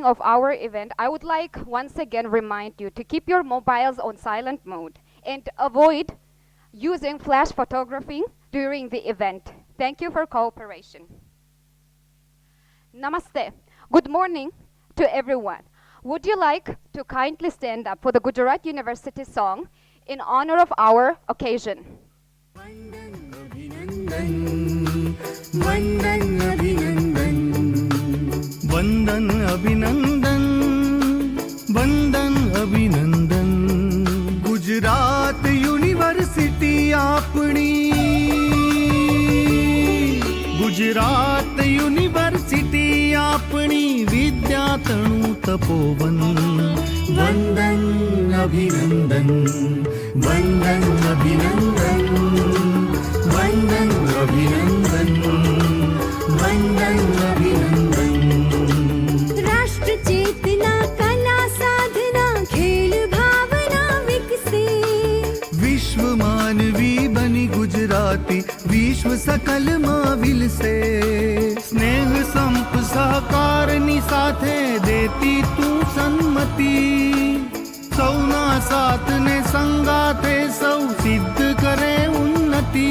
beginning of our event, I would like once again remind you to keep your mobiles on silent mode and avoid using flash photography during the event. Thank you for cooperation. Namaste. Good morning to everyone. Would you like to kindly stand up for the Gujarat University song in honor of our occasion? वंदन अभिनंदन वंदन अभिनंदन Gujarat university आपणी Gujarat university आपणी विद्यातणु तपोवन वंदन अभिनंदन वंदन अभिनंदन वंदन अभिनंदन वंदन अभिनंदन राष्ट्र चेतना कला साधना खेल भावना विकसे विश्व मानवी बनी गुजराती विश्व सकल માં વિલસે સ્નેહ સંપ સહકારની સાથે દેતી તું સન્મતિ સૌના સાથને સંગાથે સૌ સિદ્ધ કરે ઉન્નતિ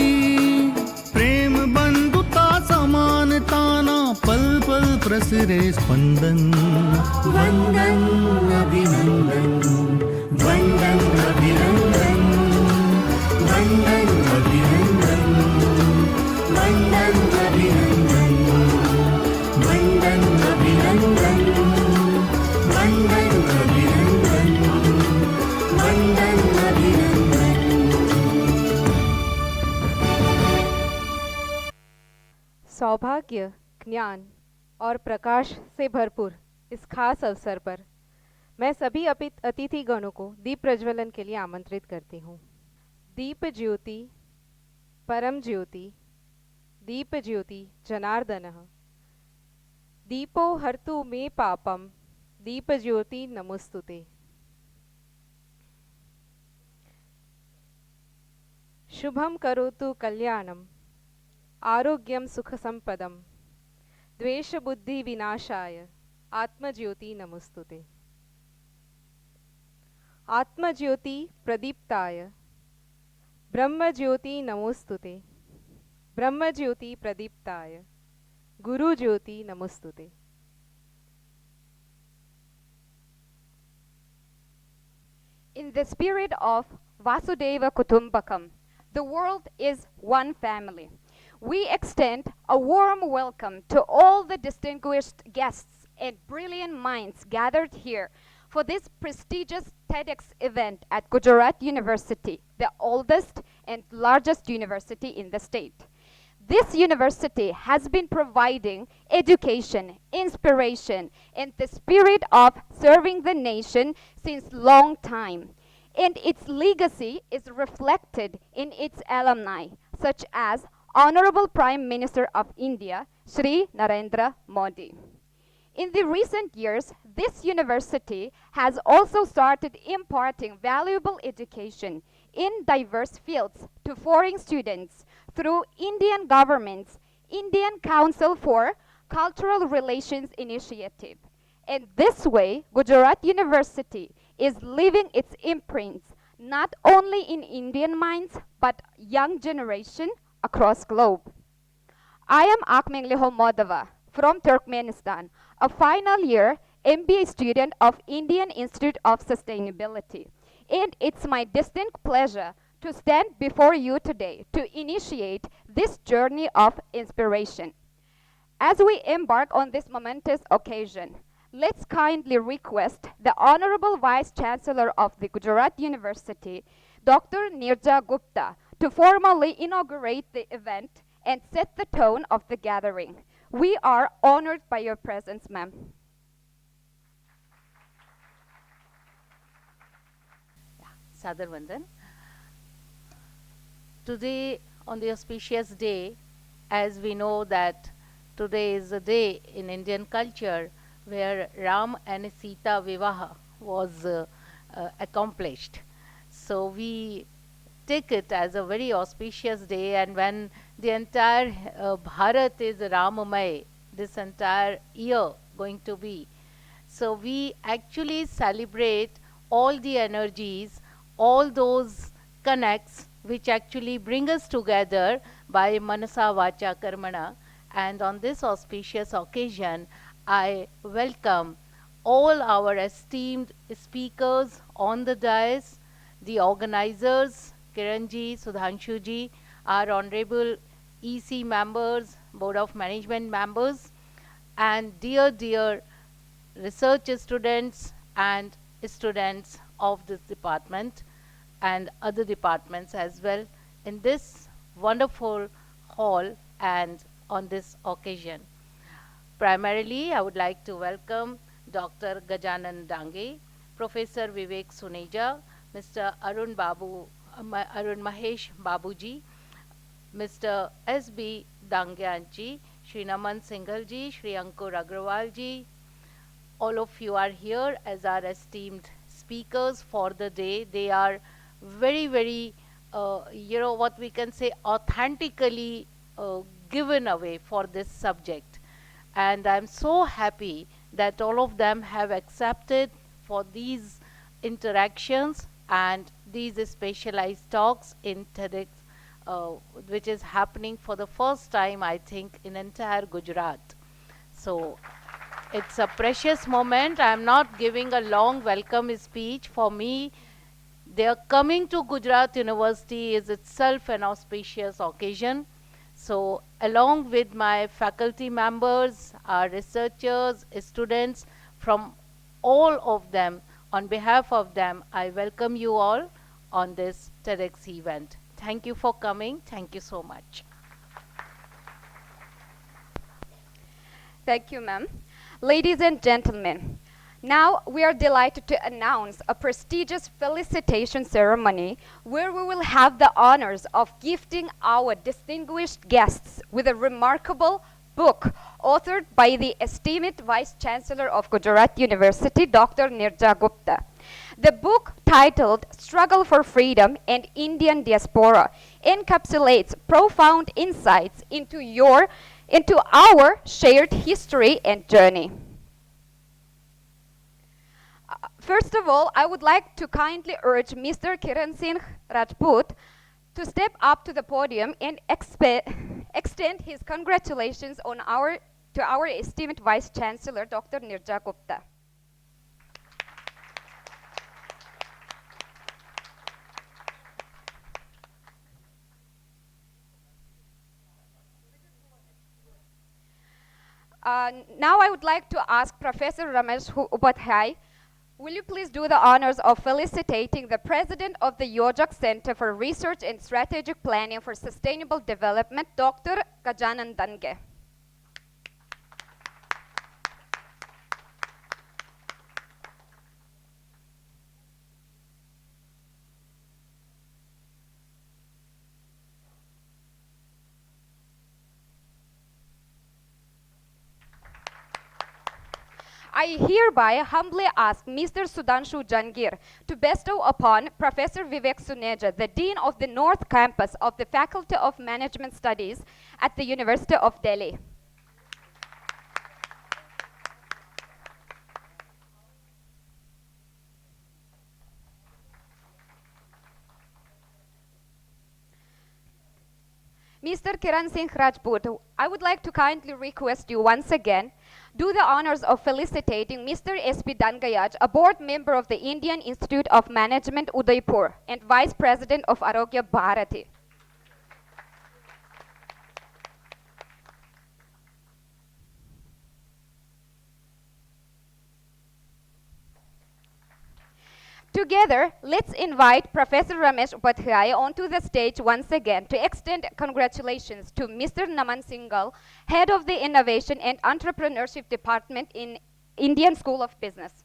પ્રેમ બંધુતા સમાનતાના પલ પલ પ્રસરે સ્પંદન વંદન અભિનંદન વંદન અભિનંદન वंदन अभिनंदन वंदन अभिनंदन वंदन अभिनंदन वंदन अभिनंदन वंदन अभिनंदन। सौभाग्य, ज्ञान और प्रकाश से भरपूर इस खास अवसर पर मैं सभी अतिथिगणों को दीप प्रज्वलन के लिए आमंत्रित करती हूँ। दीप ज्योति परम ज्योति दीप ज्योति जनार्दनः दीपो हर्तु मे पापम दीप ज्योति नमोस्तुते। शुभम करोतु कल्याणम आरोग्यम सुख संपदम द्वेष बुद्धि विनाशाय आत्मज्योति नमोस्तुते। आत्मज्योति प्रदीप्ताय ब्रह्म ज्योति नमोस्तुते। ब्रह्म ज्योति प्रदीप्ताय गुरु ज्योति नमोस्तुते। In the spirit of Vasudeva Kutumbakam, the world is one family. We extend a warm welcome to all the distinguished guests and brilliant minds gathered here for this prestigious TEDx event at Gujarat University, the oldest and largest university in the state. This university has been providing education, inspiration, and the spirit of serving the nation since long time. And its legacy is reflected in its alumni, such as Honorable Prime Minister of India, Shri Narendra Modi. In the recent years, this university has also started imparting valuable education in diverse fields to foreign students through Indian government's Indian Council for Cultural Relations initiative. And this way, Gujarat University is leaving its imprints not only in Indian minds, but young generation across globe. I am Akmengleho Modava from Turkmenistan, a final year MBA student of Indian Institute of Sustainability. And it's my distinct pleasure to stand before you today to initiate this journey of inspiration. As we embark on this momentous occasion, let's kindly request the Honorable Vice Chancellor of the Gujarat University, Dr. Nirja Gupta, to formally inaugurate the event and set the tone of the gathering. We are honored by your presence, ma'am. Sadar Vandan. Today, on the auspicious day, as we know that today is a day in Indian culture where Ram and Sita Vivaha was accomplished. So we take it as a very auspicious day, and when the entire Bharat is Ramamay, this entire year going to be, So we actually celebrate all the energies, all those connects which actually bring us together by Manasa Vacha Karmana. And on this auspicious occasion, I welcome all our esteemed speakers on the dais, the organizers, Kiranji, Sudhanshuji, our honorable EC members, Board of Management members, and dear research students and students of this department and other departments as well in this wonderful hall and on this occasion. Primarily, I would like to welcome Dr. Gajanan Dange, Professor Vivek Suneja, Mr. Arun Mahesh Babuji, Mr. S.B. Dangyanji, Shri Naman Singhalji, Shri Ankur Agrawalji. All of you are here as our esteemed speakers for the day. They are very, what we can say, authentically given away for this subject. And I'm so happy that all of them have accepted for these interactions and these specialized talks in TEDx, which is happening for the first time, I think, in entire Gujarat. So it's a precious moment. I'm not giving a long welcome speech. For me, their coming to Gujarat University is itself an auspicious occasion. So along with my faculty members, our researchers, students, from all of them, on behalf of them, I welcome you all on this TEDx event. Thank you for coming. Thank you so much. Thank you, ma'am. Ladies and gentlemen, now we are delighted to announce a prestigious felicitation ceremony where we will have the honors of gifting our distinguished guests with a remarkable book authored by the esteemed Vice Chancellor of Gujarat University, Dr. Nirja Gupta. The book, titled Struggle for Freedom and Indian Diaspora, encapsulates profound insights into our shared history and journey. First of all, I would like to kindly urge Mr. Kiran Singh Rajput to step up to the podium and extend his congratulations to our esteemed Vice Chancellor, Dr. Nirja Gupta. Now I would like to ask Professor Ramesh Upadhyay, will you please do the honors of felicitating the President of the Yojak Center for Research and Strategic Planning for Sustainable Development, Dr. Gajanan Dange. I hereby humbly ask Mr. Sudhanshu Jangir to bestow upon Professor Vivek Suneja, the Dean of the North Campus of the Faculty of Management Studies at the University of Delhi. Mr. Kiran Singh Rajput, I would like to kindly request you once again do the honors of felicitating Mr. S.P. Dangayaj, a board member of the Indian Institute of Management, Udaipur, and Vice President of Arogya Bharati. Together, let's invite Professor Ramesh Upadhyay onto the stage once again to extend congratulations to Mr. Naman Singhal, Head of the Innovation and Entrepreneurship Department in Indian School of Business.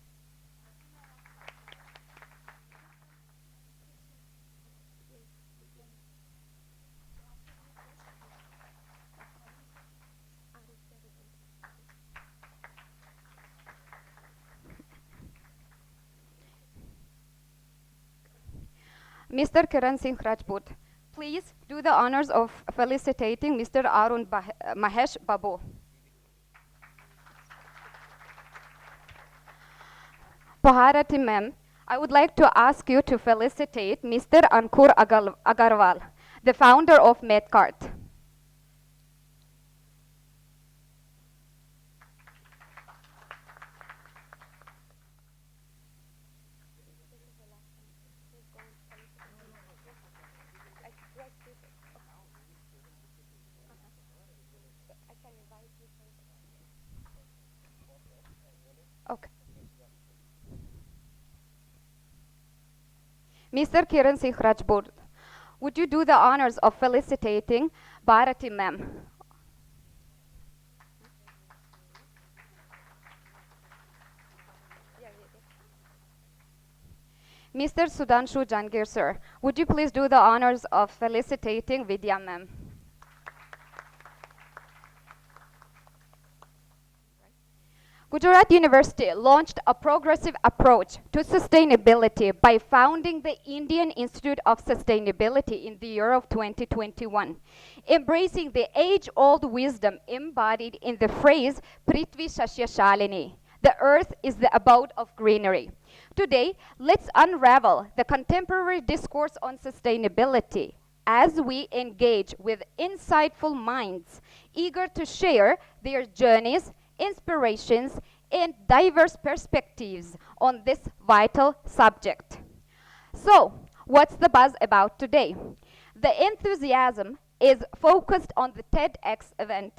Mr. Kiran Singh Rajput, please do the honors of felicitating Mr. Arun Mahesh Babu. Bharati ma'am, I would like to ask you to felicitate Mr. Ankur Agarwal, the founder of Medcart. Okay. Mr. Kiran Singh Rajput, would you do the honors of felicitating Bharati ma'am? Mr. Sudhanshu Jangir, sir, would you please do the honors of felicitating Vidya ma'am? Gujarat University launched a progressive approach to sustainability by founding the Indian Institute of Sustainability in the year of 2021, embracing the age-old wisdom embodied in the phrase Prithvi Shashya Shalini. The earth is the abode of greenery. Today, let's unravel the contemporary discourse on sustainability as we engage with insightful minds eager to share their journeys, inspirations, and diverse perspectives on this vital subject. So, what's the buzz about today? The enthusiasm is focused on the TEDx event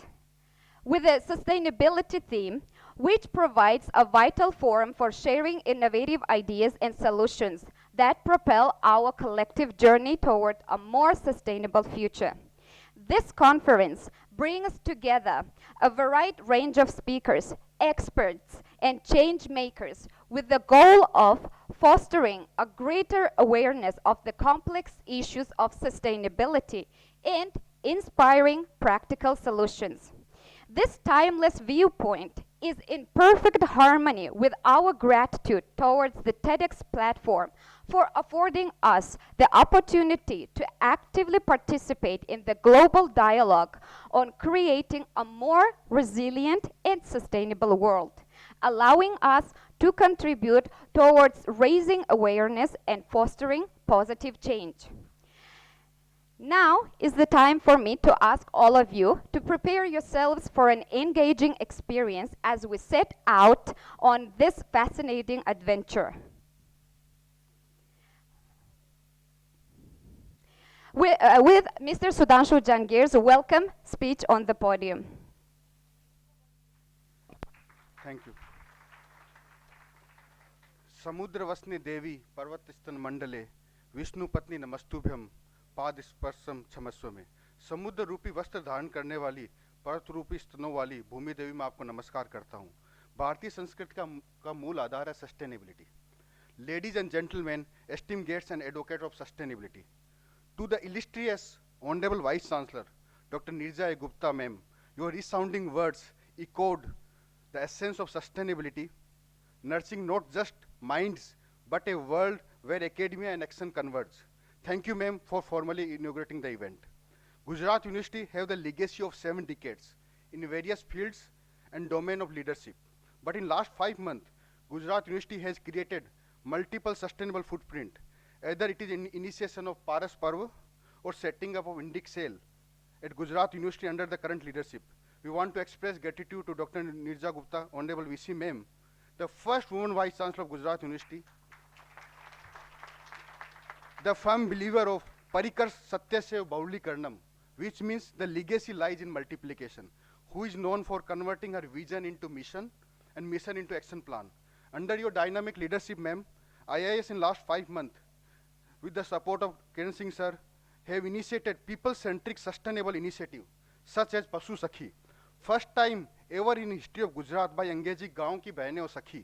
with a sustainability theme, which provides a vital forum for sharing innovative ideas and solutions that propel our collective journey toward a more sustainable future. This conference brings together a wide range of speakers, experts, and change makers with the goal of fostering a greater awareness of the complex issues of sustainability and inspiring practical solutions. This timeless viewpoint is in perfect harmony with our gratitude towards the TEDx platform for affording us the opportunity to actively participate in the global dialogue on creating a more resilient and sustainable world, allowing us to contribute towards raising awareness and fostering positive change. Now is the time for me to ask all of you to prepare yourselves for an engaging experience as we set out on this fascinating adventure. With Mr. Sudhanshu Jangir's welcome speech on the podium. Thank you. समुद्र वसने देवी पर्वत स्तन मंडले विष्णु पत्नी नमस्तुभ्यम पाद स्पर्शम क्षमस्व में। समुद्र रूपी वस्त्र धारण करने वाली पर्वत रूपी स्तनों वाली भूमि देवी मैं आपको नमस्कार करता हूँ। भारतीय संस्कृति का मूल आधार है sustainability. Ladies and gentleman, esteemed guests and advocate of sustainability, to the illustrious honorable vice chancellor Dr. Nirja Gupta ma'am, your resounding words echoed the essence of sustainability, nurturing not just minds but a world where academia and action converge. Thank you, ma'am, for formally inaugurating the event. Gujarat University have the legacy of 7 decades in various fields and domain of leadership. But in last 5 months, Gujarat University has created multiple sustainable footprint. Either it is in initiation of Paras Parva or setting up of Indic Cell at Gujarat University under the current leadership. We want to express gratitude to Dr. Nirja Gupta, Honorable VC ma'am, the first woman Vice Chancellor of Gujarat University, the firm believer of Parikar Satyasya Bauli Karnam, which means the legacy lies in multiplication, who is known for converting her vision into mission and mission into action plan. Under your dynamic leadership, ma'am, IIS in last 5 months, with the support of Kiran Singh sir, have initiated people-centric sustainable initiative, such as Pasu Sakhi. First time ever in history of Gujarat by engaging गाँव की बहनें और सखी,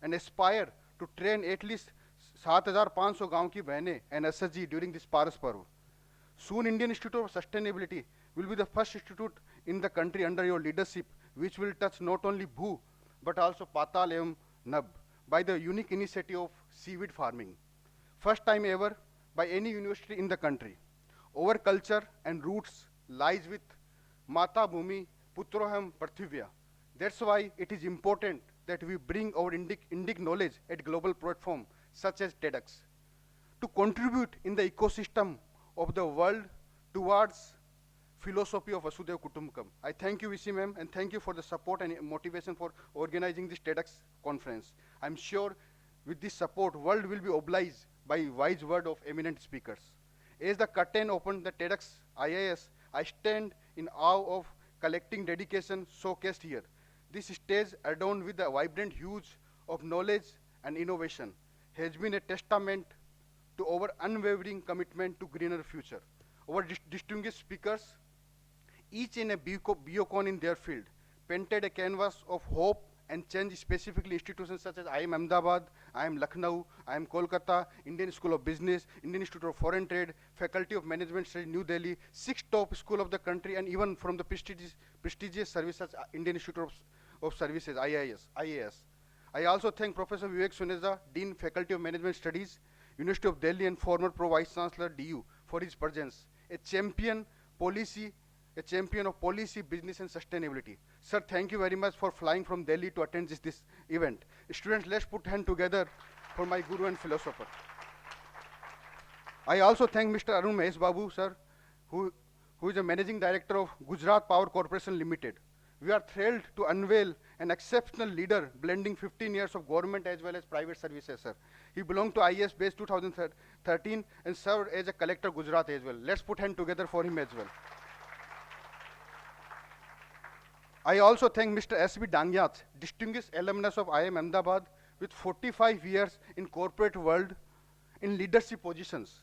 and aspire to train at least 7,500 गाँव की बहनें and SSG during this Paras Parv. Soon Indian Institute of Sustainability will be the first institute in the country under your leadership, which will touch not only Bhu, but also Patal evam Nab, by the unique initiative of seaweed farming. First time ever by any university in the country. Our culture and roots lies with Mata Bhumi Putroham Parthivya. That's why it is important that we bring our Indic knowledge at global platform such as TEDx to contribute in the ecosystem of the world towards philosophy of Vasudhaiva Kutumbakam. I thank you, VC ma'am, and thank you for the support and motivation for organizing this TEDx conference. I'm sure with this support, world will be obliged by wise word of eminent speakers. As the curtain opened the TEDxIIS, I stand in awe of collecting dedication showcased here. This stage, adorned with the vibrant hues of knowledge and innovation, has been a testament to our unwavering commitment to greener future. Our distinguished speakers, each in a beacon in their field, painted a canvas of hope and change, specifically institutions such as IIM Ahmedabad, IIM Lucknow, IIM Kolkata, Indian School of Business, Indian Institute of Foreign Trade, Faculty of Management Studies, New Delhi, 6 top schools of the country, and even from the prestigious services, Indian Institute of Services, IAS. I also thank Professor Vivek Suneja, Dean, Faculty of Management Studies, University of Delhi, and former Pro Vice Chancellor, DU, for his presence. A champion of policy, business, and sustainability. Sir, thank you very much for flying from Delhi to attend this event. Students, let's put hands together for my guru and philosopher. I also thank Mr. Arun Mahesh Babu, sir, who is the Managing Director of Gujarat Power Corporation Limited. We are thrilled to unveil an exceptional leader blending 15 years of government as well as private services, sir. He belonged to IAS base 2013 and served as a collector Gujarat as well. Let's put hands together for him as well. I also thank Mr. S.B. Dangyat, distinguished alumnus of IIM Ahmedabad with 45 years in corporate world in leadership positions,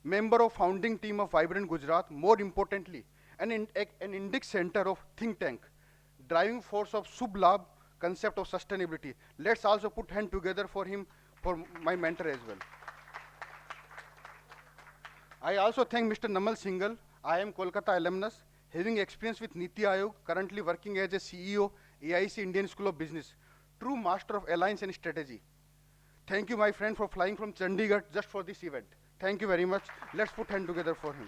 member of founding team of Vibrant Gujarat, more importantly, an index center of think tank, driving force of Subh Labh concept of sustainability. Let's also put hand together for him, for my mentor as well. I also thank Mr. Namal Singhal, IIM Kolkata alumnus, having experience with Niti Aayog, currently working as a CEO, AIC Indian School of Business, true master of alliance and strategy. Thank you, my friend, for flying from Chandigarh just for this event. Thank you very much. Let's put hand together for him.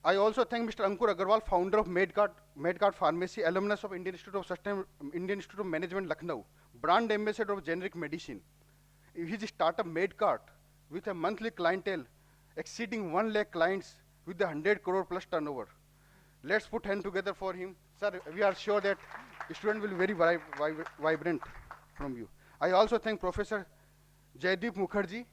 I also thank Mr. Ankur Agarwal, founder of Medcard Pharmacy, alumnus of Indian Institute of Management, Lucknow, brand ambassador of generic medicine. His startup Medcard, with a monthly clientele exceeding 1 lakh clients with the 100 crore plus turnover. Let's put hand together for him. Sir, we are sure that the student will be very vibrant from you. I also thank Professor Jaideep Mukherjee,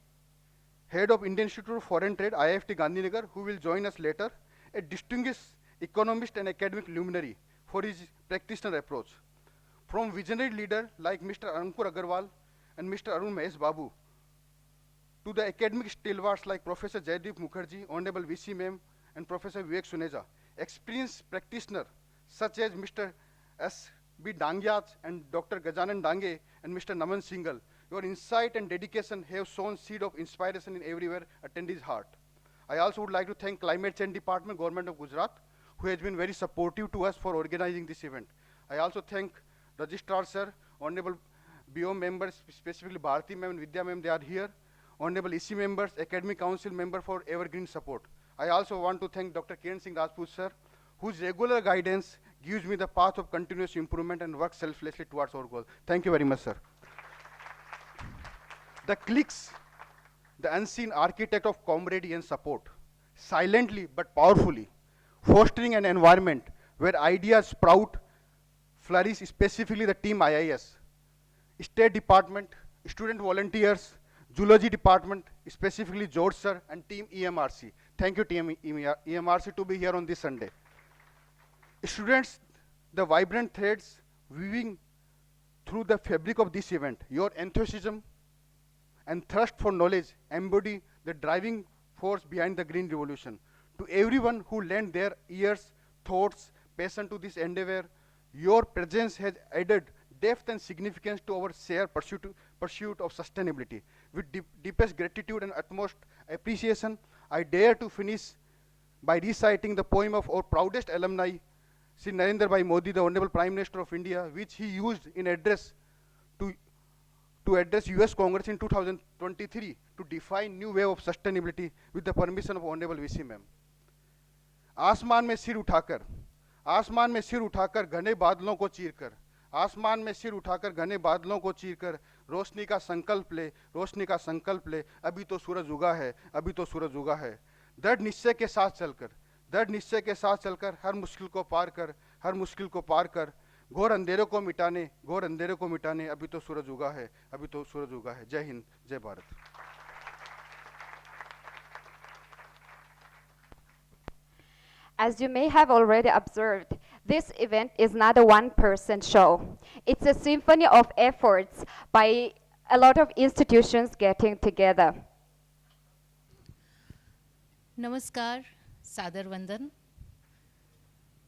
head of Indian Institute of Foreign Trade, IIFT Gandhinagar, who will join us later, a distinguished economist and academic luminary for his practitioner approach. From visionary leader like Mr. Ankur Agarwal and Mr. Arun Mahesh Babu, to the academic stalwarts like Professor Jaideep Mukherjee, Honorable VC Ma'am, and Professor Vivek Suneja, experienced practitioner such as Mr. S.B. Dangyat and Dr. Gajanan Dange and Mr. Naman Singhal, your insight and dedication have sown seed of inspiration in everywhere attendees' heart. I also would like to thank Climate Change Department, Government of Gujarat, who has been very supportive to us for organizing this event. I also thank Registrar Sir, Honorable BO members, specifically Bharati Ma'am and Vidya Ma'am, they are here. Honorable EC members, Academic Council member for evergreen support. I also want to thank Dr. Kiran Singh Rajput sir, whose regular guidance gives me the path of continuous improvement and work selflessly towards our goal. Thank you very much, sir. The cliques, the unseen architect of camaraderie and support, silently but powerfully, fostering an environment where ideas sprout, flourish, specifically the team IIS, State Department, student volunteers, Zoology Department, specifically George sir, and team EMRC. Thank you, team EMRC, to be here on this Sunday. Students, the vibrant threads weaving through the fabric of this event, your enthusiasm and thirst for knowledge embody the driving force behind the Green Revolution. To everyone who lent their ears, thoughts, passion to this endeavor, your presence has added depth and significance to our shared pursuit of sustainability. With deepest gratitude and utmost appreciation, I dare to finish by reciting the poem of our proudest alumni, Sri Narendra Bhai Modi, the Honorable Prime Minister of India, which he used in address to address US Congress in 2023 to define new way of sustainability with the permission of Honorable VC Ma'am. आसमान में सिर उठाकर घने बादलों को चीरकर आसमान में सिर उठाकर घने बादलों को चीरकर रोशनी का संकल्प ले, रोशनी का संकल्प ले, अभी तो सूरज उगा है, अभी तो सूरज उगा है। दृढ़ निश्चय के साथ चलकर, दृढ़ निश्चय के साथ चलकर हर मुश्किल को पार कर, हर मुश्किल को पार कर, घोर अंधेरों को मिटाने, घोर अंधेरों को मिटाने, अभी तो सूरज उगा है, अभी तो सूरज उगा है। जय हिंद, जय Bharat. As you may have already observed, this event is not a one-person show. It's a symphony of efforts by a lot of institutions getting together. नमस्कार, सादर वंदन।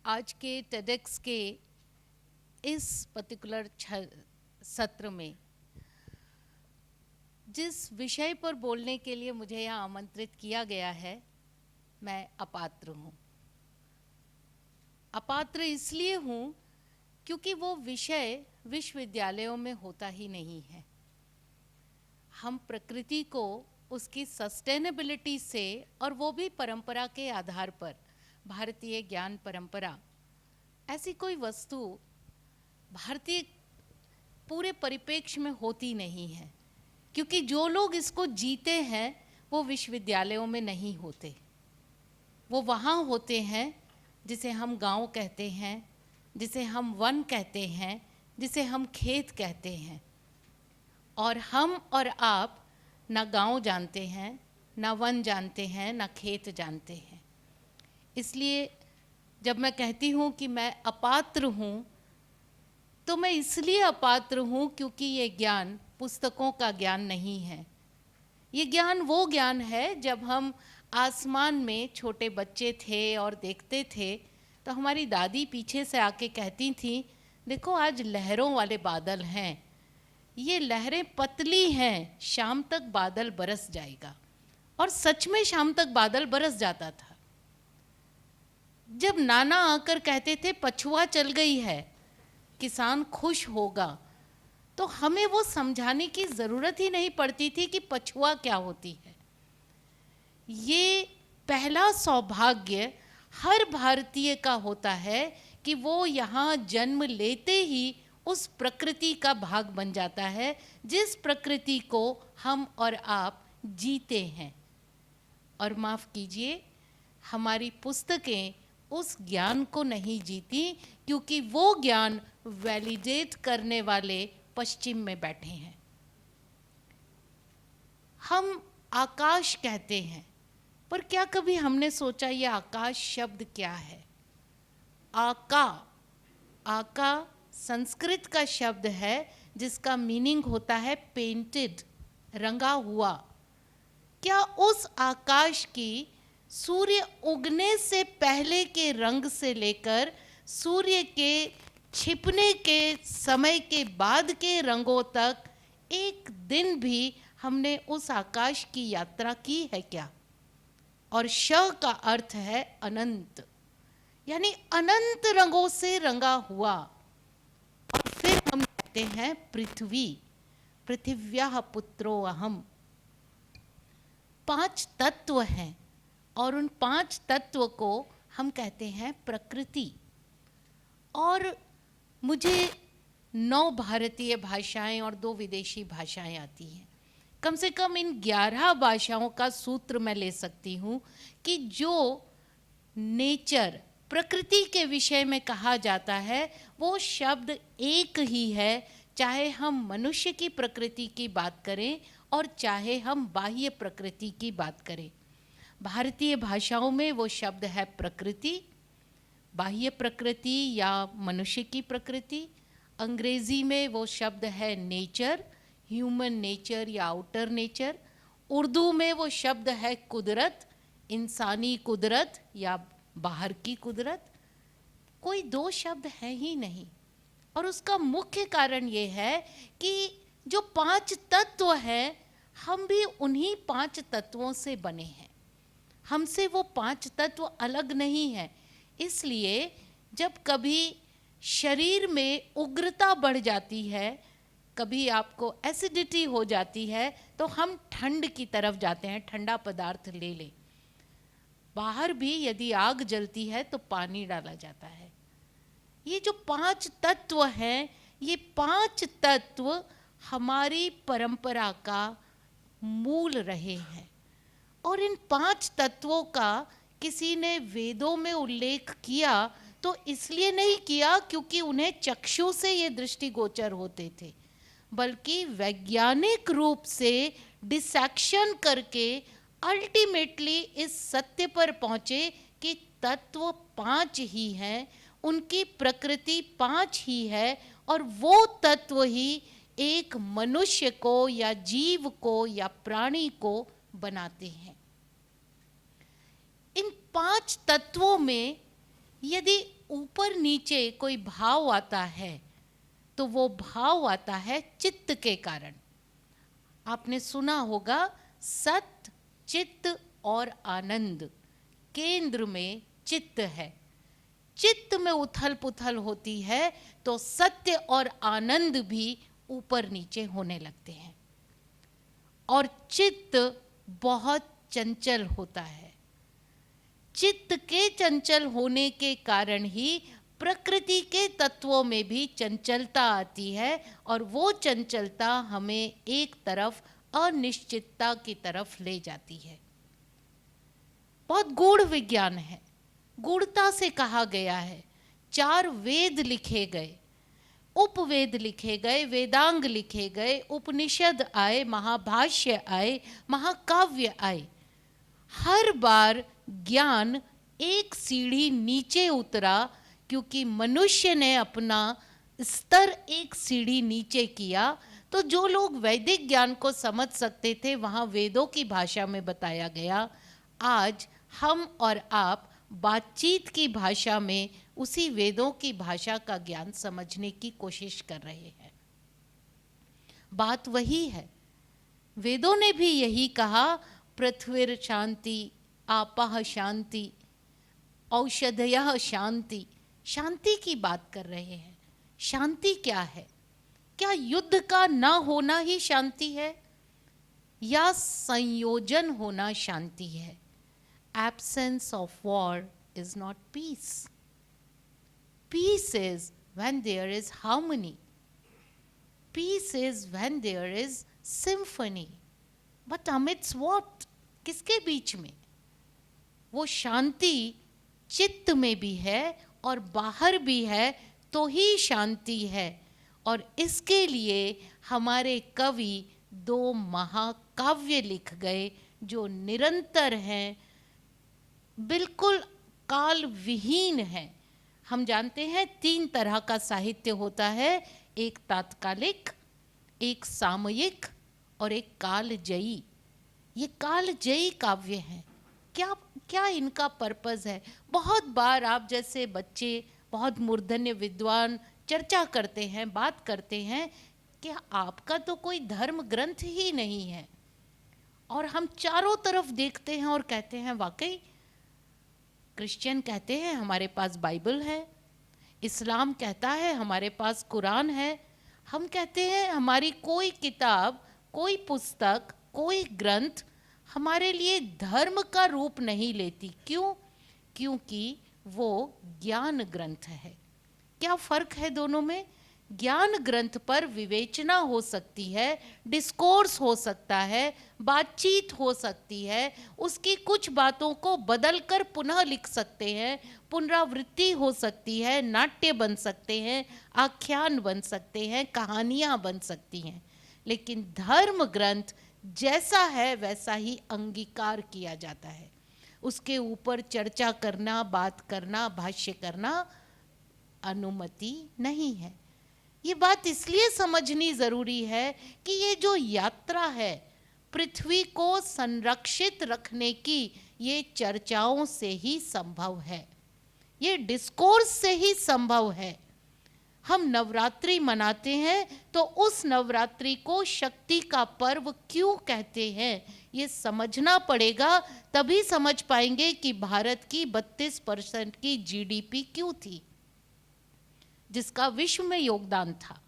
आज के TEDx के इस पर्टिकुलर सत्र में जिस विषय पर बोलने के लिए मुझे यहाँ आमंत्रित किया गया है, मैं अपात्र हूँ। अपात्र इसलिए हूँ क्योंकि वो विषय विश्वविद्यालयों में होता ही नहीं है। हम प्रकृति को उसकी सस्टेनेबिलिटी से, और वो भी परंपरा के आधार पर, भारतीय ज्ञान परंपरा, ऐसी कोई वस्तु भारतीय पूरे परिप्रेक्ष्य में होती नहीं है, क्योंकि जो लोग इसको जीते हैं वो विश्वविद्यालयों में नहीं होते। वो वहाँ होते हैं जिसे हम गांव कहते हैं, जिसे हम वन कहते हैं, जिसे हम खेत कहते हैं। और हम और आप ना गांव जानते हैं, ना वन जानते हैं, ना खेत जानते हैं। इसलिए जब मैं कहती हूँ कि मैं अपात्र हूँ, तो मैं इसलिए अपात्र हूँ क्योंकि ये ज्ञान पुस्तकों का ज्ञान नहीं है। ये ज्ञान वो ज्ञान है, जब हम आसमान में छोटे बच्चे थे और देखते थे तो हमारी दादी पीछे से आके कहती थी, देखो आज लहरों वाले बादल हैं, ये लहरें पतली हैं, शाम तक बादल बरस जाएगा। और सच में शाम तक बादल बरस जाता था। जब नाना आकर कहते थे पछुआ चल गई है, किसान खुश होगा, तो हमें वो समझाने की ज़रूरत ही नहीं पड़ती थी कि पछुआ क्या होती है। ये पहला सौभाग्य हर भारतीय का होता है कि वो यहाँ जन्म लेते ही उस प्रकृति का भाग बन जाता है, जिस प्रकृति को हम और आप जीते हैं। और माफ़ कीजिए, हमारी पुस्तकें उस ज्ञान को नहीं जीती, क्योंकि वो ज्ञान वैलिडेट करने वाले पश्चिम में बैठे हैं। हम आकाश कहते हैं, पर क्या कभी हमने सोचा ये आकाश शब्द क्या है? आका संस्कृत का शब्द है जिसका मीनिंग होता है पेंटेड, रंगा हुआ। क्या उस आकाश की सूर्य उगने से पहले के रंग से लेकर सूर्य के छिपने के समय के बाद के रंगों तक एक दिन भी हमने उस आकाश की यात्रा की है क्या? और श का अर्थ है अनंत, यानी अनंत रंगों से रंगा हुआ। और फिर हम कहते हैं पृथ्वी, पृथिव्याः पुत्रो अहम। 5 तत्व हैं और उन 5 तत्व को हम कहते हैं प्रकृति। और मुझे 9 भारतीय भाषाएं और 2 विदेशी भाषाएं आती हैं। कम से कम इन 11 भाषाओं का सूत्र मैं ले सकती हूँ कि जो नेचर, प्रकृति के विषय में कहा जाता है, वो शब्द एक ही है, चाहे हम मनुष्य की प्रकृति की बात करें और चाहे हम बाह्य प्रकृति की बात करें। भारतीय भाषाओं में वो शब्द है प्रकृति, बाह्य प्रकृति या मनुष्य की प्रकृति। अंग्रेजी में वो शब्द है नेचर, ह्यूमन नेचर या आउटर नेचर। उर्दू में वो शब्द है कुदरत, इंसानी कुदरत या बाहर की कुदरत। कोई 2 शब्द है ही नहीं। और उसका मुख्य कारण ये है कि जो 5 तत्व हैं, हम भी उन्हीं 5 तत्वों से बने हैं। हमसे वो 5 तत्व अलग नहीं है। इसलिए जब कभी शरीर में उग्रता बढ़ जाती है, कभी आपको एसिडिटी हो जाती है, तो हम ठंड की तरफ जाते हैं, ठंडा पदार्थ ले लें। बाहर भी यदि आग जलती है तो पानी डाला जाता है। ये जो 5 तत्व हैं, ये 5 तत्व हमारी परंपरा का मूल रहे हैं। और इन 5 तत्वों का किसी ने वेदों में उल्लेख किया तो इसलिए नहीं किया क्योंकि उन्हें चक्षु से ये दृष्टिगोचर होते थे, बल्कि वैज्ञानिक रूप से डिसेक्शन करके अल्टीमेटली इस सत्य पर पहुंचे कि तत्व 5 ही हैं, उनकी प्रकृति 5 ही है, और वो तत्व ही एक मनुष्य को या जीव को या प्राणी को बनाते हैं। इन 5 तत्वों में यदि ऊपर नीचे कोई भाव आता है तो वो भाव आता है चित्त के कारण। आपने सुना होगा सत्य, चित्त और आनंद, केंद्र में चित्त है। चित्त में उथल पुथल होती है तो सत्य और आनंद भी ऊपर नीचे होने लगते हैं। और चित्त बहुत चंचल होता है। चित्त के चंचल होने के कारण ही प्रकृति के तत्वों में भी चंचलता आती है, और वो चंचलता हमें एक तरफ अनिश्चितता की तरफ ले जाती है। बहुत गूढ़ विज्ञान है, गूढ़ता से कहा गया है। 4 वेद लिखे गए, उपवेद लिखे गए, वेदांग लिखे गए, उपनिषद आए, महाभाष्य आए, महाकाव्य आए। हर बार ज्ञान एक सीढ़ी नीचे उतरा क्योंकि मनुष्य ने अपना स्तर एक सीढ़ी नीचे किया। तो जो लोग वैदिक ज्ञान को समझ सकते थे वहाँ वेदों की भाषा में बताया गया। आज हम और आप बातचीत की भाषा में उसी वेदों की भाषा का ज्ञान समझने की कोशिश कर रहे हैं। बात वही है, वेदों ने भी यही कहा, पृथ्वीर शांति, आपः शांति, औषधयः शांति। शांति की बात कर रहे हैं। शांति क्या है? क्या युद्ध का ना होना ही शांति है, या संयोजन होना शांति है? Absence of war is not peace. Peace is when there is harmony. Peace is when there is symphony. But amidst what? किसके बीच में? वो शांति चित्त में भी है और बाहर भी है तो ही शांति है। और इसके लिए हमारे कवि 2 महाकाव्य लिख गए जो निरंतर हैं, बिल्कुल काल विहीन है। हम जानते हैं 3 तरह का साहित्य होता है, एक तात्कालिक, एक सामयिक और एक कालजयी। ये कालजयी काव्य हैं। क्या इनका पर्पस है? बहुत बार आप जैसे बच्चे, बहुत मूर्धन्य विद्वान चर्चा करते हैं, बात करते हैं कि आपका तो कोई धर्म ग्रंथ ही नहीं है, और हम चारों तरफ देखते हैं और कहते हैं वाकई क्रिश्चियन कहते हैं हमारे पास बाइबल है, इस्लाम कहता है हमारे पास कुरान है, हम कहते हैं हमारी कोई किताब, कोई पुस्तक, कोई ग्रंथ हमारे लिए धर्म का रूप नहीं लेती। क्यों? क्योंकि वो ज्ञान ग्रंथ है। क्या फर्क है दोनों में? ज्ञान ग्रंथ पर विवेचना हो सकती है, डिस्कोर्स हो सकता है, बातचीत हो सकती है, उसकी कुछ बातों को बदलकर पुनः लिख सकते हैं, पुनरावृत्ति हो सकती है, नाट्य बन सकते हैं, आख्यान बन सकते हैं, कहानियां बन सकती हैं। लेकिन धर्म ग्रंथ जैसा है वैसा ही अंगीकार किया जाता है। उसके ऊपर चर्चा करना, बात करना, भाष्य करना अनुमति नहीं है। ये बात इसलिए समझनी जरूरी है कि ये जो यात्रा है पृथ्वी को संरक्षित रखने की, ये चर्चाओं से ही संभव है, ये डिस्कोर्स से ही संभव है। हम नवरात्रि मनाते हैं तो उस नवरात्रि को शक्ति का पर्व क्यों कहते हैं ये समझना पड़ेगा, तभी समझ पाएंगे कि भारत की 32% की जीडीपी क्यों थी, जिसका विश्व में योगदान था।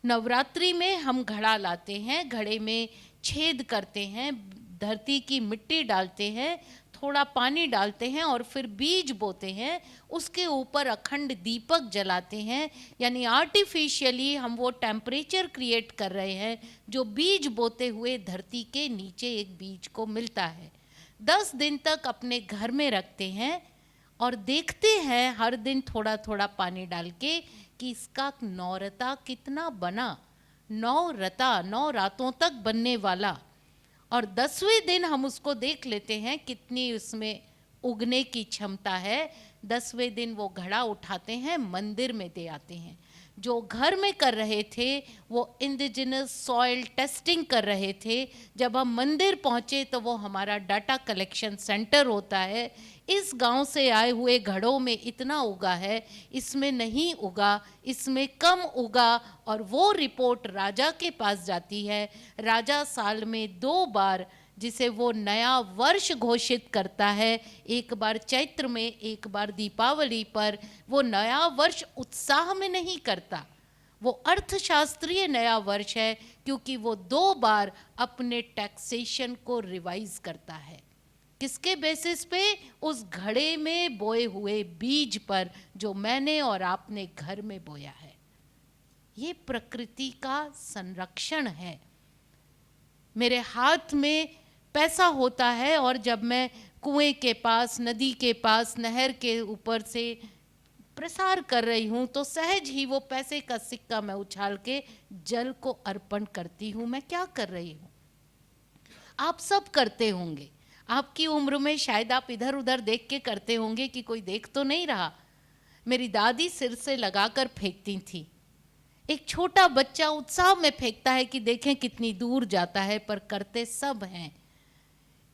नवरात्रि में हम घड़ा लाते हैं, घड़े में छेद करते हैं, धरती की मिट्टी डालते हैं, थोड़ा पानी डालते हैं और फिर बीज बोते हैं, उसके ऊपर अखंड दीपक जलाते हैं, यानी आर्टिफिशियली हम वो टेम्परेचर क्रिएट कर रहे हैं जो बीज बोते हुए धरती के नीचे एक बीज को मिलता है। 10 दिन तक अपने घर में रखते हैं और देखते हैं हर दिन थोड़ा थोड़ा पानी डाल के कि इसका 9 रता कितना बना। 9 रता 9 रातों तक बनने वाला। और 10वें दिन हम उसको देख लेते हैं कितनी उसमें उगने की क्षमता है। 10वें दिन वो घड़ा उठाते हैं, मंदिर में दे आते हैं। जो घर में कर रहे थे वो इंडिजिनस सॉइल टेस्टिंग कर रहे थे। जब हम मंदिर पहुंचे तो वो हमारा डाटा कलेक्शन सेंटर होता है। इस गांव से आए हुए घड़ों में इतना उगा है, इसमें नहीं उगा, इसमें कम उगा, और वो रिपोर्ट राजा के पास जाती है। राजा साल में 2 बार, जिसे वो नया वर्ष घोषित करता है, एक बार चैत्र में, एक बार दीपावली पर। वो नया वर्ष उत्साह में नहीं करता, वो अर्थशास्त्रीय नया वर्ष है, क्योंकि वो 2 बार अपने टैक्सेशन को रिवाइज करता है। किसके बेसिस पे? उस घड़े में बोए हुए बीज पर जो मैंने और आपने घर में बोया है। ये प्रकृति का संरक्षण है। मेरे हाथ में पैसा होता है और जब मैं कुएं के पास, नदी के पास, नहर के ऊपर से प्रसार कर रही हूँ तो सहज ही वो पैसे का सिक्का मैं उछाल के जल को अर्पण करती हूँ। मैं क्या कर रही हूँ? आप सब करते होंगे। आपकी उम्र में शायद आप इधर उधर देख के करते होंगे कि कोई देख तो नहीं रहा। मेरी दादी सिर से लगाकर फेंकती थी। एक छोटा बच्चा उत्साह में फेंकता है कि देखें कितनी दूर जाता है, पर करते सब हैं,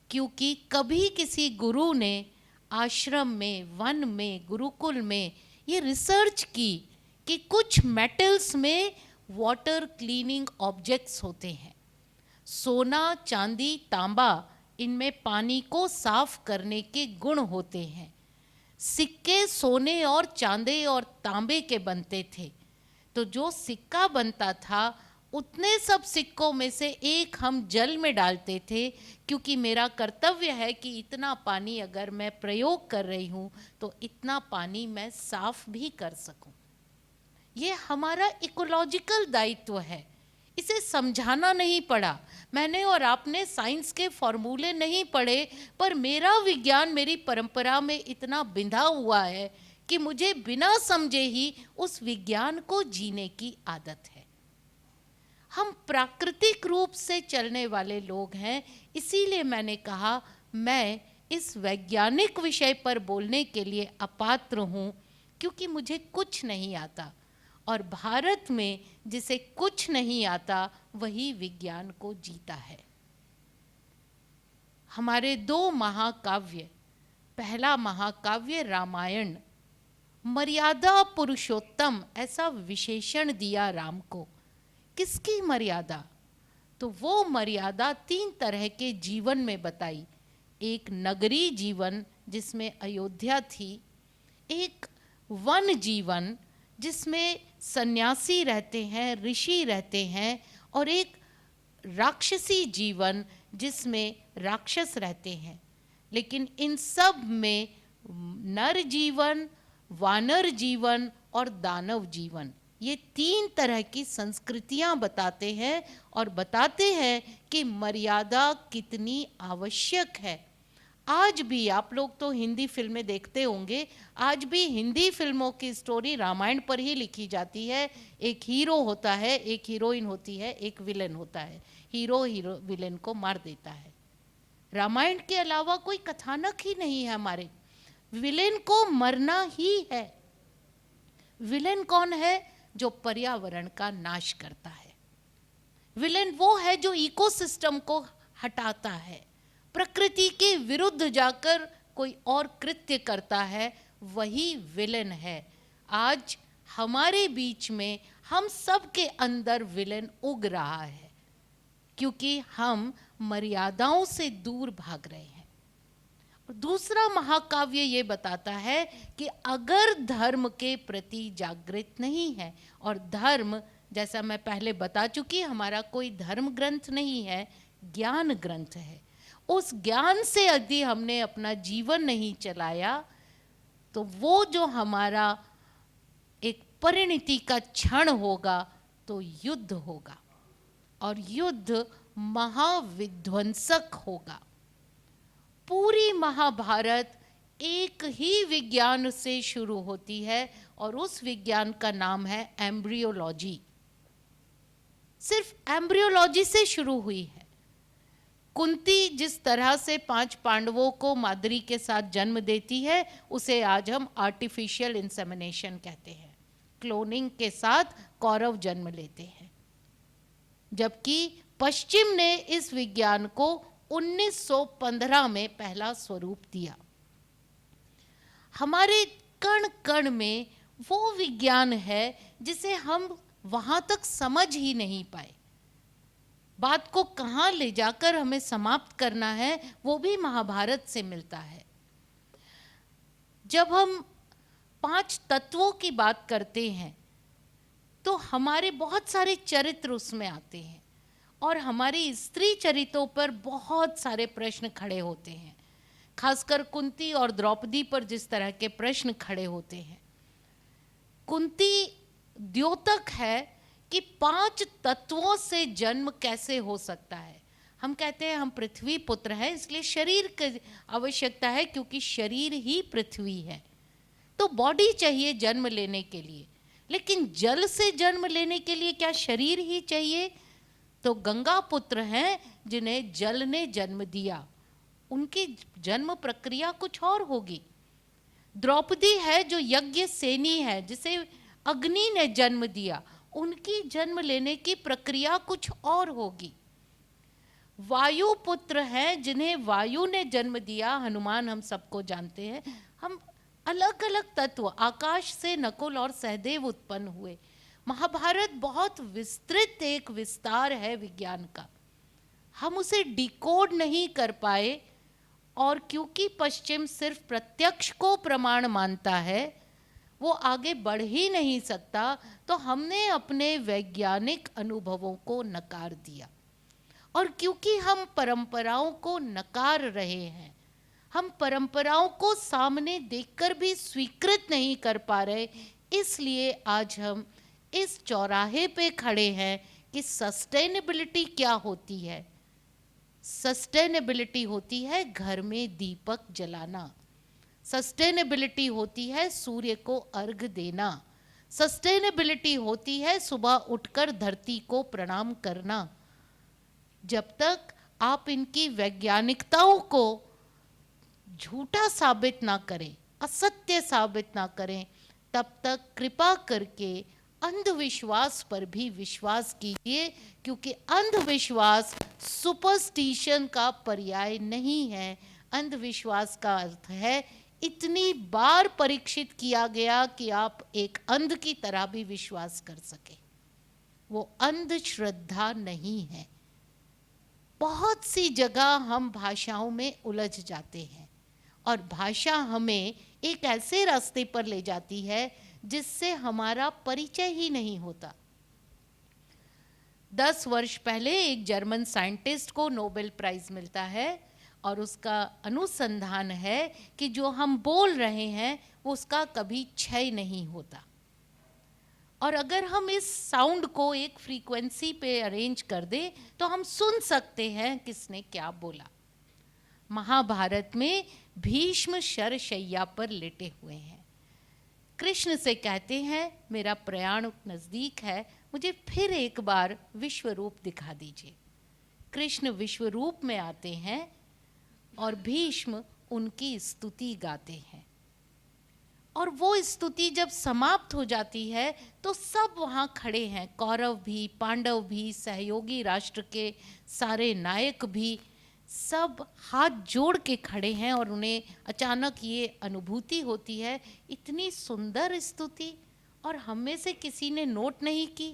क्योंकि कभी किसी गुरु ने आश्रम में, वन में, गुरुकुल में ये रिसर्च की कि कुछ मेटल्स में वाटर क्लीनिंग ऑब्जेक्ट्स होते हैं। सोना, चांदी, तांबा, इनमें पानी को साफ करने के गुण होते हैं। सिक्के सोने और चांदी और तांबे के बनते थे। तो जो सिक्का बनता था उतने सब सिक्कों में से एक हम जल में डालते थे, क्योंकि मेरा कर्तव्य है कि इतना पानी अगर मैं प्रयोग कर रही हूँ तो इतना पानी मैं साफ भी कर सकूं। ये हमारा इकोलॉजिकल दायित्व है। इसे समझाना नहीं पड़ा। मैंने और आपने साइंस के फॉर्मूले नहीं पढ़े, पर मेरा विज्ञान मेरी परंपरा में इतना बिंधा हुआ है कि मुझे बिना समझे ही उस विज्ञान को जीने की आदत है। हम प्राकृतिक रूप से चलने वाले लोग हैं। इसीलिए मैंने कहा मैं इस वैज्ञानिक विषय पर बोलने के लिए अपात्र हूँ, क्योंकि मुझे कुछ नहीं आता। और भारत में जिसे कुछ नहीं आता वही विज्ञान को जीता है। हमारे 2 महाकाव्य, पहला महाकाव्य रामायण, मर्यादा पुरुषोत्तम ऐसा विशेषण दिया राम को। किसकी मर्यादा? तो वो मर्यादा 3 तरह के जीवन में बताई। एक नगरी जीवन जिसमें अयोध्या थी, एक वन जीवन जिसमें सन्यासी रहते हैं, ऋषि रहते हैं, और एक राक्षसी जीवन जिसमें राक्षस रहते हैं। लेकिन इन सब में नर जीवन, वानर जीवन और दानव जीवन, ये 3 तरह की संस्कृतियां बताते हैं और बताते हैं कि मर्यादा कितनी आवश्यक है। आज भी आप लोग तो हिंदी फिल्में देखते होंगे, आज भी हिंदी फिल्मों की स्टोरी रामायण पर ही लिखी जाती है। एक हीरो होता है, एक हीरोइन होती है, एक विलेन होता है। हीरो विलेन को मार देता है। रामायण के अलावा कोई कथानक ही नहीं है हमारे। विलेन को मरना ही है। विलेन कौन है? जो पर्यावरण का नाश करता है। विलेन वो है जो इकोसिस्टम को हटाता है, प्रकृति के विरुद्ध जाकर कोई और कृत्य करता है, वही विलेन है। आज हमारे बीच में हम सब के अंदर विलेन उग रहा है, क्योंकि हम मर्यादाओं से दूर भाग रहे हैं। दूसरा महाकाव्य ये बताता है कि अगर धर्म के प्रति जागृत नहीं है, और धर्म जैसा मैं पहले बता चुकी, हमारा कोई धर्म ग्रंथ नहीं है, ज्ञान ग्रंथ है। उस ज्ञान से यदि हमने अपना जीवन नहीं चलाया तो वो जो हमारा एक परिणति का क्षण होगा तो युद्ध होगा, और युद्ध महाविध्वंसक होगा। पूरी महाभारत एक ही विज्ञान से शुरू होती है और उस विज्ञान का नाम है एम्ब्रियोलॉजी। सिर्फ एम्ब्रियोलॉजी से शुरू हुई है। कुंती जिस तरह से 5 पांडवों को माद्री के साथ जन्म देती है उसे आज हम आर्टिफिशियल इंसेमिनेशन कहते हैं। क्लोनिंग के साथ कौरव जन्म लेते हैं, जबकि पश्चिम ने इस विज्ञान को 1915 में पहला स्वरूप दिया। हमारे कण कण में वो विज्ञान है जिसे हम वहां तक समझ ही नहीं पाए। बात को कहाँ ले जाकर हमें समाप्त करना है वो भी महाभारत से मिलता है। जब हम 5 तत्वों की बात करते हैं तो हमारे बहुत सारे चरित्र उसमें आते हैं और हमारी स्त्री चरित्रों पर बहुत सारे प्रश्न खड़े होते हैं। खासकर कुंती और द्रौपदी पर जिस तरह के प्रश्न खड़े होते हैं। कुंती द्योतक है कि 5 तत्वों से जन्म कैसे हो सकता है। हम कहते हैं हम पृथ्वी पुत्र हैं, इसलिए शरीर की आवश्यकता है क्योंकि शरीर ही पृथ्वी है, तो बॉडी चाहिए जन्म लेने के लिए। लेकिन जल से जन्म लेने के लिए क्या शरीर ही चाहिए? तो गंगा पुत्र हैं जिन्हें जल ने जन्म दिया, उनकी जन्म प्रक्रिया कुछ और होगी। द्रौपदी है जो यज्ञ सेनी है, जिसे अग्नि ने जन्म दिया, उनकी जन्म लेने की प्रक्रिया कुछ और होगी। वायु पुत्र हैं जिन्हें वायु ने जन्म दिया, हनुमान हम सबको जानते हैं। हम अलग अलग तत्व, आकाश से नकुल और सहदेव उत्पन्न हुए। महाभारत बहुत विस्तृत एक विस्तार है विज्ञान का, हम उसे डिकोड नहीं कर पाए। और क्योंकि पश्चिम सिर्फ प्रत्यक्ष को प्रमाण मानता है, वो आगे बढ़ ही नहीं सकता, तो हमने अपने वैज्ञानिक अनुभवों को नकार दिया। और क्योंकि हम परंपराओं को नकार रहे हैं, हम परंपराओं को सामने देखकर भी स्वीकृत नहीं कर पा रहे, इसलिए आज हम इस चौराहे पे खड़े हैं कि सस्टेनेबिलिटी क्या होती है। सस्टेनेबिलिटी होती है घर में दीपक जलाना, सस्टेनेबिलिटी होती है सूर्य को अर्घ देना, सस्टेनेबिलिटी होती है सुबह उठकर धरती को प्रणाम करना। जब तक आप इनकी वैज्ञानिकताओं को झूठा साबित ना करें, असत्य साबित ना करें, तब तक कृपा करके अंधविश्वास पर भी विश्वास कीजिए, क्योंकि अंधविश्वास सुपरस्टिशन का पर्याय नहीं है। अंधविश्वास का अर्थ है इतनी बार परीक्षित किया गया कि आप एक अंध की तरह भी विश्वास कर सके। वो अंधश्रद्धा नहीं है। बहुत सी जगह हम भाषाओं में उलझ जाते हैं और भाषा हमें एक ऐसे रास्ते पर ले जाती है जिससे हमारा परिचय ही नहीं होता। 10 वर्ष पहले एक जर्मन साइंटिस्ट को नोबेल प्राइज मिलता है और उसका अनुसंधान है कि जो हम बोल रहे हैं उसका कभी क्षय नहीं होता। और अगर हम इस साउंड को एक फ्रीक्वेंसी पे अरेंज कर दें तो हम सुन सकते हैं किसने क्या बोला। महाभारत में भीष्म शरशैया पर लेटे हुए हैं, कृष्ण से कहते हैं मेरा प्रयाण नजदीक है, मुझे फिर एक बार विश्व रूप दिखा दीजिए। कृष्ण विश्व रूप में आते हैं और भीष्म उनकी स्तुति गाते हैं। और वो स्तुति जब समाप्त हो जाती है तो सब वहाँ खड़े हैं, कौरव भी, पांडव भी, सहयोगी राष्ट्र के सारे नायक भी, सब हाथ जोड़ के खड़े हैं। और उन्हें अचानक ये अनुभूति होती है, इतनी सुंदर स्तुति और हम में से किसी ने नोट नहीं की।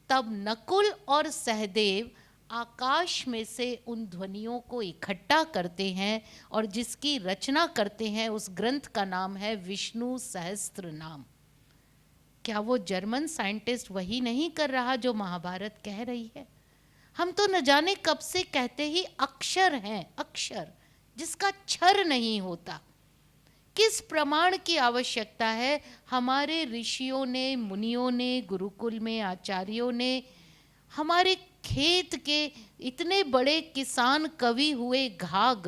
तब नकुल और सहदेव आकाश में से उन ध्वनियों को इकट्ठा करते हैं और जिसकी रचना करते हैं उस ग्रंथ का नाम है विष्णु सहस्त्र नाम। क्या वो जर्मन साइंटिस्ट वही नहीं कर रहा जो महाभारत कह रही है? हम तो न जाने कब से कहते ही अक्षर हैं, अक्षर जिसका क्षर नहीं होता। किस प्रमाण की आवश्यकता है? हमारे ऋषियों ने, मुनियों ने, गुरुकुल में आचार्यों ने, हमारे खेत के इतने बड़े किसान कवि हुए घाघ,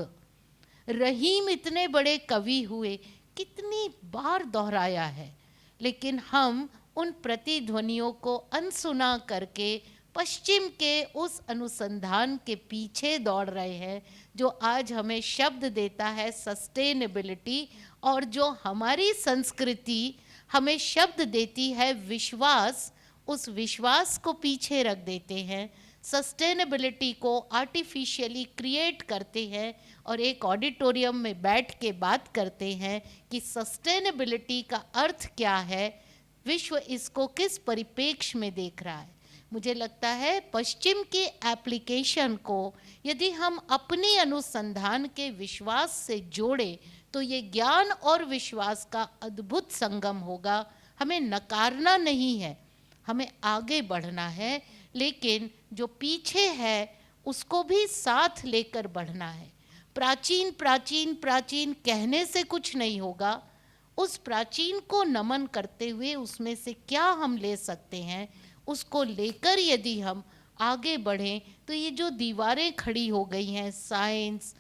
रहीम इतने बड़े कवि हुए, कितनी बार दोहराया है, लेकिन हम उन प्रतिध्वनियों को अनसुना करके पश्चिम के उस अनुसंधान के पीछे दौड़ रहे हैं जो आज हमें शब्द देता है सस्टेनेबिलिटी, और जो हमारी संस्कृति हमें शब्द देती है विश्वास। उस विश्वास को पीछे रख देते हैं, सस्टेनेबिलिटी को आर्टिफिशियली क्रिएट करते हैं और एक ऑडिटोरियम में बैठ के बात करते हैं कि सस्टेनेबिलिटी का अर्थ क्या है, विश्व इसको किस परिप्रेक्ष्य में देख रहा है। मुझे लगता है पश्चिम के एप्लीकेशन को यदि हम अपने अनुसंधान के विश्वास से जोड़ें तो ये ज्ञान और विश्वास का अद्भुत संगम होगा। हमें नकारना नहीं है, हमें आगे बढ़ना है, लेकिन जो पीछे है उसको भी साथ लेकर बढ़ना है। प्राचीन प्राचीन प्राचीन कहने से कुछ नहीं होगा, उस प्राचीन को नमन करते हुए उसमें से क्या हम ले सकते हैं उसको लेकर यदि हम आगे बढ़ें तो ये जो दीवारें खड़ी हो गई हैं, साइंस,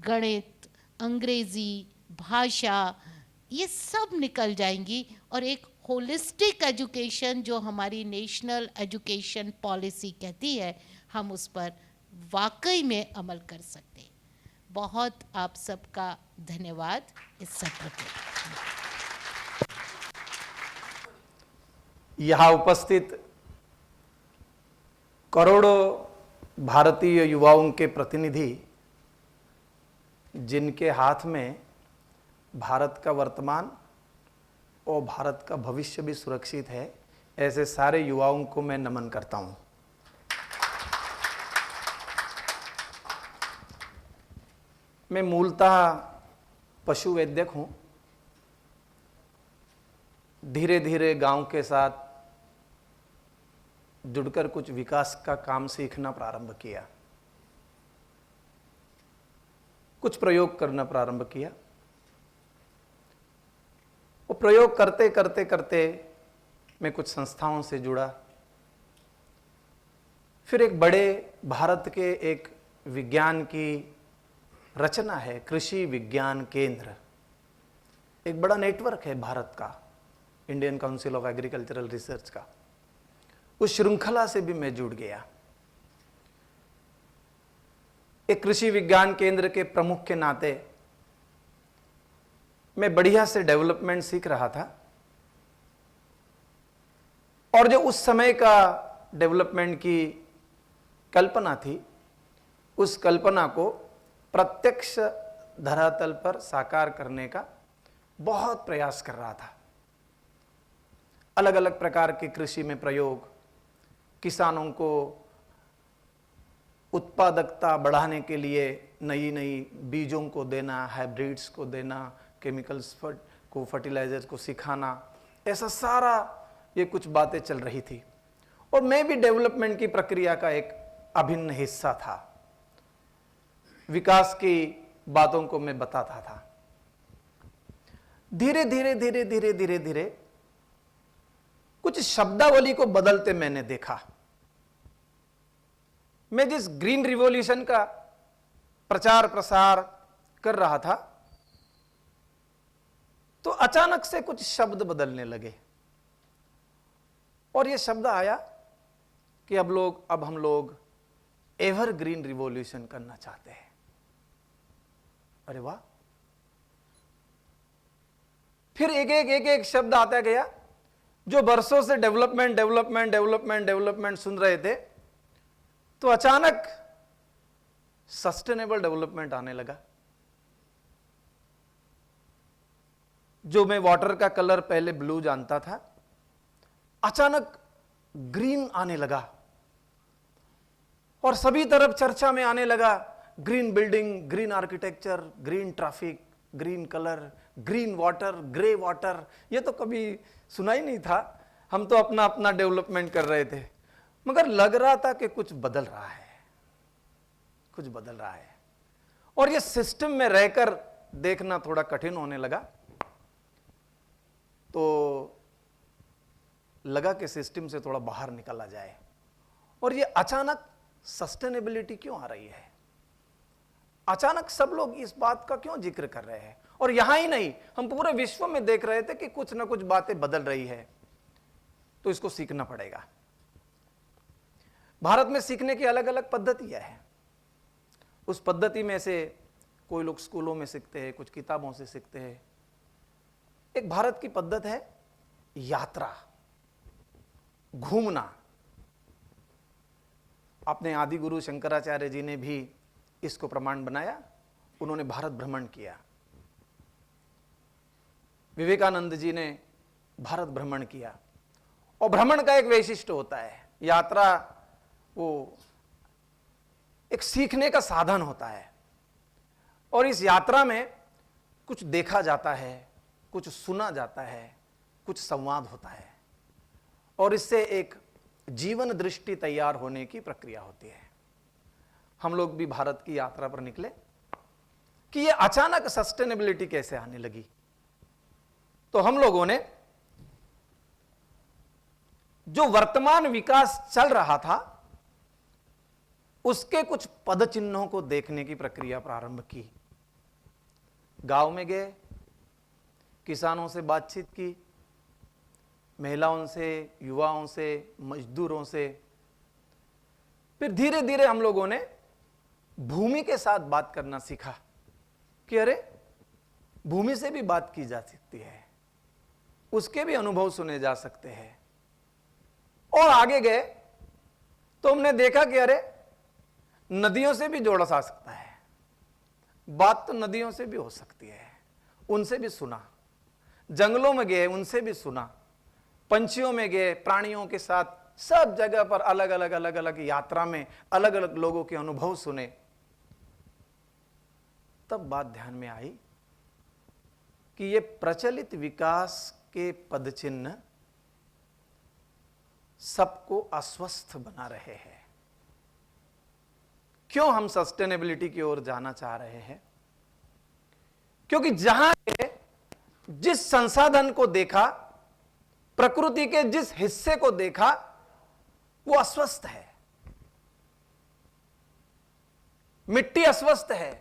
गणित, अंग्रेजी, भाषा, ये सब निकल जाएंगी और एक होलिस्टिक एजुकेशन जो हमारी नेशनल एजुकेशन पॉलिसी कहती है, हम उस पर वाकई में अमल कर सकते हैं। बहुत आप सबका धन्यवाद इस सत्र के। यहाँ उपस्थित करोड़ों भारतीय युवाओं के प्रतिनिधि, जिनके हाथ में भारत का वर्तमान और भारत का भविष्य भी सुरक्षित है, ऐसे सारे युवाओं को मैं नमन करता हूँ। मैं मूलतः पशु वैद्यक हूँ। धीरे धीरे गांव के साथ जुड़कर कुछ विकास का काम सीखना प्रारंभ किया, कुछ प्रयोग करना प्रारंभ किया। वो प्रयोग करते करते करते मैं कुछ संस्थाओं से जुड़ा। फिर एक बड़े भारत के एक विज्ञान की रचना है, कृषि विज्ञान केंद्र, एक बड़ा नेटवर्क है भारत का, Indian council of agricultural research का। उस श्रृंखला से भी मैं जुड़ गया। एक कृषि विज्ञान केंद्र के प्रमुख के नाते मैं बढ़िया से डेवलपमेंट सीख रहा था, और जो उस समय का डेवलपमेंट की कल्पना थी, उस कल्पना को प्रत्यक्ष धरातल पर साकार करने का बहुत प्रयास कर रहा था। अलग अलग प्रकार के कृषि में प्रयोग, किसानों को उत्पादकता बढ़ाने के लिए नई नई बीजों को देना, हाइब्रिड्स को देना, केमिकल्स को, फर्टिलाइजर्स को सिखाना, ऐसा सारा ये कुछ बातें चल रही थी। और मैं भी डेवलपमेंट की प्रक्रिया का एक अभिन्न हिस्सा था। विकास की बातों को मैं बताता था। धीरे धीरे धीरे धीरे धीरे धीरे कुछ शब्दावली को बदलते मैंने देखा। मैं जिस ग्रीन रिवॉल्यूशन का प्रचार प्रसार कर रहा था, तो अचानक से कुछ शब्द बदलने लगे, और यह शब्द आया कि अब हम लोग एवर ग्रीन रिवॉल्यूशन करना चाहते हैं। अरे वाह! फिर एक शब्द आता गया। जो बरसों से डेवलपमेंट डेवलपमेंट डेवलपमेंट डेवलपमेंट सुन रहे थे, तो अचानक सस्टेनेबल डेवलपमेंट आने लगा। जो मैं वाटर का कलर पहले ब्लू जानता था, अचानक ग्रीन आने लगा, और सभी तरफ चर्चा में आने लगा green building, green architecture, green traffic, green colour, green water, grey water. ये तो कभी सुना ही नहीं था। हम तो अपना अपना डेवलपमेंट कर रहे थे, मगर लग रहा था कि कुछ बदल रहा है। कुछ बदल रहा है। और ये सिस्टम में रहकर देखना थोड़ा कठिन होने लगा, तो लगा कि सिस्टम से थोड़ा बाहर निकला जाए। और ये अचानक सस्टेनेबिलिटी क्यों आ रही है, अचानक सब लोग इस बात का क्यों जिक्र कर रहे हैं? और यहां ही नहीं, हम पूरे विश्व में देख रहे थे कि कुछ ना कुछ बातें बदल रही है, तो इसको सीखना पड़ेगा। भारत में सीखने की अलग अलग पद्धतियां हैं। उस पद्धति में से कोई लोग स्कूलों में सीखते हैं, कुछ किताबों से सीखते हैं। एक भारत की पद्धति है यात्रा, घूमना। अपने आदि गुरु शंकराचार्य जी ने भी इसको प्रमाण बनाया। उन्होंने भारत भ्रमण किया। विवेकानंद जी ने भारत भ्रमण किया। और भ्रमण का एक वैशिष्ट्य होता है, यात्रा वो एक सीखने का साधन होता है। और इस यात्रा में कुछ देखा जाता है, कुछ सुना जाता है, कुछ संवाद होता है, और इससे एक जीवन दृष्टि तैयार होने की प्रक्रिया होती है। हम लोग भी भारत की यात्रा पर निकले कि ये अचानक सस्टेनेबिलिटी कैसे आने लगी। तो हम लोगों ने जो वर्तमान विकास चल रहा था उसके कुछ पद चिन्हों को देखने की प्रक्रिया प्रारंभ की। गांव में गए, किसानों से बातचीत की, महिलाओं से, युवाओं से, मजदूरों से। फिर धीरे धीरे हम लोगों ने भूमि के साथ बात करना सीखा कि अरे भूमि से भी बात की जा सकती है, उसके भी अनुभव सुने जा सकते हैं। और आगे गए तो हमने देखा कि अरे नदियों से भी जोड़ा जा सकता है, बात तो नदियों से भी हो सकती है, उनसे भी सुना। जंगलों में गए, उनसे भी सुना। पंछियों में गए, प्राणियों के साथ, सब जगह पर अलग अलग यात्रा में अलग अलग लोगों के अनुभव सुने। तब बात ध्यान में आई कि ये प्रचलित विकास के पदचिन्ह सबको अस्वस्थ बना रहे हैं। क्यों हम सस्टेनेबिलिटी की ओर जाना चाह रहे हैं? क्योंकि जहां के जिस संसाधन को देखा, प्रकृति के जिस हिस्से को देखा, वो अस्वस्थ है। मिट्टी अस्वस्थ है,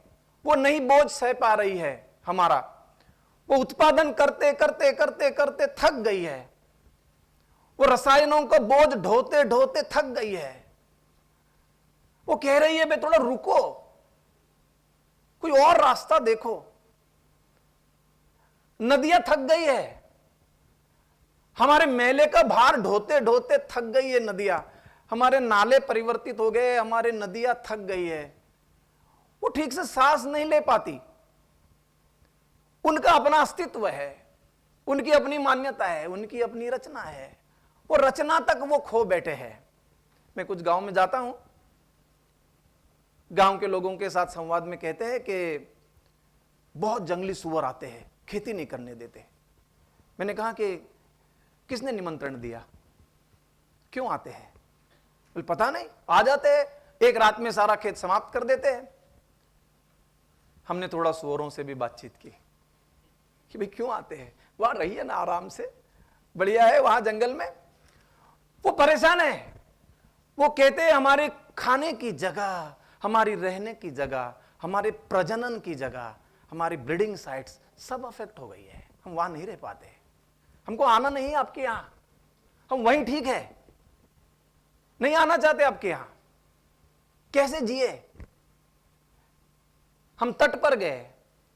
वो नई बोझ सह पा रही है हमारा। वो उत्पादन करते करते करते करते थक गई है। वो रसायनों का बोझ ढोते ढोते थक गई है। वो कह रही है बे थोड़ा रुको, कोई और रास्ता देखो। नदियां थक गई है, हमारे मेले का भार ढोते ढोते थक गई है नदियां। हमारे नाले परिवर्तित हो गए, हमारे नदियां थक गई है। वो ठीक से सांस नहीं ले पाती। उनका अपना अस्तित्व है, उनकी अपनी मान्यता है, उनकी अपनी रचना है। वो रचना तक वो खो बैठे हैं। मैं कुछ गांव में जाता हूं, गांव के लोगों के साथ संवाद में कहते हैं कि बहुत जंगली सुअर आते हैं, खेती नहीं करने देते। मैंने कहा कि किसने निमंत्रण दिया, क्यों आते हैं? बोले पता नहीं, आ जाते हैं, एक रात में सारा खेत समाप्त कर देते हैं। हमने थोड़ा सुअरों से भी बातचीत की कि भाई क्यों आते हैं, वहां रहिए ना आराम से, बढ़िया है वहां जंगल में। वो परेशान है। वो कहते हैं हमारे खाने की जगह, हमारी रहने की जगह, हमारे प्रजनन की जगह, हमारी ब्रीडिंग साइट्स सब अफेक्ट हो गई है। हम वहां नहीं रह पाते, हमको आना नहीं है आपके यहां, हम वहीं ठीक है, नहीं आना चाहते आपके यहां। कैसे जिए? हम तट पर गए,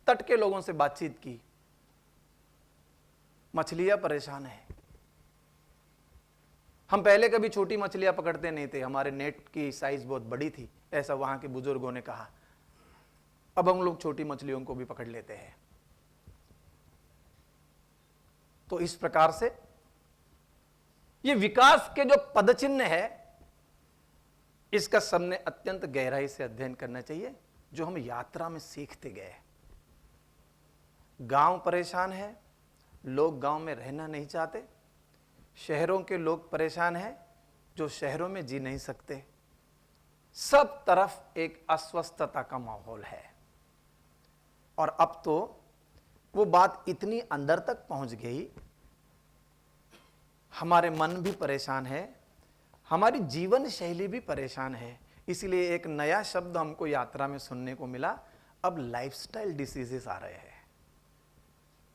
तट के लोगों से बातचीत की। मछलियां परेशान है। हम पहले कभी छोटी मछलियां पकड़ते नहीं थे, हमारे नेट की साइज बहुत बड़ी थी, ऐसा वहां के बुजुर्गों ने कहा। अब हम लोग छोटी मछलियों को भी पकड़ लेते हैं। तो इस प्रकार से ये विकास के जो पदचिन्ह है, इसका सबने अत्यंत गहराई से अध्ययन करना चाहिए, जो हम यात्रा में सीखते गए। गांव परेशान है, लोग गांव में रहना नहीं चाहते। शहरों के लोग परेशान हैं, जो शहरों में जी नहीं सकते। सब तरफ एक अस्वस्थता का माहौल है। और अब तो वो बात इतनी अंदर तक पहुंच गई, हमारे मन भी परेशान है, हमारी जीवन शैली भी परेशान है। इसलिए एक नया शब्द हमको यात्रा में सुनने को मिला, अब लाइफस्टाइल डिसीजेस आ रहे हैं।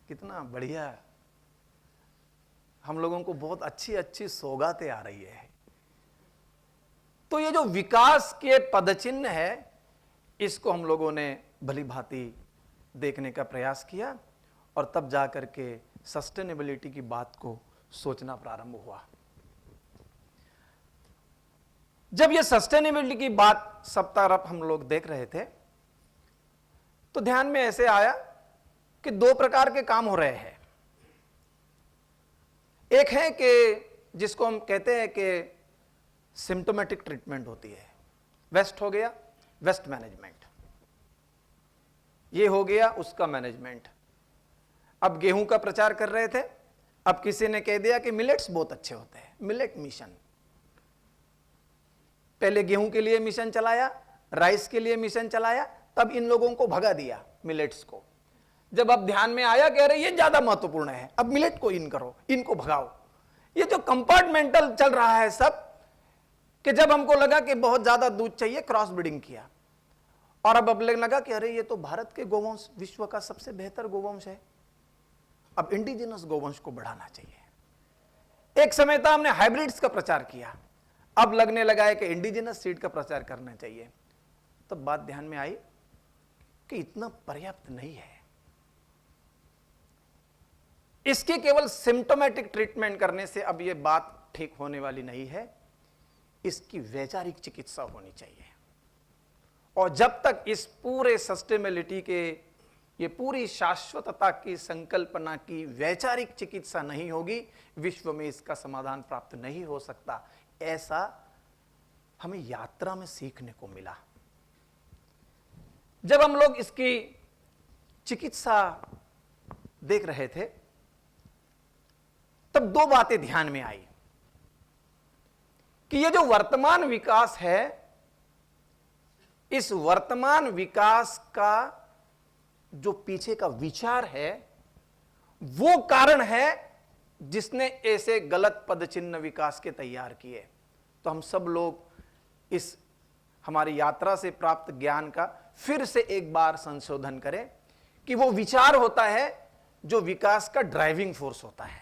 कितना बढ़िया, हम लोगों को बहुत अच्छी अच्छी सौगातें आ रही है। तो ये जो विकास के पदचिन्ह है, इसको हम लोगों ने भली भांति देखने का प्रयास किया और तब जाकर के सस्टेनेबिलिटी की बात को सोचना प्रारंभ हुआ। जब ये सस्टेनेबिलिटी की बात सब तरफ हम लोग देख रहे थे, तो ध्यान में ऐसे आया कि दो प्रकार के काम हो रहे हैं। एक है कि जिसको हम कहते हैं कि सिम्टोमेटिक ट्रीटमेंट होती है, वेस्ट हो गया, वेस्ट मैनेजमेंट, ये हो गया उसका मैनेजमेंट। अब गेहूं का प्रचार कर रहे थे, अब किसी ने कह दिया कि मिलेट्स बहुत अच्छे होते हैं, मिलेट मिशन। पहले गेहूं के लिए मिशन चलाया, राइस के लिए मिशन चलाया, तब इन लोगों को भगा दिया मिलेट्स को। जब अब ध्यान में आया कह रहे ये ज्यादा महत्वपूर्ण है, अब मिलेट को इन करो, इनको भगाओ। ये जो कंपार्टमेंटल चल रहा है सब, कि जब हमको लगा कि बहुत ज्यादा दूध चाहिए, क्रॉस ब्रीडिंग किया, और अब लगा कि अरे ये तो भारत के गोवंश विश्व का सबसे बेहतर गोवंश है, अब इंडिजिनस गोवंश को बढ़ाना चाहिए। एक समय था हमने हाइब्रिड्स का प्रचार किया, अब लगने लगा है कि इंडिजिनस सीड का प्रचार करना चाहिए। तब बात ध्यान में आई कि इतना पर्याप्त नहीं है, इसकी केवल सिम्टोमेटिक ट्रीटमेंट करने से अब यह बात ठीक होने वाली नहीं है, इसकी वैचारिक चिकित्सा होनी चाहिए। और जब तक इस पूरे सस्टेनेबिलिटी के, ये पूरी शाश्वतता की संकल्पना की वैचारिक चिकित्सा नहीं होगी, विश्व में इसका समाधान प्राप्त नहीं हो सकता। ऐसा हमें यात्रा में सीखने को मिला। जब हम लोग इसकी चिकित्सा देख रहे थे, तब दो बातें ध्यान में आई कि ये जो वर्तमान विकास है, इस वर्तमान विकास का जो पीछे का विचार है, वो कारण है जिसने ऐसे गलत पदचिन्ह विकास के तैयार किए। तो हम सब लोग इस हमारी यात्रा से प्राप्त ज्ञान का फिर से एक बार संशोधन करें कि वो विचार होता है जो विकास का ड्राइविंग फोर्स होता है,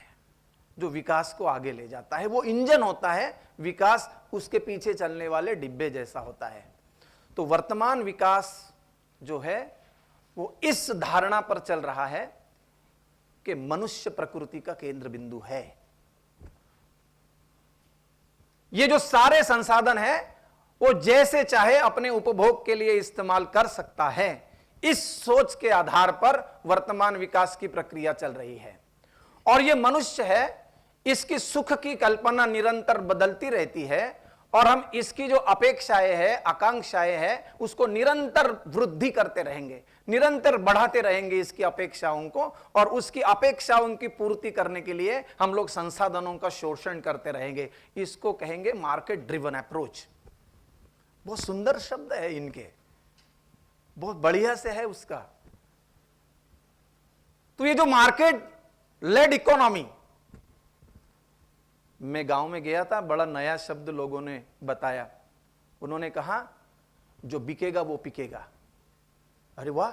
जो विकास को आगे ले जाता है, वो इंजन होता है, विकास उसके पीछे चलने वाले डिब्बे जैसा होता है। तो वर्तमान विकास जो है वो इस धारणा पर चल रहा है कि मनुष्य प्रकृति का केंद्र बिंदु है। ये जो सारे संसाधन है वो जैसे चाहे अपने उपभोग के लिए इस्तेमाल कर सकता है, इस सोच के आधार पर वर्तमान विकास की प्रक्रिया चल रही है। और ये मनुष्य है, इसकी सुख की कल्पना निरंतर बदलती रहती है और हम इसकी जो अपेक्षाएं हैं, आकांक्षाएं हैं, उसको निरंतर वृद्धि करते रहेंगे, निरंतर बढ़ाते रहेंगे इसकी अपेक्षाओं को, और उसकी अपेक्षाओं की पूर्ति करने के लिए हम लोग संसाधनों का शोषण करते रहेंगे। इसको कहेंगे मार्केट ड्रिवन अप्रोच। बहुत सुंदर शब्द है इनके, बहुत बढ़िया से है उसका। तो ये जो मार्केट लेड इकोनॉमी, मैं गांव में गया था, बड़ा नया शब्द लोगों ने बताया। उन्होंने कहा जो बिकेगा वो पिकेगा। अरे वाह,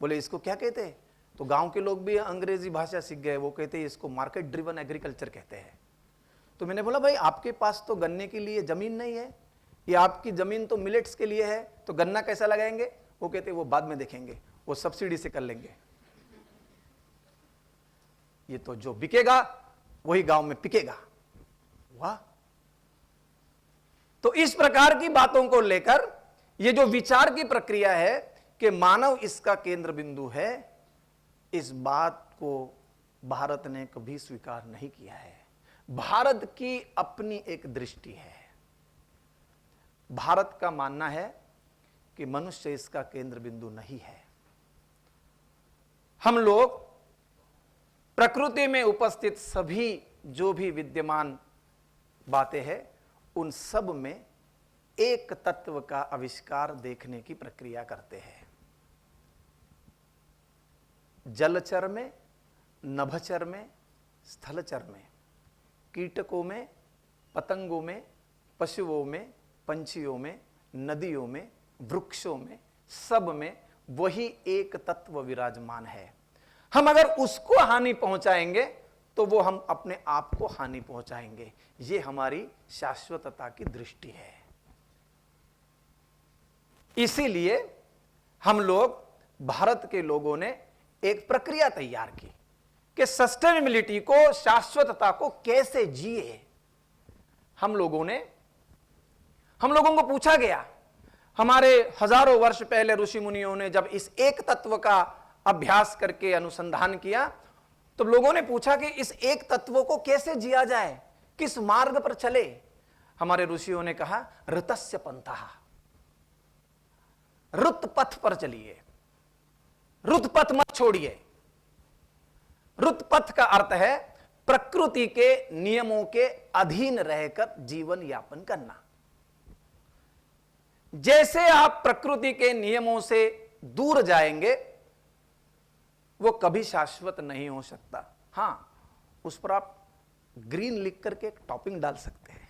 बोले इसको क्या कहते हैं? तो गांव के लोग भी अंग्रेजी भाषा सीख गए, वो कहते हैं इसको मार्केट ड्रिवन एग्रीकल्चर कहते हैं। तो मैंने बोला भाई आपके पास तो गन्ने के लिए जमीन नहीं है, ये आपकी जमीन तो मिलेट्स के लिए है, तो गन्ना कैसा लगाएंगे? वो कहते वो बाद में देखेंगे, वो सब्सिडी से कर लेंगे। ये तो जो बिकेगा वही गांव में पिकेगा। वाह! तो इस प्रकार की बातों को लेकर ये जो विचार की प्रक्रिया है कि मानव इसका केंद्र बिंदु है, इस बात को भारत ने कभी स्वीकार नहीं किया है। भारत की अपनी एक दृष्टि है। भारत का मानना है कि मनुष्य इसका केंद्र बिंदु नहीं है। हम लोग प्रकृति में उपस्थित सभी जो भी विद्यमान बातें हैं, उन सब में एक तत्व का आविष्कार देखने की प्रक्रिया करते हैं। जलचर में, नभचर में, स्थलचर में, कीटकों में, पतंगों में, पशुओं में, पंछियों में, नदियों में, वृक्षों में, सब में वही एक तत्व विराजमान है। हम अगर उसको हानि पहुंचाएंगे तो वो हम अपने आप को हानि पहुंचाएंगे। ये हमारी शाश्वतता की दृष्टि है। इसीलिए हम लोग, भारत के लोगों ने एक प्रक्रिया तैयार की कि सस्टेनेबिलिटी को, शाश्वतता को कैसे जिए। हम लोगों को पूछा गया, हमारे हजारों वर्ष पहले ऋषि मुनियों ने जब इस एक तत्व का अभ्यास करके अनुसंधान किया, तो लोगों ने पूछा कि इस एक तत्व को कैसे जिया जाए, किस मार्ग पर चले। हमारे ऋषियों ने कहा, ऋतस्य पंथः, ऋत पथ पर चलिए, ऋत पथ मत छोड़िए। ऋत पथ का अर्थ है प्रकृति के नियमों के अधीन रहकर जीवन यापन करना। जैसे आप प्रकृति के नियमों से दूर जाएंगे, वो कभी शाश्वत नहीं हो सकता। हां, उस पर आप ग्रीन लिख करके एक टॉपिंग डाल सकते हैं,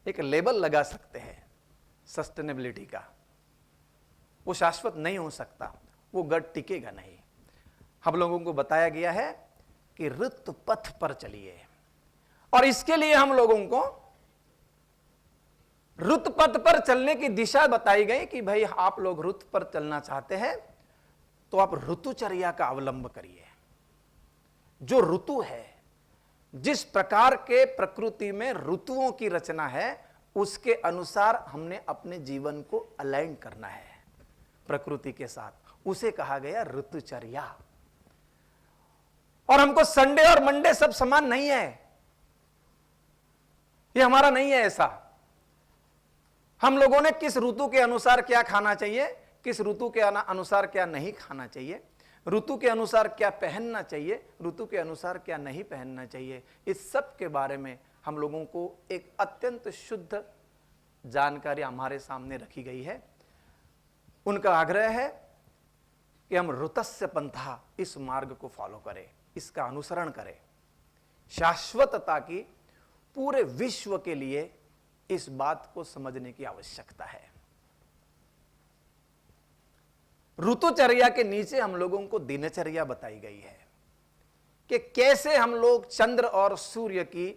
एक लेबल लगा सकते हैं सस्टेनेबिलिटी का। वो शाश्वत नहीं हो सकता, वो गढ़ टिकेगा नहीं। हम लोगों को बताया गया है कि ऋत पथ पर चलिए, और इसके लिए हम लोगों को ऋत पथ पर चलने की दिशा बताई गई कि भाई आप लोग ऋत पर चलना चाहते हैं तो आप ऋतुचर्या का अवलंब करिए। जो ऋतु है, जिस प्रकार के प्रकृति में ऋतुओं की रचना है, उसके अनुसार हमने अपने जीवन को अलाइन करना है प्रकृति के साथ। उसे कहा गया ऋतुचर्या। और हमको संडे और मंडे सब समान नहीं है, ये हमारा नहीं है ऐसा। हम लोगों ने किस ऋतु के अनुसार क्या खाना चाहिए, किस ऋतु के अनुसार क्या नहीं खाना चाहिए, ऋतु के अनुसार क्या पहनना चाहिए, ऋतु के अनुसार क्या नहीं पहनना चाहिए, इस सब के बारे में हम लोगों को एक अत्यंत शुद्ध जानकारी हमारे सामने रखी गई है। उनका आग्रह है कि हम ऋतस्य पंथा, इस मार्ग को फॉलो करें, इसका अनुसरण करें। शाश्वतता की पूरे विश्व के लिए इस बात को समझने की आवश्यकता है। ऋतुचर्या के नीचे हम लोगों को दिनचर्या बताई गई है कि कैसे हम लोग चंद्र और सूर्य की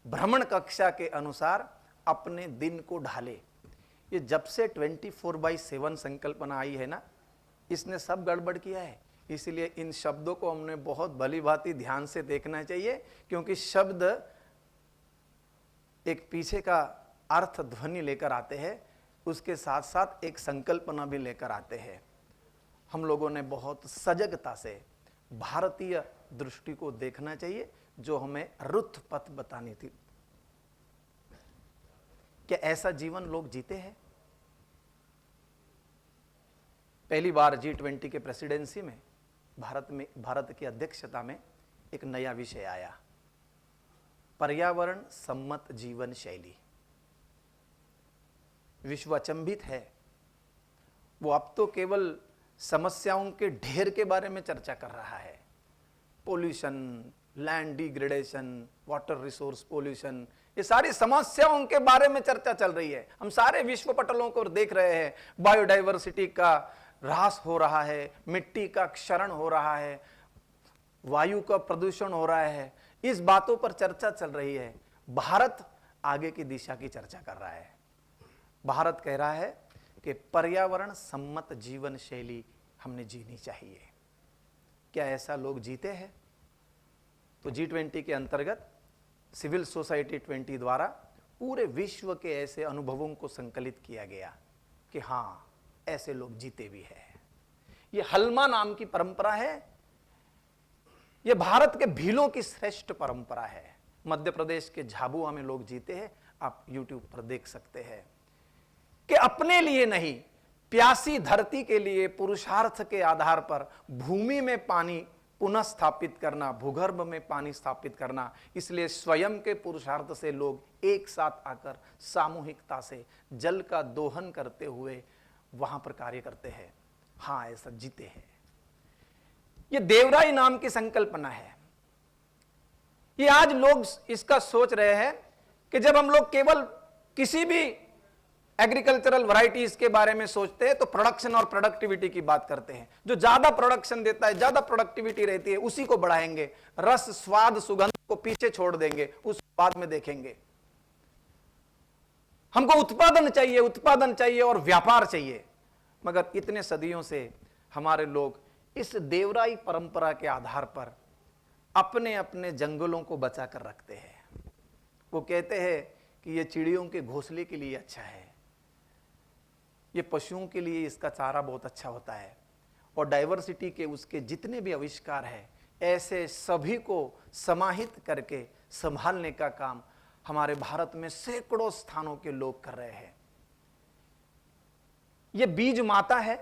भ्रमण कक्षा के अनुसार अपने दिन को ढाले। ये जब से 24/7 संकल्पना आई है ना, इसने सब गड़बड़ किया है। इसलिए इन शब्दों को हमने बहुत भली भांति ध्यान से देखना चाहिए, क्योंकि शब्द एक पीछे का अर्थ ध्वनि लेकर आते हैं, उसके साथ साथ एक संकल्पना भी लेकर आते हैं। हम लोगों ने बहुत सजगता से भारतीय दृष्टि को देखना चाहिए, जो हमें ऋत पथ बतानी थी। क्या ऐसा जीवन लोग जीते हैं? पहली बार G20 के प्रेसिडेंसी में भारत की अध्यक्षता में एक नया विषय आया, पर्यावरण सम्मत जीवन शैली। विश्व अचंभित है, वो अब तो केवल समस्याओं के ढेर के बारे में चर्चा कर रहा है। Pollution, land degradation, water resource pollution, ये सारी समस्याओं के बारे में चर्चा चल रही है। हम सारे विश्व पटलों को देख रहे हैं, बायोडाइवर्सिटी का ह्रास हो रहा है, मिट्टी का क्षरण हो रहा है, वायु का प्रदूषण हो रहा है, इस बातों पर चर्चा चल रही है। भारत आगे की दिशा की चर्चा कर रहा है। भारत कह रहा है कि पर्यावरण सम्मत जीवन शैली हमने जीनी चाहिए। क्या ऐसा लोग जीते हैं? तो G20 के अंतर्गत सिविल सोसाइटी 20 द्वारा पूरे विश्व के ऐसे अनुभवों को संकलित किया गया कि हाँ, ऐसे लोग जीते भी हैं। ये हलमा नाम की परंपरा है, ये भारत के भीलों की श्रेष्ठ परंपरा है। मध्य प्रदेश के झाबुआ में लोग जीते हैं, आप YouTube पर देख सकते हैं कि अपने लिए नहीं, प्यासी धरती के लिए पुरुषार्थ के आधार पर भूमि में पानी पुनः स्थापित करना, भूगर्भ में पानी स्थापित करना। इसलिए स्वयं के पुरुषार्थ से लोग एक साथ आकर सामूहिकता से जल का दोहन करते हुए वहां पर कार्य करते हैं। हाँ, ऐसा जीते हैं। ये देवराई नाम की संकल्पना है। ये आज लोग इसका सोच रहे हैं कि जब हम लोग केवल किसी भी एग्रीकल्चरल वैरायटीज के बारे में सोचते हैं तो प्रोडक्शन और प्रोडक्टिविटी की बात करते हैं। जो ज्यादा प्रोडक्शन देता है, ज्यादा प्रोडक्टिविटी रहती है, उसी को बढ़ाएंगे। रस, स्वाद, सुगंध को पीछे छोड़ देंगे, उस बाद में देखेंगे। हमको उत्पादन चाहिए, उत्पादन चाहिए और व्यापार चाहिए। मगर इतने सदियों से हमारे लोग इस देवराई परंपरा के आधार पर अपने अपने जंगलों को बचा कर रखते हैं। वो कहते हैं कि ये चिड़ियों के घोंसले के लिए अच्छा है, ये पशुओं के लिए इसका चारा बहुत अच्छा होता है, और डाइवर्सिटी के उसके जितने भी आविष्कार है, ऐसे सभी को समाहित करके संभालने का काम हमारे भारत में सैकड़ों स्थानों के लोग कर रहे हैं। ये बीज माता है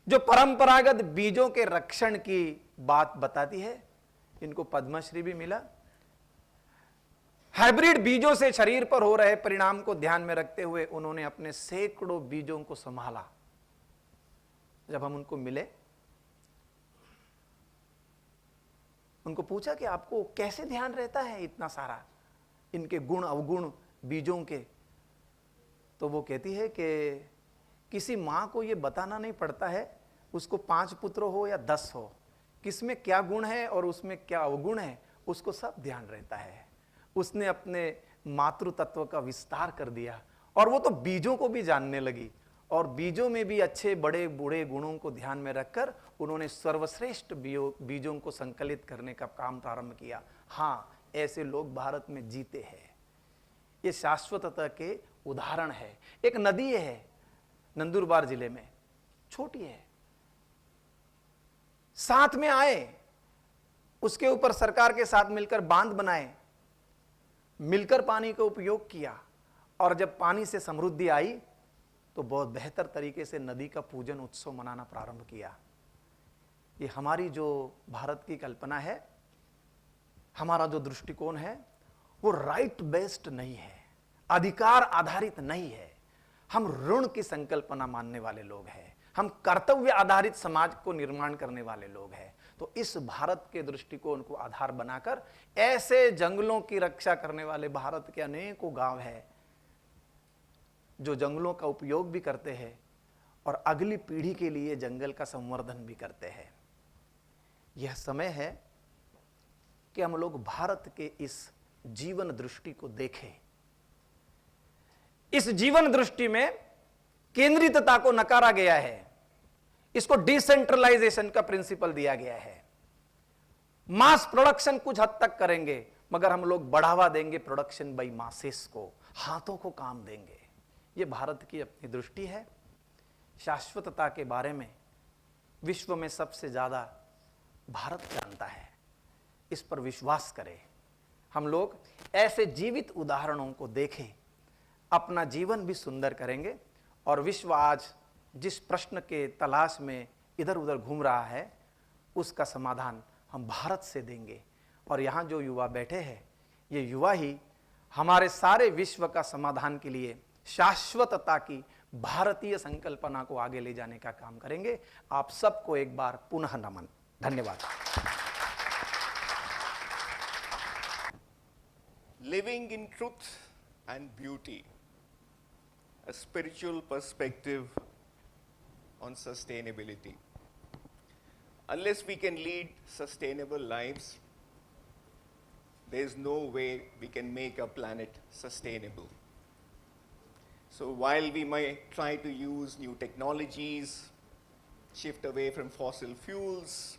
जो परंपरागत बीजों के रक्षण की बात बताती है। इनको पद्मश्री भी मिला। हाइब्रिड बीजों से शरीर पर हो रहे परिणाम को ध्यान में रखते हुए उन्होंने अपने सैकड़ों बीजों को संभाला। जब हम उनको मिले, उनको पूछा कि आपको कैसे ध्यान रहता है इतना सारा इनके गुण अवगुण बीजों के, तो वो कहती है कि किसी मां को यह बताना नहीं पड़ता है, उसको 5 पुत्र हो या 10 हो, किसमें क्या गुण है और उसमें क्या अवगुण है, उसको सब ध्यान रहता है। उसने अपने मातृ तत्व का विस्तार कर दिया और वो तो बीजों को भी जानने लगी, और बीजों में भी अच्छे बड़े बूढ़े गुणों को ध्यान में रखकर उन्होंने सर्वश्रेष्ठ बीजों को संकलित करने का काम प्रारंभ किया। हाँ, ऐसे लोग भारत में जीते हैं। ये शाश्वतता के उदाहरण है। एक नदी है नंदुरबार जिले में, छोटी है, साथ में आए, उसके ऊपर सरकार के साथ मिलकर बांध बनाए, मिलकर पानी का उपयोग किया, और जब पानी से समृद्धि आई तो बहुत बेहतर तरीके से नदी का पूजन उत्सव मनाना प्रारंभ किया। ये हमारी जो भारत की कल्पना है, हमारा जो दृष्टिकोण है, वो राइट बेस्ड नहीं है, अधिकार आधारित नहीं है। हम ऋण की संकल्पना मानने वाले लोग हैं, हम कर्तव्य आधारित समाज को निर्माण करने वाले लोग हैं। तो इस भारत के दृष्टिकोण को आधार बनाकर ऐसे जंगलों की रक्षा करने वाले भारत के अनेकों गांव हैं जो जंगलों का उपयोग भी करते हैं और अगली पीढ़ी के लिए जंगल का संवर्धन भी करते हैं। यह समय है कि हम लोग भारत के इस जीवन दृष्टि को देखें। इस जीवन दृष्टि में केंद्रितता को नकारा गया है, इसको डिसेंट्रलाइजेशन का प्रिंसिपल दिया गया है। मास प्रोडक्शन कुछ हद तक करेंगे, मगर हम लोग बढ़ावा देंगे प्रोडक्शन बाई मासेस को, हाथों को काम देंगे। ये भारत की अपनी दृष्टि है। शाश्वतता के बारे में विश्व में सबसे ज्यादा भारत जानता है, इस पर विश्वास करें। हम लोग ऐसे जीवित उदाहरणों को देखें, अपना जीवन भी सुंदर करेंगे, और विश्व आज जिस प्रश्न के तलाश में इधर उधर घूम रहा है, उसका समाधान हम भारत से देंगे। और यहाँ जो युवा बैठे हैं, ये युवा ही हमारे सारे विश्व का समाधान के लिए शाश्वतता की भारतीय संकल्पना को आगे ले जाने का काम करेंगे। आप सबको एक बार पुनः नमन। धन्यवाद। Living in truth and beauty, a spiritual perspective on sustainability. Unless we can lead sustainable lives, there is no way we can make our planet sustainable. So while we might try to use new technologies, shift away from fossil fuels,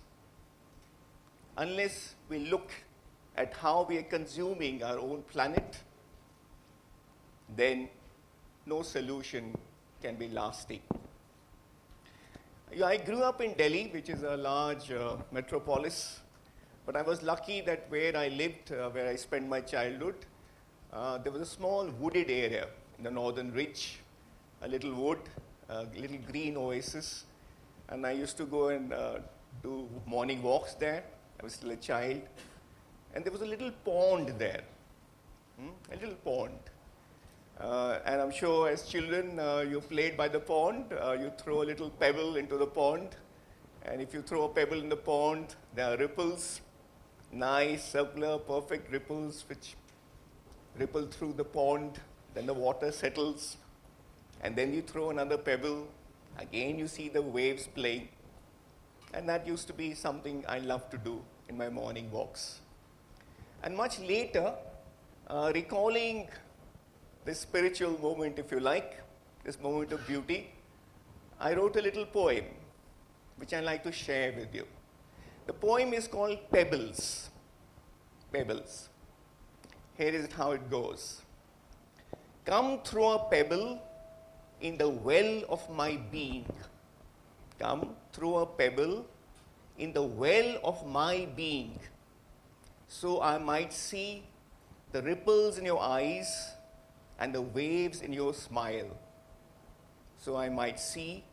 unless we look at how we are consuming our own planet, then no solution can be lasting. I grew up in Delhi, which is a large metropolis, but I was lucky that where I lived, where I spent my childhood, there was a small wooded area in the northern ridge, a little wood, a little green oasis, and I used to go and do morning walks there. I was still a child. And there was a little pond there, a little pond. And I'm sure as children, you played by the pond. You throw a little pebble into the pond. And if you throw a pebble in the pond, there are ripples, nice, circular, perfect ripples which ripple through the pond. Then the water settles. And then you throw another pebble. Again, you see the waves playing. And that used to be something I loved to do in my morning walks. And much later, recalling this spiritual moment, if you like, this moment of beauty, I wrote a little poem which I like to share with you. The poem is called Pebbles. Pebbles. Here is how it goes. Come throw a pebble in the well of my being. Come throw a pebble in the well of my being, so I might see the ripples in your eyes and the waves in your smile. So I might see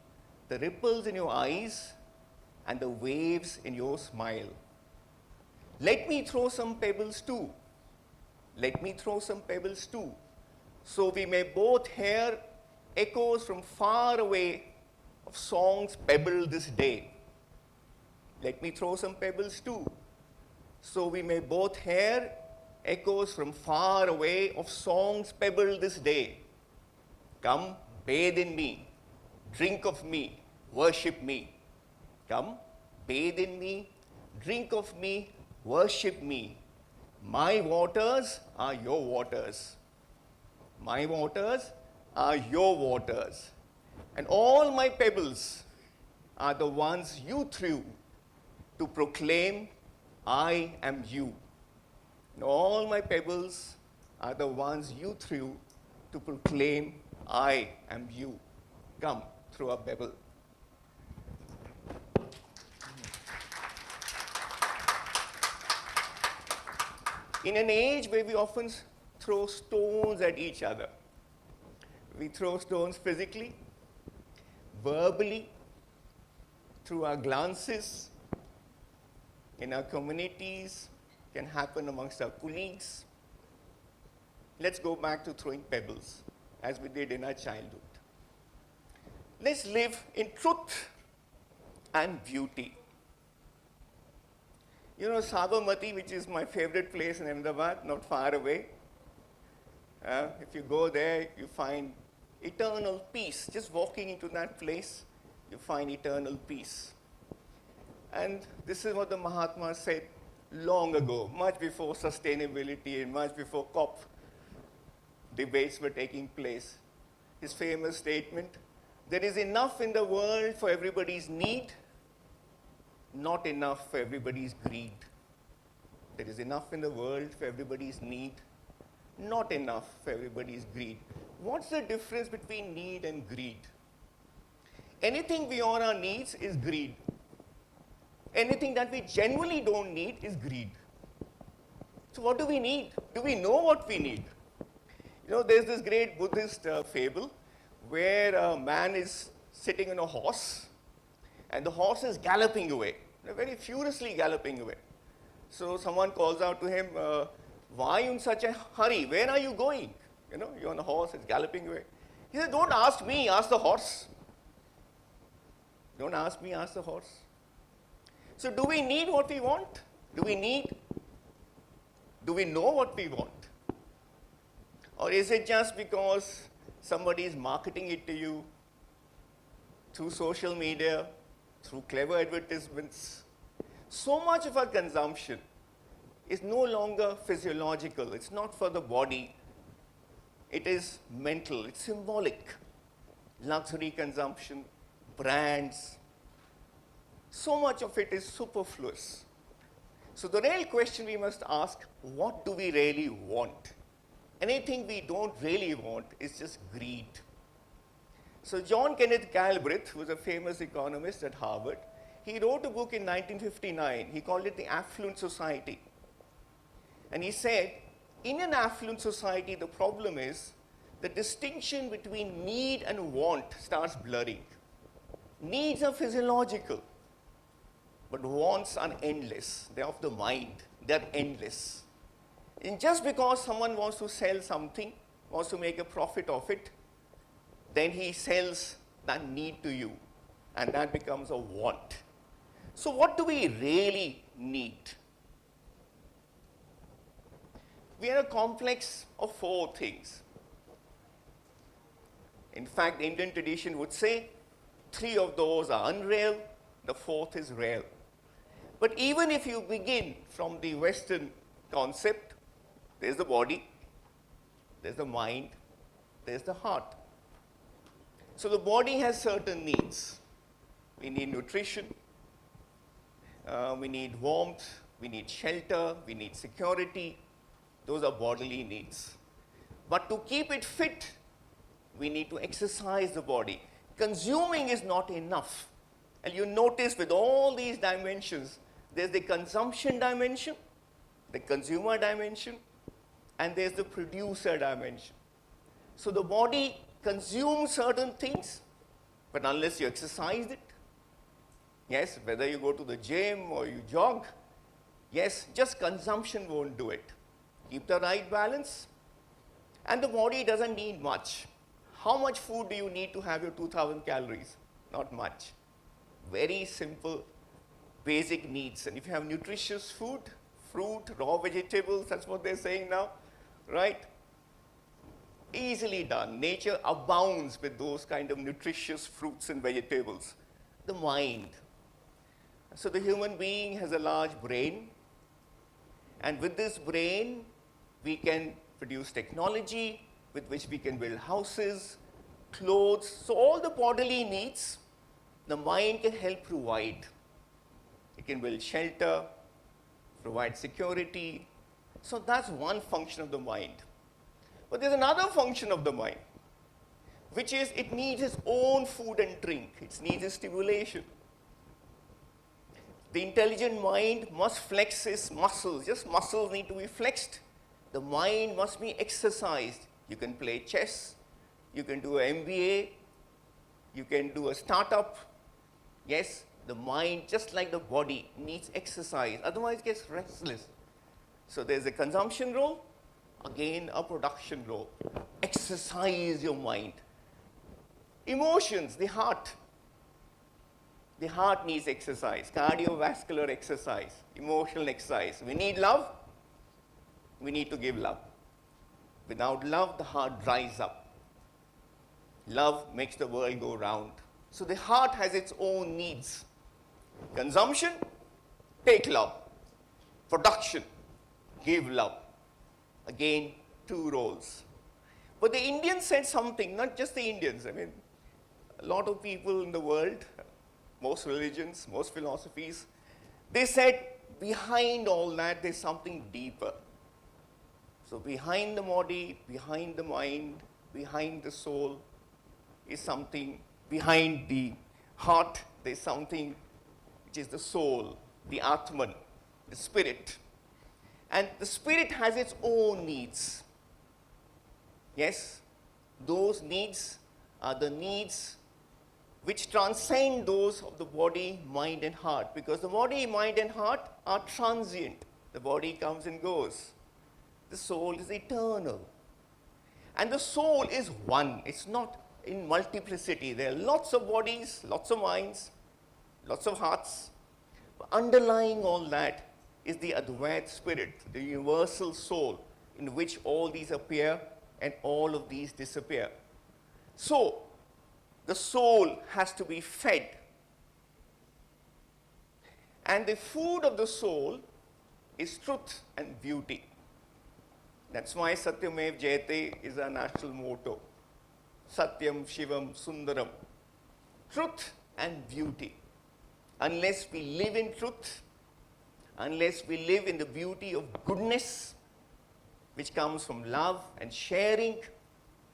the ripples in your eyes and the waves in your smile. Let me throw some pebbles too. Let me throw some pebbles too, so we may both hear echoes from far away of songs pebbled this day. Let me throw some pebbles too, so we may both hear echoes from far away of songs pebbled this day. Come, bathe in me, drink of me, worship me. Come, bathe in me, drink of me, worship me. My waters are your waters. My waters are your waters. And all my pebbles are the ones you threw to proclaim I am you. And all my pebbles are the ones you threw to proclaim I am you. Come, throw a pebble. In an age where we often throw stones at each other, we throw stones physically, verbally, through our glances, in our communities, can happen amongst our colleagues. Let's go back to throwing pebbles, as we did in our childhood. Let's live in truth and beauty. You know, Sabarmati, which is my favorite place in Ahmedabad, not far away. If you go there, you find eternal peace. Just walking into that place, you find eternal peace. And this is what the Mahatma said long ago, much before sustainability and much before COP debates were taking place. His famous statement, there is enough in the world for everybody's need, not enough for everybody's greed. There is enough in the world for everybody's need, not enough for everybody's greed. What's the difference between need and greed? Anything beyond our needs is greed. Anything that we genuinely don't need is greed. So what do we need? Do we know what we need? You know, there's this great Buddhist fable where a man is sitting on a horse and the horse is galloping away, very furiously galloping away. So someone calls out to him, why are you in such a hurry? Where are you going? You know, you're on a horse, it's galloping away. He said, don't ask me, ask the horse. Don't ask me, ask the horse. So do we need what we want? Do we know what we want? Or is it just because somebody is marketing it to you through social media, through clever advertisements? So much of our consumption is no longer physiological. It's not for the body. It is mental. It's symbolic. Luxury consumption, brands. So much of it is superfluous. So the real question we must ask, what do we really want? Anything we don't really want is just greed. So John Kenneth Galbraith, who was a famous economist at Harvard, he wrote a book in 1959. He called it The Affluent Society. And he said, in an affluent society, the problem is the distinction between need and want starts blurring. Needs are physiological. But wants are endless. They're of the mind. They're endless. And just because someone wants to sell something, wants to make a profit of it, then he sells that need to you. And that becomes a want. So what do we really need? We are a complex of 4 things. In fact, the Indian tradition would say 3 of those are unreal, the 4th is real. But even if you begin from the Western concept, there's the body, there's the mind, there's the heart. So the body has certain needs. We need nutrition, we need warmth, we need shelter, we need security. Those are bodily needs. But to keep it fit, we need to exercise the body. Consuming is not enough. And you notice with all these dimensions, there's the consumption dimension, the consumer dimension, and there's the producer dimension. So the body consumes certain things, but unless you exercise it, yes, whether you go to the gym or you jog, yes, just consumption won't do it. Keep the right balance, and the body doesn't need much. How much food do you need to have your 2000 calories? Not much. Very simple, basic needs. And if you have nutritious food, fruit, raw vegetables, that's what they're saying now, right? Easily done. Nature abounds with those kind of nutritious fruits and vegetables. The mind. So the human being has a large brain, and with this brain, we can produce technology with which we can build houses, clothes. So all the bodily needs, the mind can help provide. It can build shelter, provide security. So that's one function of the mind. But there's another function of the mind, which is it needs its own food and drink. It needs its stimulation. The intelligent mind must flex its muscles. Just muscles need to be flexed. The mind must be exercised. You can play chess, you can do an MBA, you can do a startup. Yes, the mind, just like the body, needs exercise, otherwise it gets restless. So there's a consumption role, again a production role. Exercise your mind. Emotions, the heart. The heart needs exercise, cardiovascular exercise, emotional exercise. We need love, we need to give love. Without love, the heart dries up. Love makes the world go round. So the heart has its own needs. Consumption, take love. Production, give love. Again, 2 roles. But the Indians said something, not just the Indians. I mean, a lot of people in the world, most religions, most philosophies, they said behind all that there's something deeper. So behind the body, behind the mind, behind the soul is something, behind the heart there's something which is the soul, the Atman, the spirit. And the spirit has its own needs. Yes, those needs are the needs which transcend those of the body, mind and heart, because the body, mind and heart are transient. The body comes and goes. The soul is eternal. And the soul is one. It's not in multiplicity. There are lots of bodies, lots of minds, lots of hearts. But underlying all that is the Advait spirit, the universal soul, in which all these appear and all of these disappear. So, the soul has to be fed. And the food of the soul is truth and beauty. That's why Satyamev Jayate is our national motto. Satyam, Shivam, Sundaram. Truth and beauty. Unless we live in truth, unless we live in the beauty of goodness, which comes from love and sharing,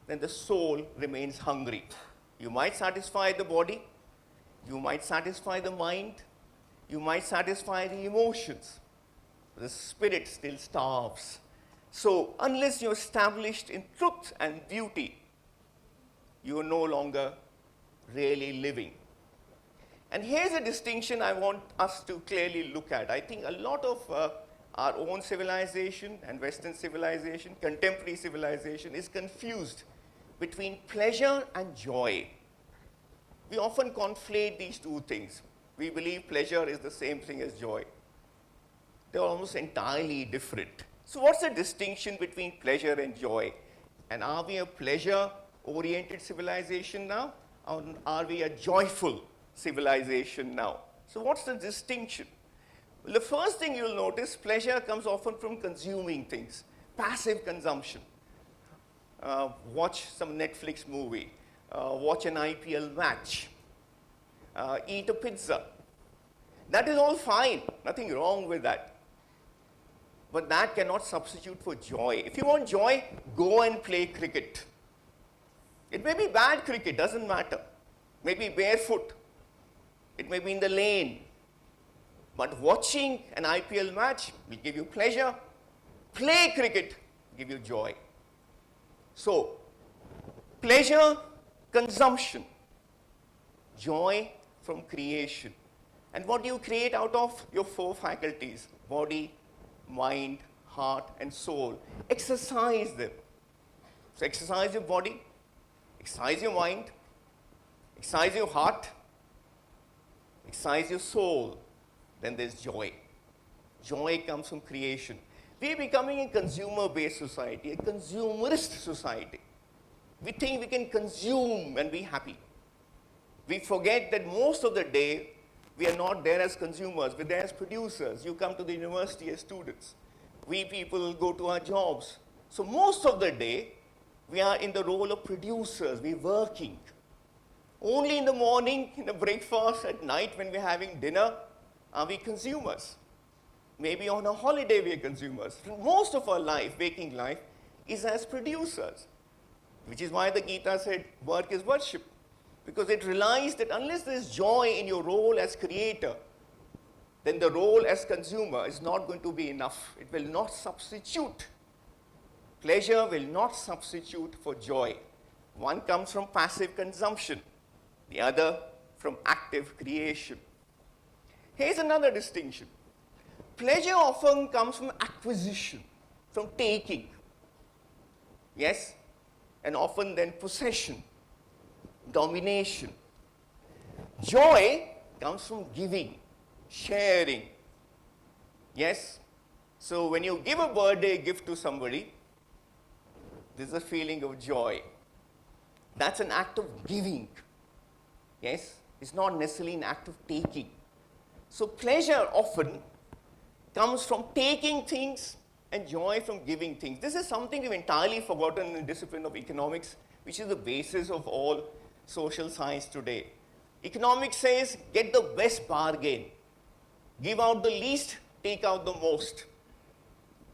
then the soul remains hungry. You might satisfy the body, you might satisfy the mind, you might satisfy the emotions. The spirit still starves. So, unless you're established in truth and beauty, you are no longer really living. And here's a distinction I want us to clearly look at. I think a lot of our own civilization and Western civilization, contemporary civilization, is confused between pleasure and joy. We often conflate these two things. We believe pleasure is the same thing as joy. They're almost entirely different. So what's the distinction between pleasure and joy? And are we a pleasure-oriented civilization now? Or are we a joyful civilization now? So what's the distinction? Well, the first thing you'll notice, pleasure comes often from consuming things, passive consumption. Watch some Netflix movie, watch an IPL match, eat a pizza. That is all fine, nothing wrong with that. But that cannot substitute for joy. If you want joy, go and play cricket. It may be bad cricket, doesn't matter. Maybe barefoot. It may be in the lane. But watching an IPL match will give you pleasure. Play cricket will give you joy. So, pleasure, consumption. Joy from creation. And what do you create out of your four faculties? Body, mind, heart, and soul. Exercise them. So exercise your body, exercise your mind, exercise your heart, exercise your soul. Then there's joy. Joy comes from creation. We're becoming a consumer-based society, a consumerist society. We think we can consume and be happy. We forget that most of the day, we are not there as consumers, we're there as producers. You come to the university as students. We people go to our jobs. So most of the day, we are in the role of producers, we're working. Only in the morning, in the breakfast, at night when we're having dinner, are we consumers. Maybe on a holiday we are consumers. Most of our life, waking life, is as producers. Which is why the Gita said, work is worship. Because it realized that unless there is joy in your role as creator, then the role as consumer is not going to be enough. It will not substitute. Pleasure will not substitute for joy. One comes from passive consumption, the other from active creation. Here's another distinction. Pleasure often comes from acquisition, from taking. Yes? And often then possession, domination. Joy comes from giving, sharing. Yes? So when you give a birthday gift to somebody, there's a feeling of joy. That's an act of giving. Yes? It's not necessarily an act of taking. So pleasure often comes from taking things and joy from giving things. This is something we've entirely forgotten in the discipline of economics, which is the basis of all social science today. Economics says, get the best bargain. Give out the least, take out the most.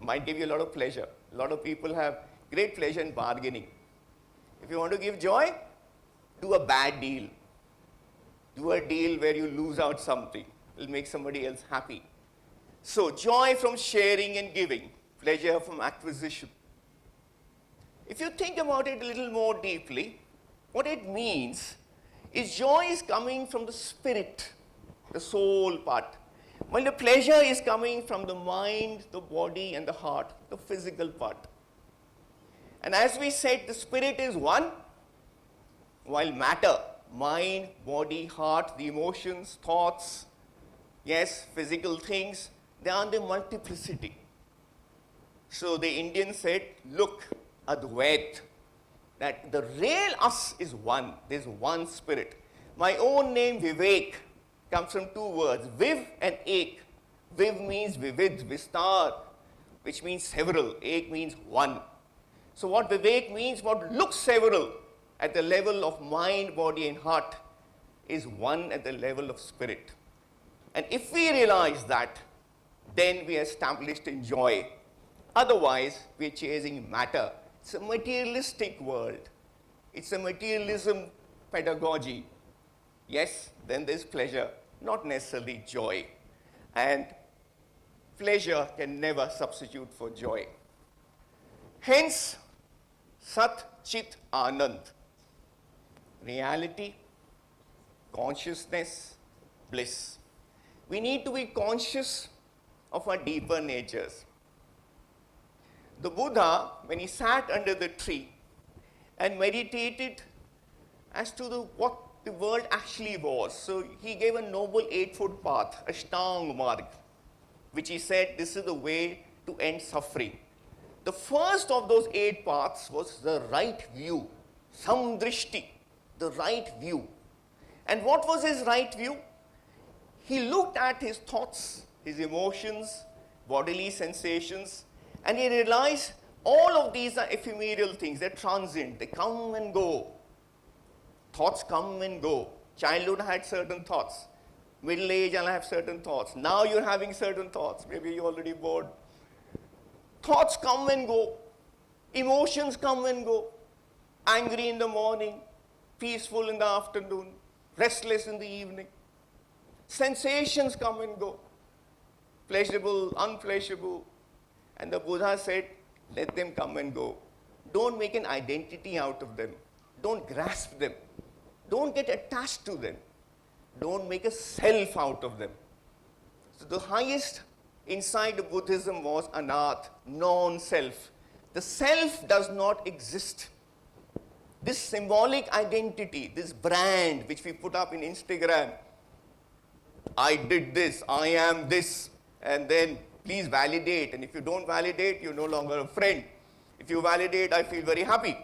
Might give you a lot of pleasure. A lot of people have great pleasure in bargaining. If you want to give joy, do a bad deal. Do a deal where you lose out something. It'll make somebody else happy. So, joy from sharing and giving, pleasure from acquisition. If you think about it a little more deeply, what it means is joy is coming from the spirit, the soul part, while the pleasure is coming from the mind, the body, and the heart, the physical part. And as we said, the spirit is one, while matter, mind, body, heart, the emotions, thoughts, yes, physical things, they are the multiplicity. So the Indians said, look, Advait, that the real us is one. There's one spirit. My own name, Vivek, comes from two words, Viv and Ek. Viv means vivid, vistar, which means several. Ek means one. So what Vivek means, what looks several at the level of mind, body, and heart, is one at the level of spirit. And if we realize that, then we are established in joy. Otherwise, we are chasing matter. It's a materialistic world. It's a materialism pedagogy. Yes, then there's pleasure, not necessarily joy. And pleasure can never substitute for joy. Hence, Sat Chit Anand. Reality, consciousness, bliss. We need to be conscious of our deeper natures. The Buddha, when he sat under the tree and meditated as to what the world actually was, so he gave a noble 8-foot path, Ashtanga Marg, which he said this is the way to end suffering. The first of those 8 paths was the right view, samdrishti, the right view. And what was his right view? He looked at his thoughts, his emotions, bodily sensations, and he realized all of these are ephemeral things, they're transient, they come and go. Thoughts come and go. Childhood had certain thoughts. Middle age, I'll have certain thoughts. Now you're having certain thoughts. Maybe you're already bored. Thoughts come and go. Emotions come and go. Angry in the morning, peaceful in the afternoon, restless in the evening. Sensations come and go. Pleasurable, unpleasurable. And the Buddha said, let them come and go. Don't make an identity out of them. Don't grasp them. Don't get attached to them. Don't make a self out of them. So the highest inside of Buddhism was anat, non-self. The self does not exist. This symbolic identity, this brand which we put up in Instagram, I did this, I am this, and then please validate. And if you don't validate, you're no longer a friend. If you validate, I feel very happy.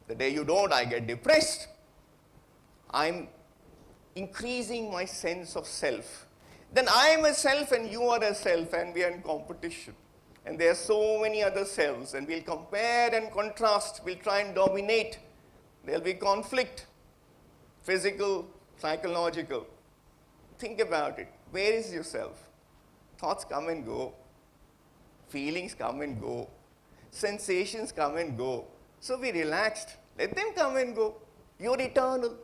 The day you don't, I get depressed. I'm increasing my sense of self. Then I am a self and you are a self and we are in competition. And there are so many other selves and we'll compare and contrast. We'll try and dominate. There'll be conflict, physical, psychological. Think about it. Where is yourself? Thoughts come and go. Feelings come and go. Sensations come and go. So be relaxed. Let them come and go. You're eternal.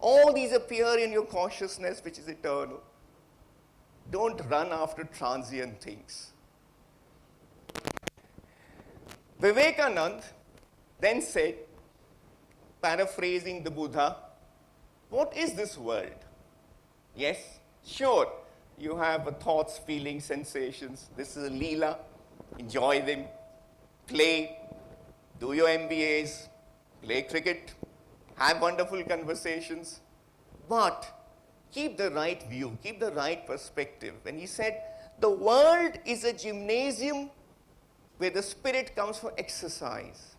All these appear in your consciousness, which is eternal. Don't run after transient things. Vivekananda then said, paraphrasing the Buddha, what is this world? Yes, sure, you have thoughts, feelings, sensations. This is a leela. Enjoy them. Play. Do your MBAs. Play cricket. Have wonderful conversations. But keep the right view. Keep the right perspective. And he said, the world is a gymnasium where the spirit comes for exercise.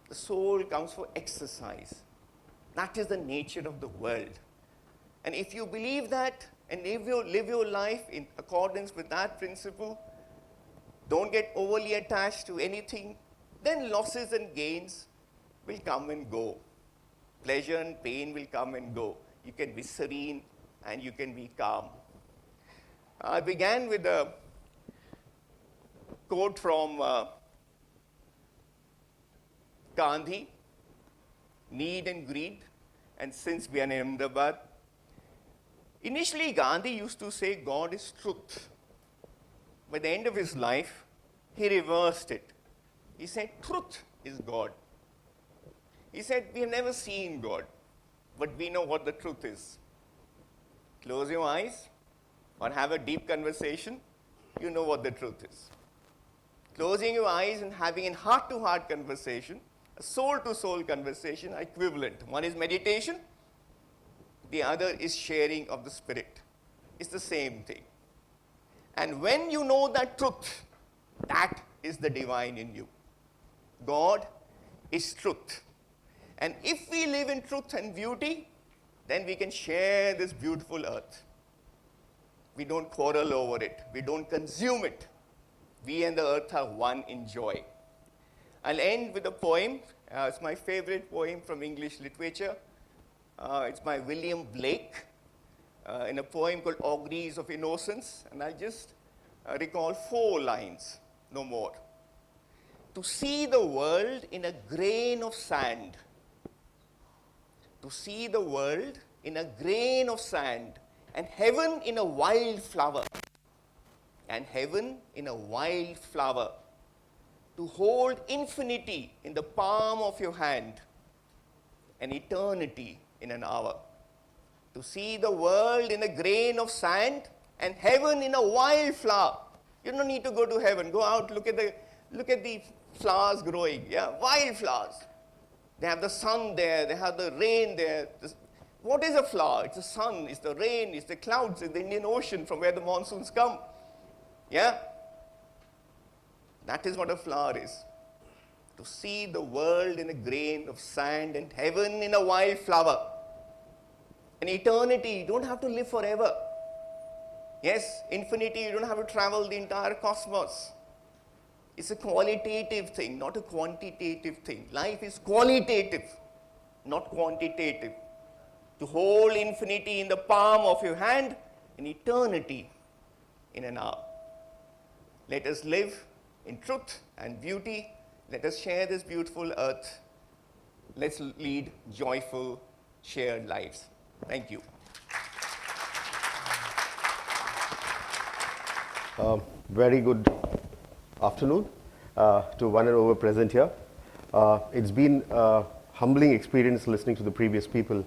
The soul comes for exercise. That is the nature of the world. And if you believe that and live your life in accordance with that principle, don't get overly attached to anything, then losses and gains will come and go. Pleasure and pain will come and go. You can be serene and you can be calm. I began with a quote from Gandhi, Need and Greed, and since we are in Ahmedabad, initially Gandhi used to say God is truth. By the end of his life, he reversed it. He said truth is God. He said we have never seen God, but we know what the truth is. Close your eyes or have a deep conversation, you know what the truth is. Closing your eyes and having a heart-to-heart conversation, a soul-to-soul conversation are equivalent. One is meditation, the other is sharing of the spirit. It's the same thing. And when you know that truth, that is the divine in you. God is truth. And if we live in truth and beauty, then we can share this beautiful earth. We don't quarrel over it. We don't consume it. We and the earth are one in joy. I'll end with a poem. It's my favorite poem from English literature. It's by William Blake in a poem called Auguries of Innocence. And I'll just recall 4 lines, no more. To see the world in a grain of sand. To see the world in a grain of sand, and heaven in a wild flower. And heaven in a wild flower. To hold infinity in the palm of your hand, and eternity in an hour. To see the world in a grain of sand and heaven in a wildflower. You don't need to go to heaven. Go out, look at the flowers growing. Yeah, wildflowers. They have the sun there, they have the rain there. What is a flower? It's the sun, it's the rain, it's the clouds in the Indian Ocean from where the monsoons come. Yeah? That is what a flower is. To see the world in a grain of sand and heaven in a wildflower. In eternity, you don't have to live forever. Yes, infinity, you don't have to travel the entire cosmos. It's a qualitative thing, not a quantitative thing. Life is qualitative, not quantitative. To hold infinity in the palm of your hand and eternity in an hour. Let us live in truth and beauty. Let us share this beautiful earth. Let's lead joyful, shared lives. Thank you. Very good afternoon to one and over present here. It's been a humbling experience listening to the previous people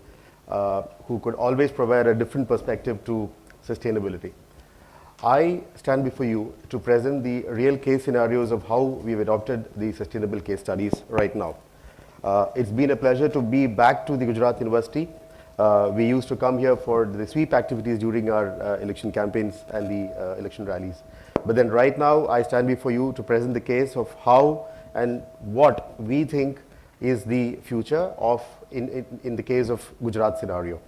who could always provide a different perspective to sustainability. I stand before you to present the real case scenarios of how we've adopted the sustainable case studies right now. It's been a pleasure to be back to the Gujarat University. We used to come here for the sweep activities during our election campaigns and the election rallies. But then right now, I stand before you to present the case of how and what we think is the future of in the case of Gujarat scenario.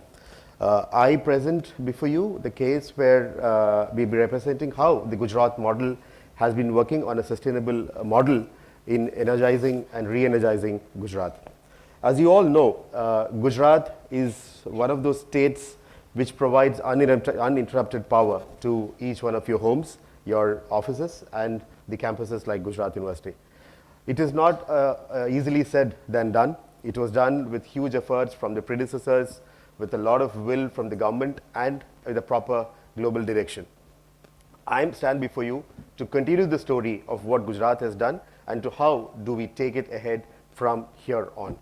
I present before you the case where we'll be representing how the Gujarat model has been working on a sustainable model in energizing and re-energizing Gujarat. As you all know, Gujarat is one of those states which provides uninterrupted power to each one of your homes, your offices, and the campuses like Gujarat University. It is not easily said than done. It was done with huge efforts from the predecessors, with a lot of will from the government, and with a proper global direction. I stand before you to continue the story of what Gujarat has done and to how do we take it ahead from here on.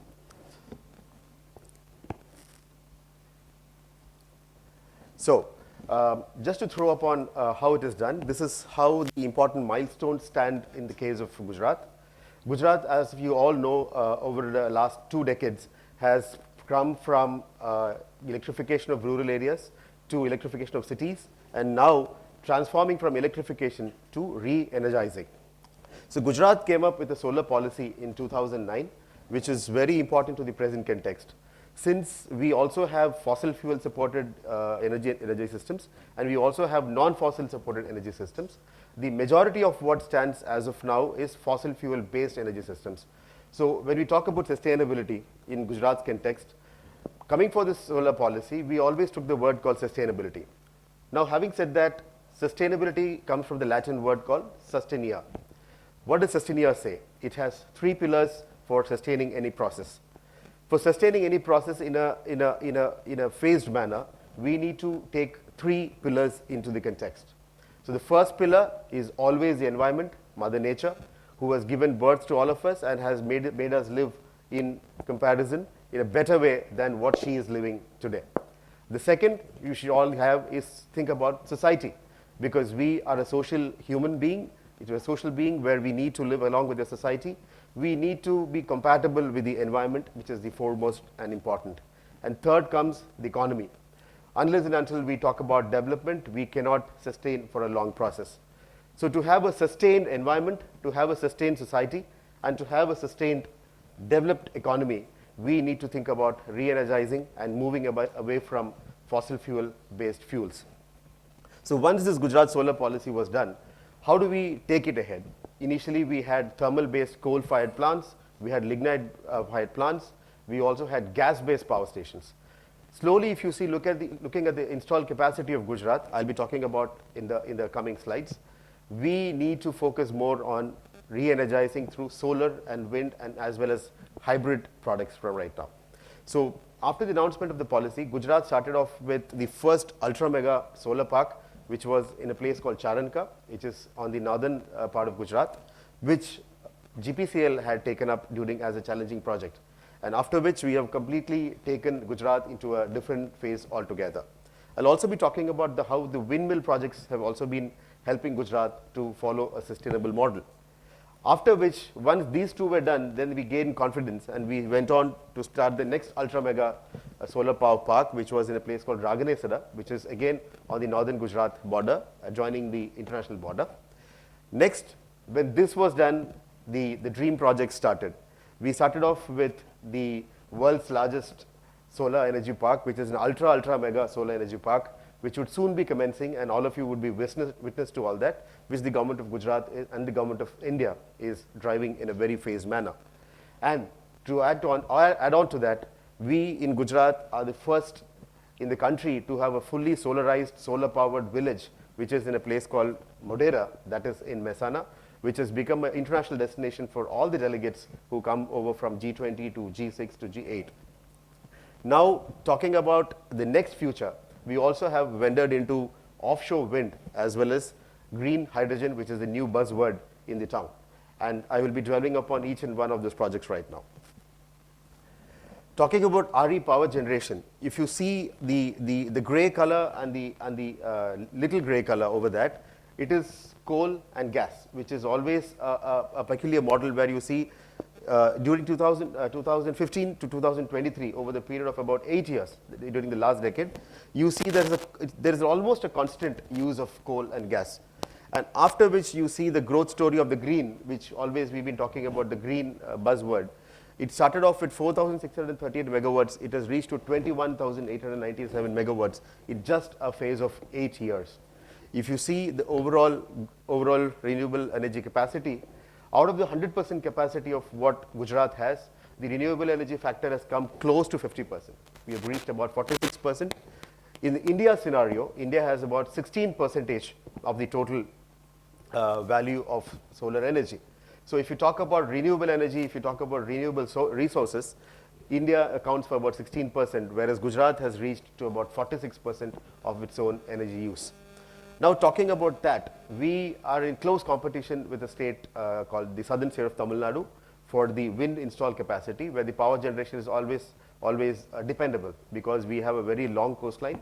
So, just to throw upon how it is done, this is how the important milestones stand in the case of Gujarat. Gujarat, as you all know, over the last 2 decades, has come from electrification of rural areas to electrification of cities, and now transforming from electrification to re-energizing. So Gujarat came up with a solar policy in 2009, which is very important to the present context. Since we also have fossil fuel supported energy systems, and we also have non-fossil supported energy systems, the majority of what stands as of now is fossil fuel based energy systems. So when we talk about sustainability in Gujarat's context, coming for this solar policy, we always took the word called sustainability. Now, having said that, sustainability comes from the Latin word called sustainia. What does sustainia say? It has 3 pillars for sustaining any process. For sustaining any process in a phased manner, we need to take 3 pillars into the context. So the first pillar is always the environment, Mother Nature, who has given birth to all of us and has made us live in comparison in a better way than what she is living today. The second you should all have is think about society, because we are a social human being. It is a social being where we need to live along with the society. We need to be compatible with the environment, which is the foremost and important. And third comes the economy. Unless and until we talk about development, we cannot sustain for a long process. So to have a sustained environment, to have a sustained society, and to have a sustained developed economy, we need to think about re-energizing and moving away from fossil fuel based fuels. So once this Gujarat solar policy was done, how do we take it ahead? Initially, we had thermal-based coal-fired plants, we had lignite-fired plants, we also had gas-based power stations. Slowly, if you see, looking at the installed capacity of Gujarat, I'll be talking about in the coming slides, we need to focus more on re-energizing through solar and wind, and as well as hybrid products from right now. So after the announcement of the policy, Gujarat started off with the first ultra-mega solar park, which was in a place called Charanka, which is on the northern part of Gujarat, which GPCL had taken up as a challenging project. And after which we have completely taken Gujarat into a different phase altogether. I'll also be talking about how the windmill projects have also been helping Gujarat to follow a sustainable model. After which, once these two were done, then we gained confidence and we went on to start the next ultra mega solar power park, which was in a place called Raganesada, which is again on the northern Gujarat border, adjoining the international border. Next, when this was done, the dream project started. We started off with the world's largest solar energy park, which is an ultra mega solar energy park, which would soon be commencing, and all of you would be witness to all that, which the government of Gujarat and the government of India is driving in a very phased manner. And to add on to that, we in Gujarat are the first in the country to have a fully solarized, solar-powered village, which is in a place called Modera, that is in Mehsana, which has become an international destination for all the delegates who come over from G20 to G6 to G8. Now, talking about the next future, we also have ventured into offshore wind as well as green hydrogen, which is the new buzzword in the town. And I will be dwelling upon each and one of those projects right now. Talking about RE power generation, if you see the gray color and the little gray color over that, it is coal and gas, which is always a peculiar model where you see during 2015 to 2023, over the period of about 8 years, during the last decade, you see there is almost a constant use of coal and gas. And after which you see the growth story of the green, which always we've been talking about the green buzzword. It started off with 4,638 megawatts. It has reached to 21,897 megawatts in just a phase of 8 years. If you see the overall renewable energy capacity, out of the 100% capacity of what Gujarat has, the renewable energy factor has come close to 50%. We have reached about 46%. In the India scenario, India has about 16% of the total value of solar energy. So if you talk about renewable energy, if you talk about renewable resources, India accounts for about 16%, whereas Gujarat has reached to about 46% of its own energy use. Now, talking about that, we are in close competition with a state called the southern state of Tamil Nadu for the wind install capacity, where the power generation is always dependable because we have a very long coastline.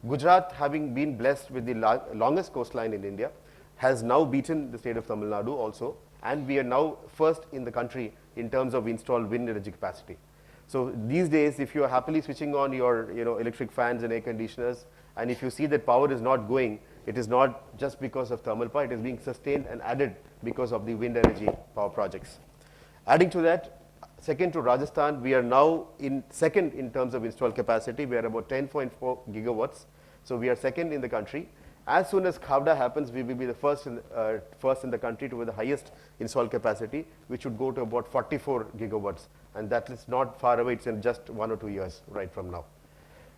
Gujarat, having been blessed with the longest coastline in India, has now beaten the state of Tamil Nadu also, and we are now first in the country in terms of installed wind energy capacity. So these days, if you are happily switching on your electric fans and air conditioners, and if you see that power is not going, it is not just because of thermal power, it is being sustained and added because of the wind energy power projects. Adding to that, second to Rajasthan, we are now second in terms of installed capacity. We are about 10.4 gigawatts. So we are second in the country. As soon as Khavda happens, we will be the first in the country to have the highest installed capacity, which would go to about 44 gigawatts. And that is not far away, it's in just 1 or 2 years right from now.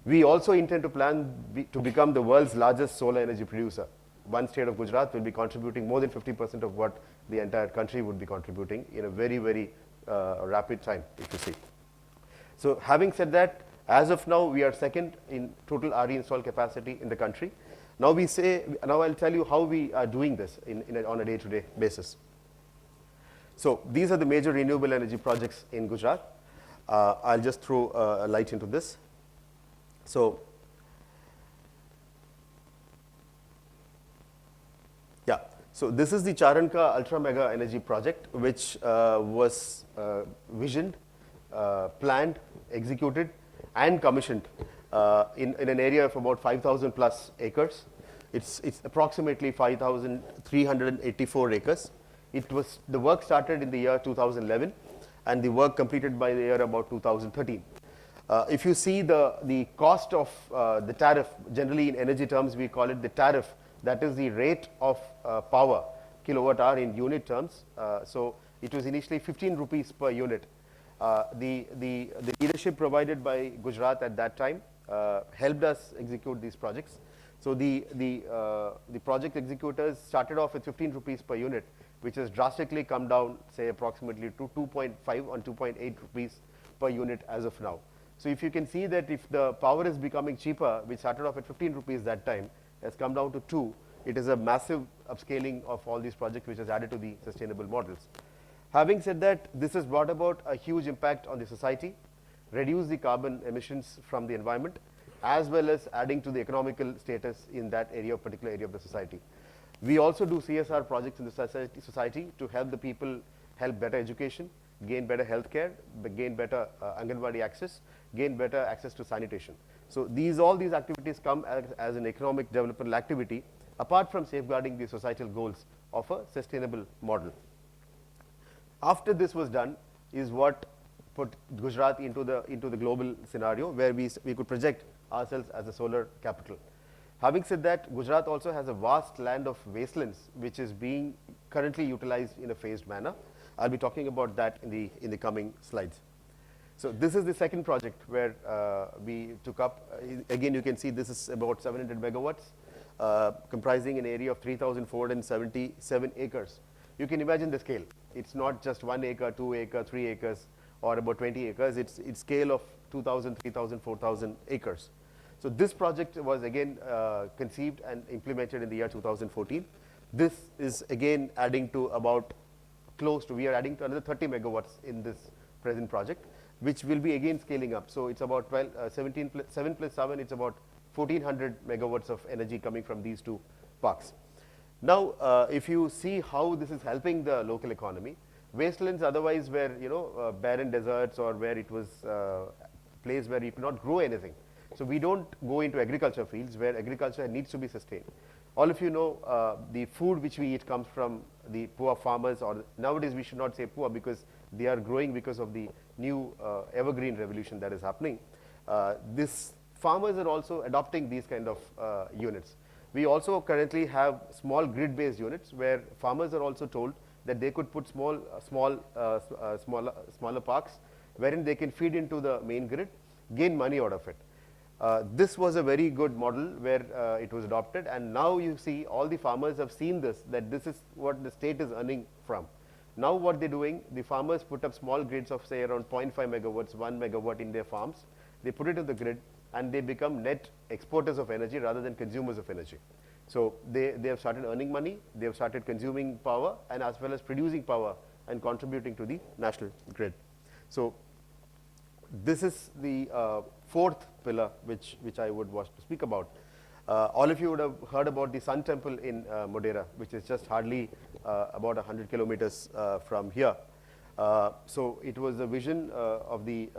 We also intend to plan to become the world's largest solar energy producer. One state of Gujarat will be contributing more than 50% of what the entire country would be contributing in a very, very rapid time, if you see. So having said that, as of now, we are second in total RE installed capacity in the country. Now I'll tell you how we are doing this on a day-to-day basis. So these are the major renewable energy projects in Gujarat. I'll just throw a light into this. So, yeah, so this is the Charanka Ultra Mega Energy Project, which was visioned, planned, executed, and commissioned in an area of about 5,000 plus acres. It's approximately 5,384 acres. The work started in the year 2011, and the work completed by the year about 2013. If you see the cost of the tariff, generally in energy terms we call it the tariff, that is the rate of power kilowatt hour in unit terms. So it was initially 15 rupees per unit. The leadership provided by Gujarat at that time helped us execute these projects. So the project executors started off with 15 rupees per unit, which has drastically come down, say approximately to 2.5 or 2.8 rupees per unit as of now. So if you can see that if the power is becoming cheaper, which started off at 15 rupees that time, has come down to 2, it is a massive upscaling of all these projects which has added to the sustainable models. Having said that, this has brought about a huge impact on the society. reduce the carbon emissions from the environment, as well as adding to the economical status in that area, particular area of the society. We also do CSR projects in the society to help the people help better education, gain better health care, gain better Anganwadi access, gain better access to sanitation. So all these activities come as an economic developmental activity, apart from safeguarding the societal goals of a sustainable model. After this was done is what put Gujarat into the global scenario, where we could project ourselves as a solar capital. Having said that, Gujarat also has a vast land of wastelands which is being currently utilized in a phased manner. I'll be talking about that in the coming slides. So this is the second project where we took up. Again, you can see this is about 700 megawatts, comprising an area of 3,477 acres. You can imagine the scale. It's not just 1 acre, 2 acre, 3 acres, or about 20 acres. It's scale of 2,000, 3,000, 4,000 acres. So this project was again conceived and implemented in the year 2014. This is again adding to about we are adding to another 30 megawatts in this present project, which will be again scaling up. So it's about 7 plus 7, it's about 1,400 megawatts of energy coming from these two parks. Now, if you see how this is helping the local economy, wastelands otherwise were barren deserts, or where it was a place where you could not grow anything. So we don't go into agriculture fields where agriculture needs to be sustained. All of you know the food which we eat comes from the poor farmers, or nowadays we should not say poor because they are growing because of the new evergreen revolution that is happening. These farmers are also adopting these kind of units. We also currently have small grid-based units where farmers are also told that they could put smaller parks wherein they can feed into the main grid, gain money out of it. This was a very good model where it was adopted, and now you see all the farmers have seen this, that this is what the state is earning from. Now what they're doing, the farmers put up small grids of say around 0.5 megawatts, 1 megawatt in their farms. They put it in the grid and they become net exporters of energy rather than consumers of energy. So they have started earning money, they have started consuming power, and as well as producing power and contributing to the national grid. So this is the fourth pillar which I would want to speak about. All of you would have heard about the Sun Temple in Modera, which is just hardly about 100 kilometers from here. So it was a vision of the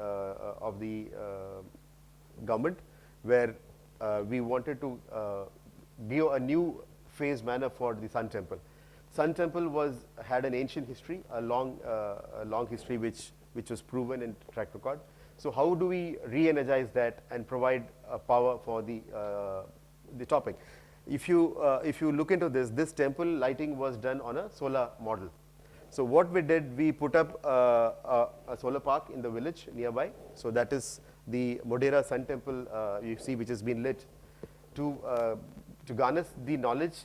government where we wanted to give a new phase manner for the Sun Temple. Sun Temple had an ancient history, a long history which was proven in track record. So how do we re-energize that and provide power for the topic? If you look into this temple lighting was done on a solar model. So what we did, we put up a solar park in the village nearby. So that is the Modera Sun Temple you see, which has been lit. To garner the knowledge,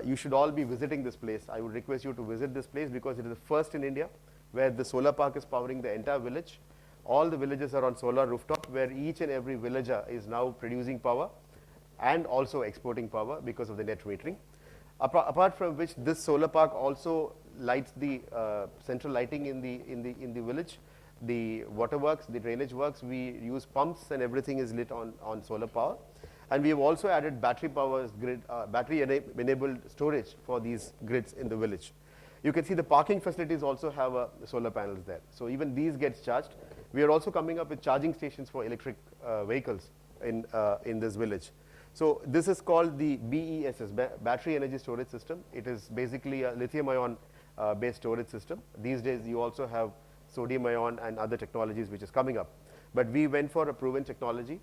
you should all be visiting this place. I would request you to visit this place because it is the first in India where the solar park is powering the entire village. All the villages are on solar rooftop, where each and every villager is now producing power and also exporting power because of the net metering. Apart from which, this solar park also lights the central lighting in the village, the waterworks, the drainage works. We use pumps and everything is lit on solar power. And we have also added battery enabled storage for these grids in the village. You can see the parking facilities also have solar panels there. So even these gets charged. We are also coming up with charging stations for electric vehicles in this village. So this is called the BESS, Battery Energy Storage System. It is basically a lithium-ion based storage system. These days you also have sodium-ion and other technologies which is coming up. But we went for a proven technology.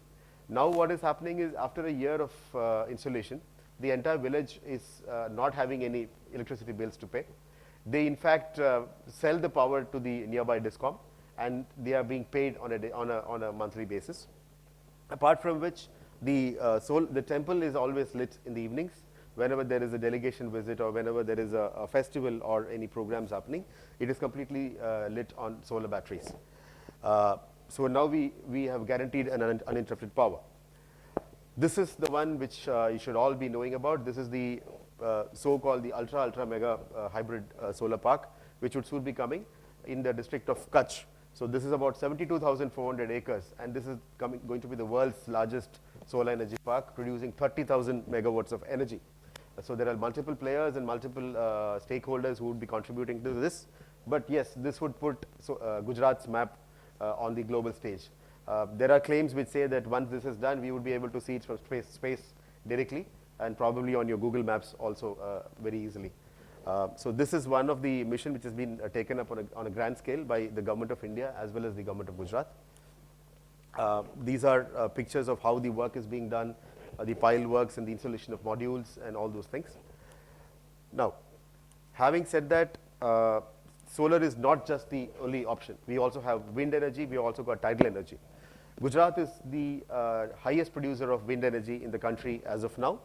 Now what is happening is, after a year of installation, the entire village is not having any electricity bills to pay. They in fact sell the power to the nearby DISCOM, and they are being paid on a monthly basis. Apart from which, the temple is always lit in the evenings. Whenever there is a delegation visit or whenever there is a festival or any programs happening, it is completely lit on solar batteries. So now we have guaranteed an uninterrupted power. This is the one which you should all be knowing about. This is the so-called the ultra mega hybrid solar park, which would soon be coming in the district of Kutch. So this is about 72,400 acres, and this is going to be the world's largest solar energy park, producing 30,000 megawatts of energy. So there are multiple players and multiple stakeholders who would be contributing to this. But yes, this would put Gujarat's map on the global stage. There are claims which say that once this is done, we would be able to see it from space directly, and probably on your Google Maps also very easily. So this is one of the mission which has been taken up on a grand scale by the government of India as well as the government of Gujarat. These are pictures of how the work is being done, the pile works and the installation of modules and all those things. Now, having said that, solar is not just the only option. We also have wind energy, we also got tidal energy. Gujarat is the highest producer of wind energy in the country as of now.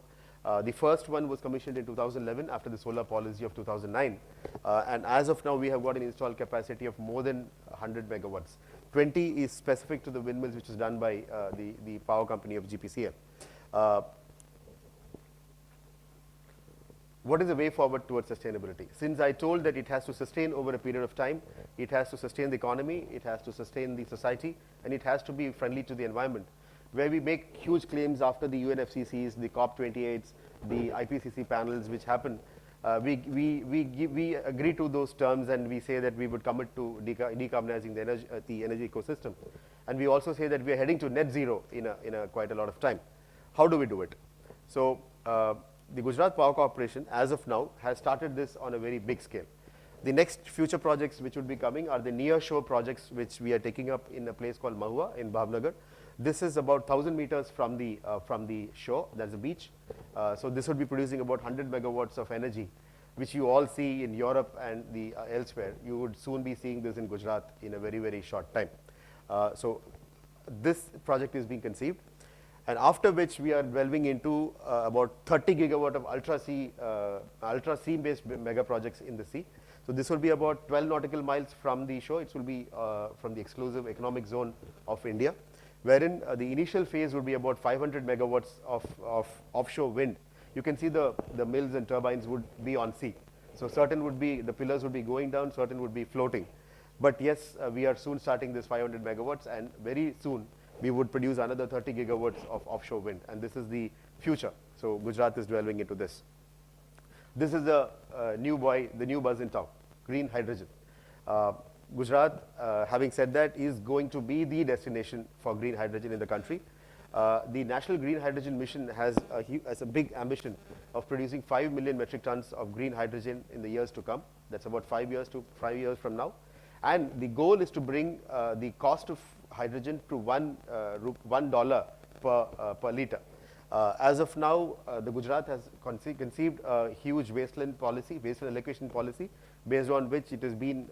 The first one was commissioned in 2011 after the solar policy of 2009. And as of now, we have got an installed capacity of more than 100 megawatts. 20 is specific to the windmills, which is done by the power company of GPCL. What is the way forward towards sustainability? Since I told that it has to sustain over a period of time, it has to sustain the economy, it has to sustain the society, and it has to be friendly to the environment. Where we make huge claims after the UNFCCs, the COP28s, the IPCC panels which happen, we agree to those terms, and we say that we would commit to decarbonizing the energy ecosystem. And we also say that we are heading to net zero in quite a lot of time. How do we do it? So the Gujarat Power Corporation, as of now, has started this on a very big scale. The next future projects which would be coming are the near-shore projects, which we are taking up in a place called Mahua in Bhavnagar. This is about 1,000 meters from the shore. That's a beach. So this would be producing about 100 megawatts of energy, which you all see in Europe and elsewhere. You would soon be seeing this in Gujarat in a very, very short time. So this project is being conceived. And after which we are delving into about 30 gigawatt of ultra sea-based mega projects in the sea. So this will be about 12 nautical miles from the shore. It will be from the exclusive economic zone of India, wherein the initial phase would be about 500 megawatts of offshore wind. You can see the mills and turbines would be on sea. So certain would be, the pillars would be going down, certain would be floating. But yes, we are soon starting this 500 megawatts, and very soon we would produce another 30 gigawatts of offshore wind, and this is the future. So Gujarat is delving into this. This is the new buzz in town, green hydrogen. Gujarat, having said that, is going to be the destination for green hydrogen in the country. The National Green Hydrogen Mission has a big ambition of producing 5 million metric tons of green hydrogen in the years to come. That's about 5 years from now. And the goal is to bring the cost of hydrogen to $1 per liter. As of now, the Gujarat has conceived a huge wasteland allocation policy, based on which it has been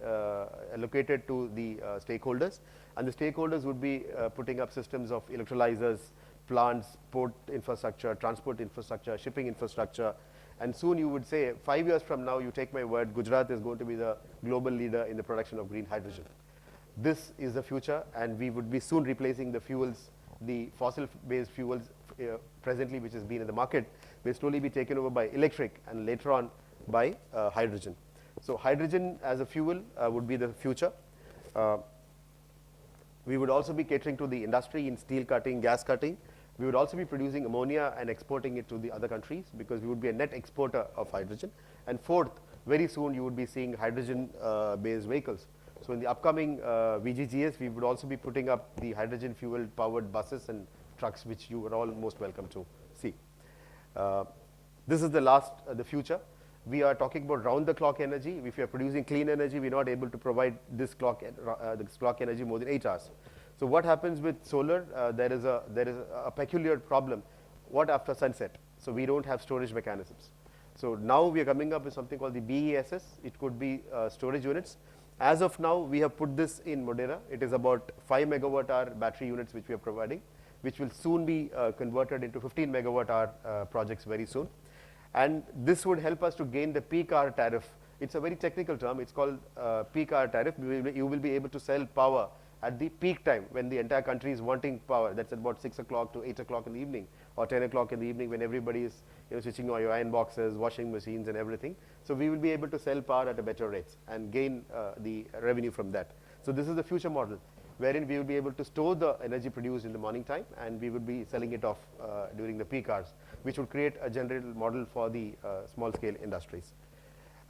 allocated to the stakeholders. And the stakeholders would be putting up systems of electrolyzers, plants, port infrastructure, transport infrastructure, shipping infrastructure. And soon you would say, 5 years from now, you take my word, Gujarat is going to be the global leader in the production of green hydrogen. This is the future, and we would be soon replacing the fuels, the fossil-based fuels presently which has been in the market, will slowly be taken over by electric and later on by hydrogen. So hydrogen as a fuel would be the future. We would also be catering to the industry in steel cutting, gas cutting. We would also be producing ammonia and exporting it to the other countries, because we would be a net exporter of hydrogen. And fourth, very soon you would be seeing hydrogen-based vehicles. So in the upcoming VGGS, we would also be putting up the hydrogen fueled powered buses and trucks, which you are all most welcome to see. This is the future. We are talking about round-the-clock energy. If you are producing clean energy, we are not able to provide this clock energy more than 8 hours. So what happens with solar? There is a peculiar problem. What after sunset? So we don't have storage mechanisms. So now we are coming up with something called the BESS. It could be storage units. As of now, we have put this in Modera. It is about 5 megawatt hour battery units which we are providing, which will soon be converted into 15 megawatt hour projects very soon. And this would help us to gain the peak hour tariff. It's a very technical term. It's called peak hour tariff. You will be able to sell power at the peak time when the entire country is wanting power. That's at about 6 o'clock to 8 o'clock in the evening, or 10 o'clock in the evening, when everybody is switching on your iron boxes, washing machines and everything. So we will be able to sell power at a better rates and gain the revenue from that. So this is the future model, wherein we will be able to store the energy produced in the morning time, and we would be selling it off during the peak hours, which would create a general model for the small scale industries.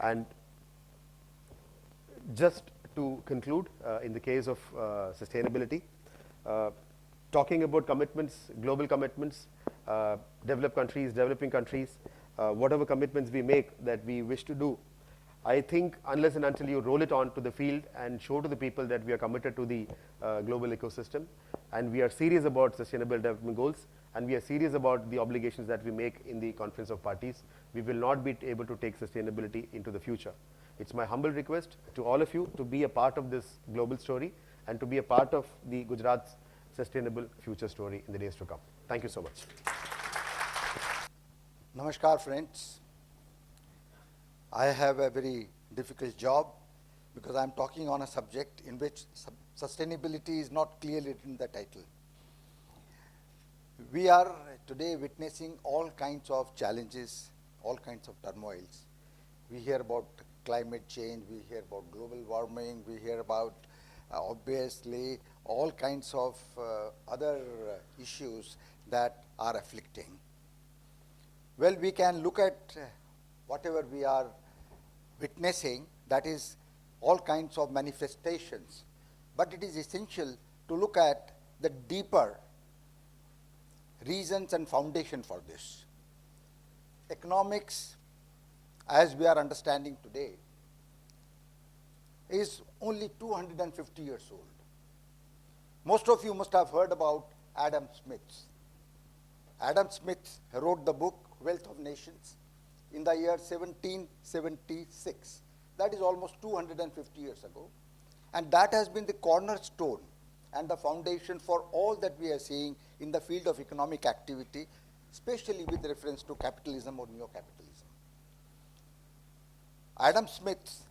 And just to conclude, in the case of sustainability, talking about commitments, global commitments, developed countries, developing countries, whatever commitments we make that we wish to do, I think unless and until you roll it on to the field and show to the people that we are committed to the global ecosystem, and we are serious about sustainable development goals, and we are serious about the obligations that we make in the Conference of Parties, we will not be able to take sustainability into the future. It's my humble request to all of you to be a part of this global story and to be a part of the Gujarat's sustainable future story in the days to come. Thank you so much. Namaskar, friends. I have a very difficult job because I'm talking on a subject in which sustainability is not clearly written in the title. We are today witnessing all kinds of challenges, all kinds of turmoils. We hear about climate change, we hear about global warming, we hear about obviously all kinds of other issues that are afflicting. Well, we can look at whatever we are witnessing, that is all kinds of manifestations. But it is essential to look at the deeper reasons and foundation for this. Economics, as we are understanding today, is only 250 years old. Most of you must have heard about Adam Smith. Adam Smith wrote the book Wealth of Nations in the year 1776. That is almost 250 years ago. And that has been the cornerstone and the foundation for all that we are seeing in the field of economic activity, especially with reference to capitalism or neo-capitalism. Adam Smith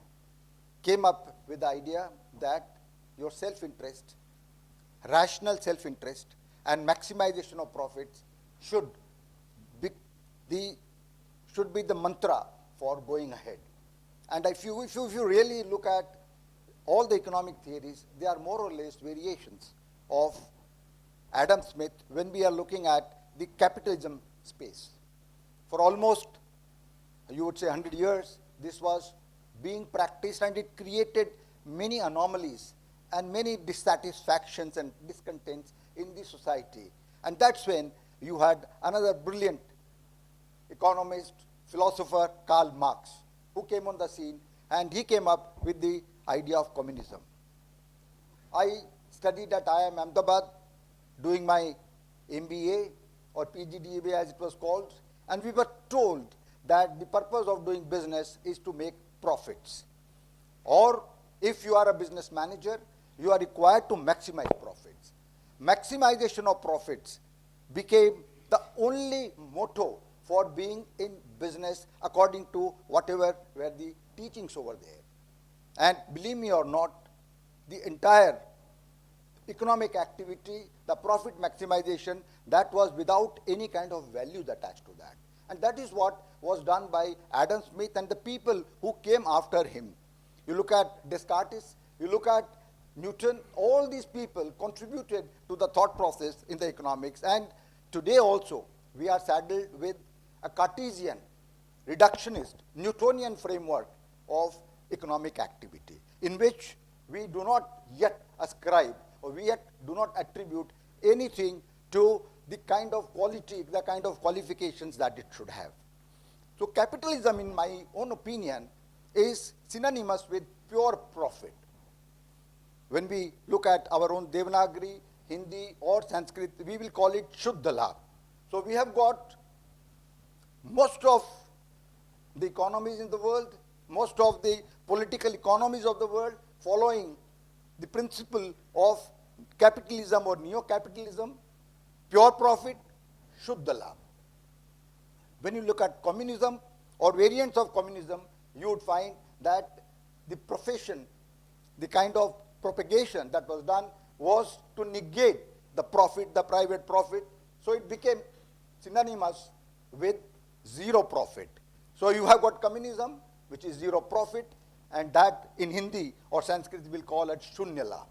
came up with the idea that your self-interest, rational self-interest, and maximization of profits should be the mantra for going ahead. And if you really look at all the economic theories, they are more or less variations of Adam Smith when we are looking at the capitalism space. For almost, you would say, 100 years, this was being practiced, and it created many anomalies and many dissatisfactions and discontents in the society. And that's when you had another brilliant economist, philosopher, Karl Marx, who came on the scene, and he came up with the idea of communism. I studied at IIM Ahmedabad doing my MBA or PGDMA as it was called, and we were told that the purpose of doing business is to make profits. Or if you are a business manager, you are required to maximize profits. Maximization of profits became the only motto for being in business according to whatever were the teachings over there. And believe me or not, the entire economic activity, the profit maximization, that was without any kind of values attached to that. And that is what was done by Adam Smith and the people who came after him. You look at Descartes, you look at Newton, all these people contributed to the thought process in the economics. And today also, we are saddled with a Cartesian, reductionist, Newtonian framework of economic activity, in which we do not yet ascribe or we yet do not attribute anything to the kind of quality, the kind of qualifications that it should have. So capitalism, in my own opinion, is synonymous with pure profit. When we look at our own Devanagari, Hindi or Sanskrit, we will call it Shuddha Labh. So we have got most of the economies in the world, most of the political economies of the world following the principle of capitalism or neo-capitalism, pure profit, Shuddha Labh. When you look at communism or variants of communism, you would find that the profession, the kind of propagation that was done was to negate the profit, the private profit. So it became synonymous with zero profit. So you have got communism, which is zero profit, and that in Hindi or Sanskrit we'll call it Shunya Labh.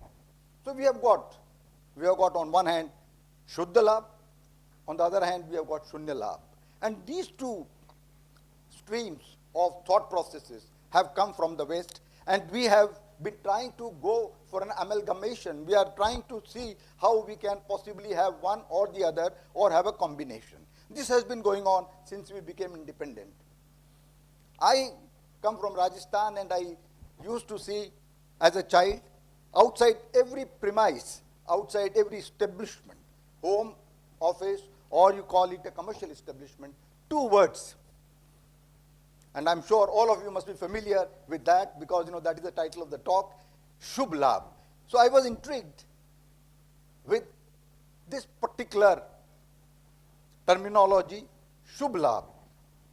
So we have got on one hand Shuddha Labh, on the other hand we have got Shunya Labh. And these two streams of thought processes have come from the West, and we have been trying to go for an amalgamation. We are trying to see how we can possibly have one or the other or have a combination. This has been going on since we became independent. I come from Rajasthan, and I used to see as a child, outside every premise, outside every establishment, home, office, or you call it a commercial establishment, two words. And I'm sure all of you must be familiar with that because that is the title of the talk, Shubh Labh. So I was intrigued with this particular terminology, Shubh Labh,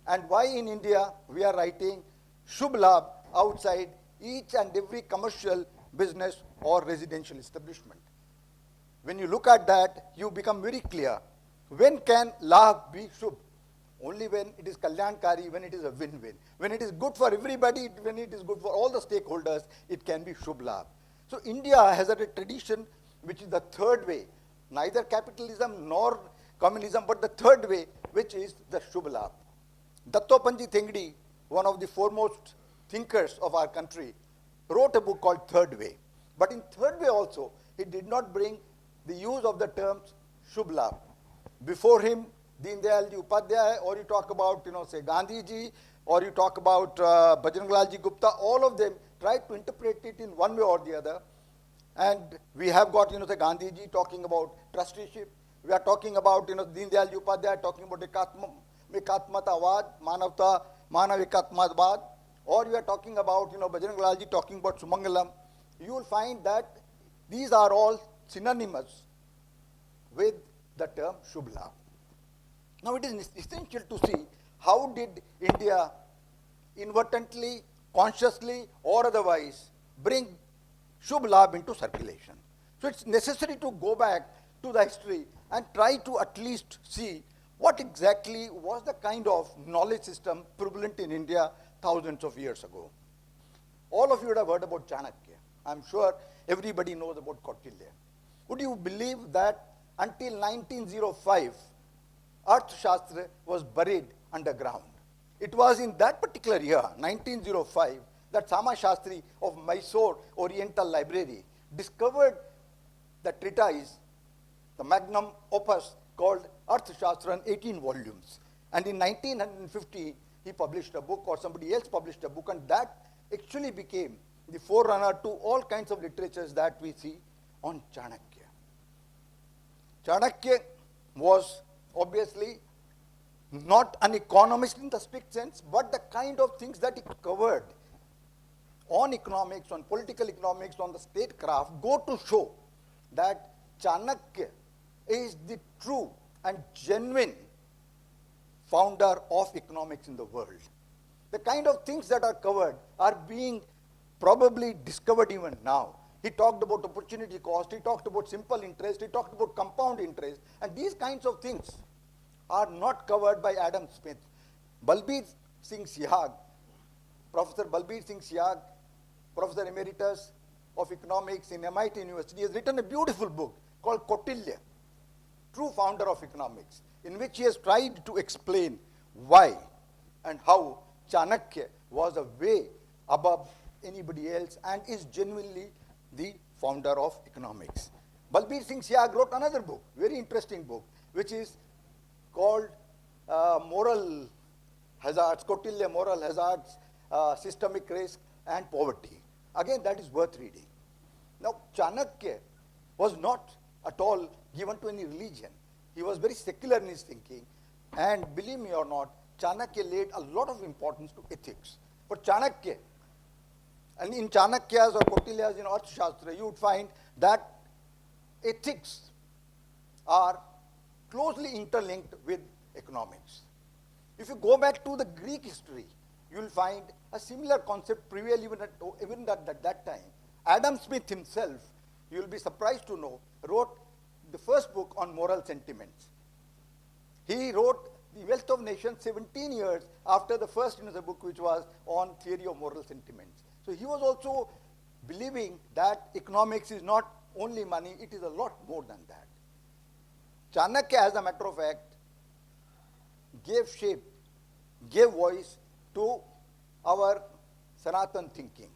and why in India we are writing Shubh Labh outside each and every commercial business or residential establishment. When you look at that, you become very clear. When can Labh be Shubh? Only when it is Kalyankari, when it is a win-win. When it is good for everybody, when it is good for all the stakeholders, it can be Shubh Labh. So India has a tradition which is the third way, neither capitalism nor communism, but the third way, which is the Shubh Labh. Dattopanji Thengdi, one of the foremost thinkers of our country, wrote a book called Third Way. But in Third Way also, he did not bring the use of the terms Shubh Labh. Before him, Deen Dayal Ji Upadhyay, or you talk about, say Gandhi Ji, or you talk about Bajranglal Ji Gupta, all of them tried to interpret it in one way or the other. And we have got, say Gandhi Ji talking about trusteeship. We are talking about, Deen Dayal Ji Upadhyay talking about ekatmatavad, manavta, manav ekatmatvad, or you are talking about, Bajranglal Ji talking about Sumangalam. You will find that these are all synonymous with the term Shubh Labh. Now it is essential to see how did India inadvertently, consciously or otherwise bring Shubh Labh into circulation. So it's necessary to go back to the history and try to at least see what exactly was the kind of knowledge system prevalent in India thousands of years ago. All of you would have heard about Chanakya. I'm sure everybody knows about Kautilya. Would you believe that until 1905, Arthashastra was buried underground? It was in that particular year, 1905, that Sama Shastri of Mysore Oriental Library discovered the treatise, the magnum opus called Arthashastra in 18 volumes. And in 1950, he published a book, or somebody else published a book, and that actually became the forerunner to all kinds of literatures that we see on Chanakya. Chanakya was obviously not an economist in the strict sense, but the kind of things that he covered on economics, on political economics, on the statecraft, go to show that Chanakya is the true and genuine founder of economics in the world. The kind of things that are covered are being probably discovered even now. He talked about opportunity cost, he talked about simple interest, he talked about compound interest, and these kinds of things are not covered by Adam Smith. Balbir Singh Sihag, Professor Balbir Singh Sihag, Professor Emeritus of Economics in MIT University, has written a beautiful book called Kautilya, True Founder of Economics, in which he has tried to explain why and how Chanakya was a way above anybody else and is genuinely the founder of economics. Balbir Singh Sihag wrote another book, very interesting book, which is called Moral Hazards, Kautilya Moral Hazards, Systemic Risk and Poverty. Again, that is worth reading. Now, Chanakya was not at all given to any religion. He was very secular in his thinking, and believe me or not, Chanakya laid a lot of importance to ethics. For Chanakya, and in Chanakya's or Kautilya's Arthashastra, you would find that ethics are closely interlinked with economics. If you go back to the Greek history, you will find a similar concept prevail even at that time. Adam Smith himself, you will be surprised to know, wrote the first book on moral sentiments. He wrote The Wealth of Nations 17 years after the first book, which was on theory of moral sentiments. So he was also believing that economics is not only money, it is a lot more than that. Chanakya, as a matter of fact, gave shape, gave voice to our Sanatan thinking.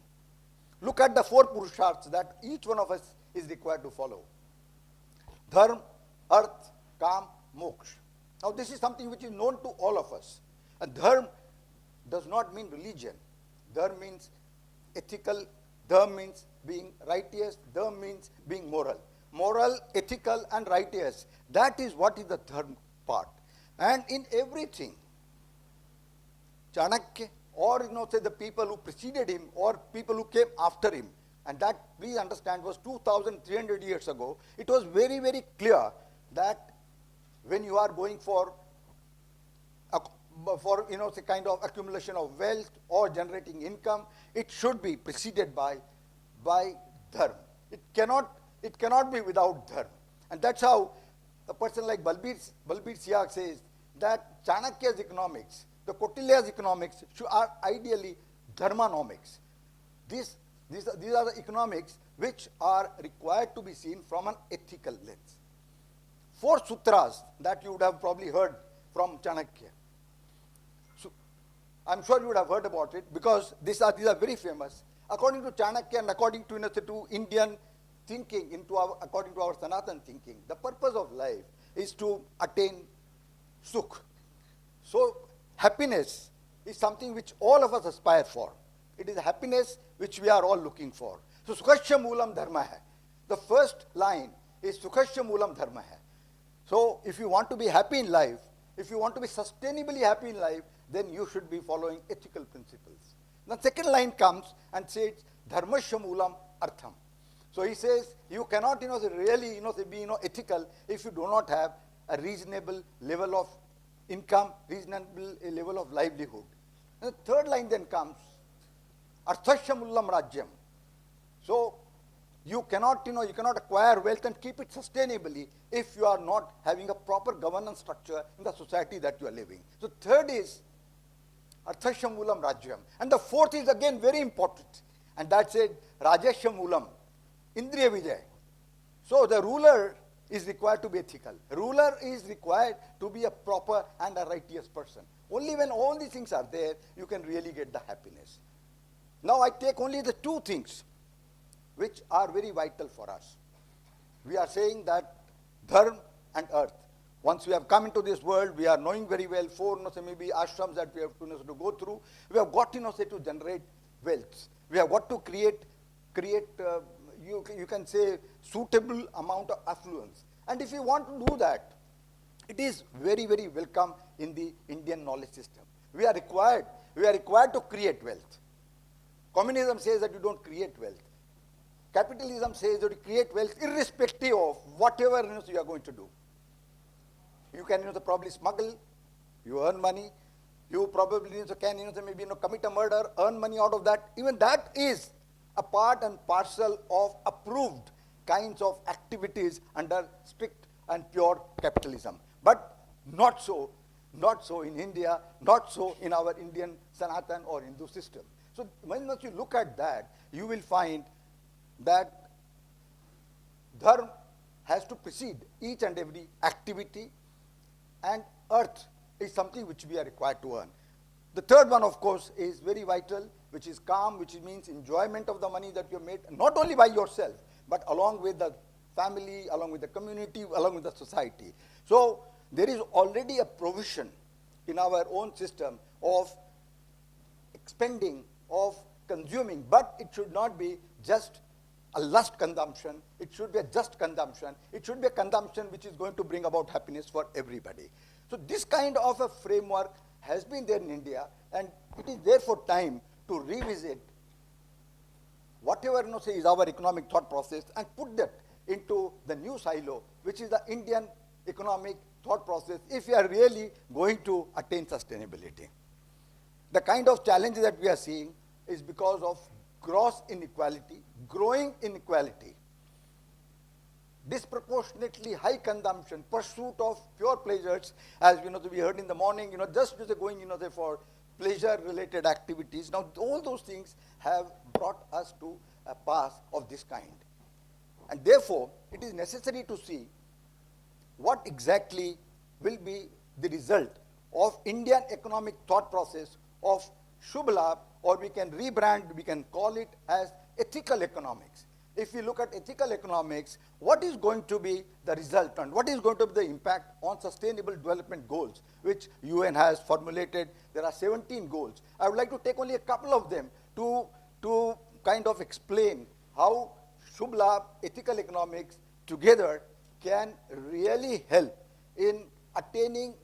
Look at the four purusharths that each one of us is required to follow. Dharma, Arth, Kam, Moksha. Now this is something which is known to all of us. And dharma does not mean religion. Dharma means ethical, dharma means being righteous, dharma means being moral. Moral, ethical and righteous. That is what is the dharma part. And in everything, Chanakya, or say the people who preceded him, or people who came after him, and that, please understand, was 2,300 years ago, it was very, very clear that when you are going for say kind of accumulation of wealth or generating income, it should be preceded by dharma. It cannot be without dharma. And that's how a person like Balbir Siag says that Chanakya's economics, the Kautilya's economics are ideally dharmanomics. These are the economics which are required to be seen from an ethical lens. 4 sutras that you would have probably heard from Chanakya. So, I'm sure you would have heard about it because these are very famous. According to Chanakya and according to Indian thinking, according to our Sanatan thinking, the purpose of life is to attain sukh. So happiness is something which all of us aspire for. It is happiness which we are all looking for. So sukhasya moolam dharma hai. The first line is sukhasya moolam dharma hai. So if you want to be happy in life, if you want to be sustainably happy in life, then you should be following ethical principles. The second line comes and says dharmasya moolam artham. So he says you cannot really be ethical if you do not have a reasonable level of income, reasonable level of livelihood. And the third line then comes arthasya moolam rajyam. So you cannot acquire wealth and keep it sustainably if you are not having a proper governance structure in the society that you are living. So third is arthasya moolam rajyam. And the fourth is again very important. And that's it, rajasya moolam, indriya vijay. So the ruler is required to be ethical. Ruler is required to be a proper and a righteous person. Only when all these things are there, you can really get the happiness. Now I take only the 2 things which are very vital for us. We are saying that dharma and earth. Once we have come into this world, we are knowing very well 4 maybe ashrams that we have to go through. We have got to generate wealth. We have got to create you can say suitable amount of affluence. And if you want to do that, it is very, very welcome in the Indian knowledge system. We are required to create wealth. Communism says that you don't create wealth. Capitalism says that you create wealth irrespective of whatever you are going to do. You can probably smuggle, you earn money, you probably can maybe commit a murder, earn money out of that. Even that is a part and parcel of approved kinds of activities under strict and pure capitalism. But not so in India, not so in our Indian Sanatan or Hindu system. So when you look at that, you will find that dharma has to precede each and every activity, and earth is something which we are required to earn. The third one, of course, is very vital, which is calm, which means enjoyment of the money that you have made, not only by yourself, but along with the family, along with the community, along with the society. So there is already a provision in our own system of expending, of consuming, but it should not be just a lust consumption. It should be a just consumption. It should be a consumption which is going to bring about happiness for everybody. So this kind of a framework has been there in India, and it is therefore time to revisit whatever is our economic thought process and put that into the new silo, which is the Indian economic thought process, if we are really going to attain sustainability. The kind of challenges that we are seeing is because of gross inequality, growing inequality, disproportionately high consumption, pursuit of pure pleasures, as we heard in the morning, just going for pleasure-related activities. Now, all those things have brought us to a path of this kind. And therefore, it is necessary to see what exactly will be the result of Indian economic thought process of Shubh Labh, or we can rebrand, we can call it as ethical economics. If we look at ethical economics, what is going to be the result and what is going to be the impact on sustainable development goals, which UN has formulated? There are 17 goals. I would like to take only a couple of them to kind of explain how Shubh Labh, ethical economics together can really help in attaining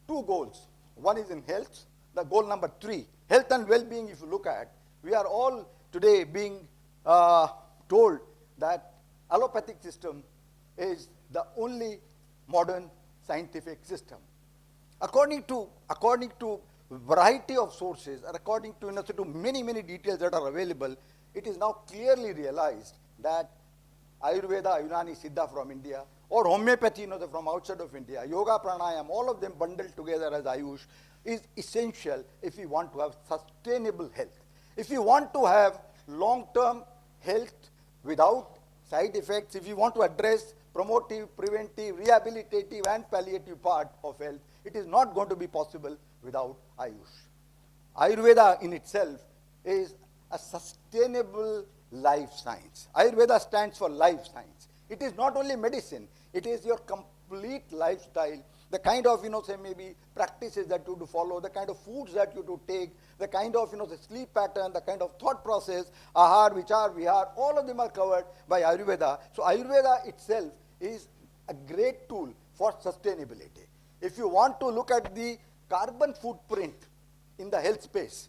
two goals. One is in health, the goal number 3. Health and well-being, if you look at, we are all today being told that allopathic system is the only modern scientific system. According to variety of sources, and according to, to many details that are available, it is now clearly realized that Ayurveda, Unani, Siddha from India, or homeopathy, from outside of India, yoga, pranayam, all of them bundled together as Ayush, is essential if we want to have sustainable health. If we want to have long-term health without side effects, if we want to address promotive, preventive, rehabilitative, and palliative part of health, it is not going to be possible without Ayush. Ayurveda in itself is a sustainable life science. Ayurveda stands for life science. It is not only medicine, it is your complete lifestyle, the kind of, say maybe practices that you do follow, the kind of foods that you do take, the kind of, the sleep pattern, the kind of thought process, ahar, vichar, vihar, all of them are covered by Ayurveda. So Ayurveda itself is a great tool for sustainability. If you want to look at the carbon footprint in the health space,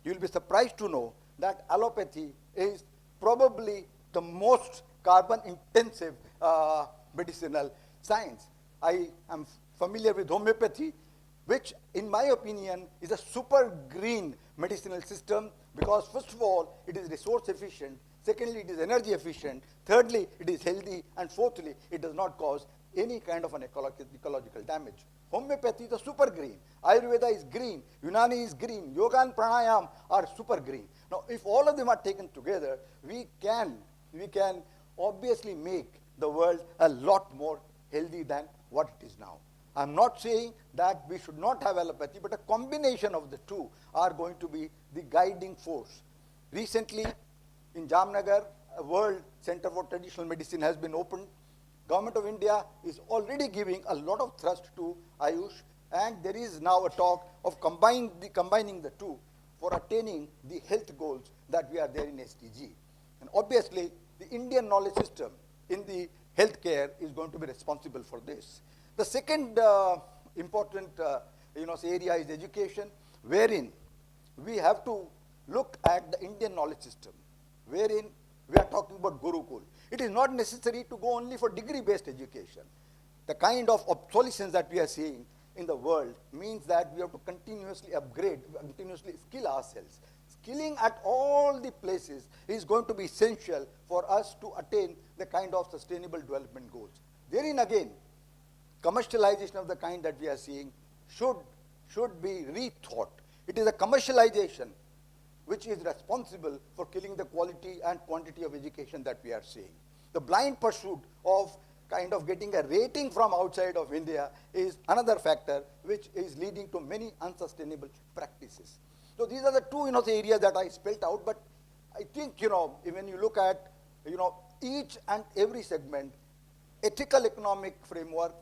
you will be surprised to know that allopathy is probably the most carbon intensive medicinal science. I am familiar with homeopathy, which in my opinion is a super green medicinal system, because first of all, it is resource efficient, secondly, it is energy efficient, thirdly, it is healthy, and fourthly, it does not cause any kind of an ecological damage. Homeopathy is a super green, Ayurveda is green, Unani is green, yoga and pranayam are super green. Now, if all of them are taken together, we can obviously make the world a lot more healthy than what it is now. I'm not saying that we should not have allopathy, but a combination of the two are going to be the guiding force. Recently, in Jamnagar, a World Center for Traditional Medicine has been opened. Government of India is already giving a lot of thrust to Ayush, and there is now a talk of combining the two for attaining the health goals that we are there in SDG. And obviously, the Indian knowledge system in the healthcare is going to be responsible for this. The second important area is education, wherein we have to look at the Indian knowledge system, wherein we are talking about Gurukul. It is not necessary to go only for degree-based education. The kind of obsolescence that we are seeing in the world means that we have to continuously upgrade, continuously skill ourselves. Skilling at all the places is going to be essential for us to attain the kind of sustainable development goals. Therein again, commercialization of the kind that we are seeing should be rethought. It is a commercialization which is responsible for killing the quality and quantity of education that we are seeing. The blind pursuit of kind of getting a rating from outside of India is another factor which is leading to many unsustainable practices. So these are the two areas that I spelled out, but I think when you look at each and every segment, ethical economic framework,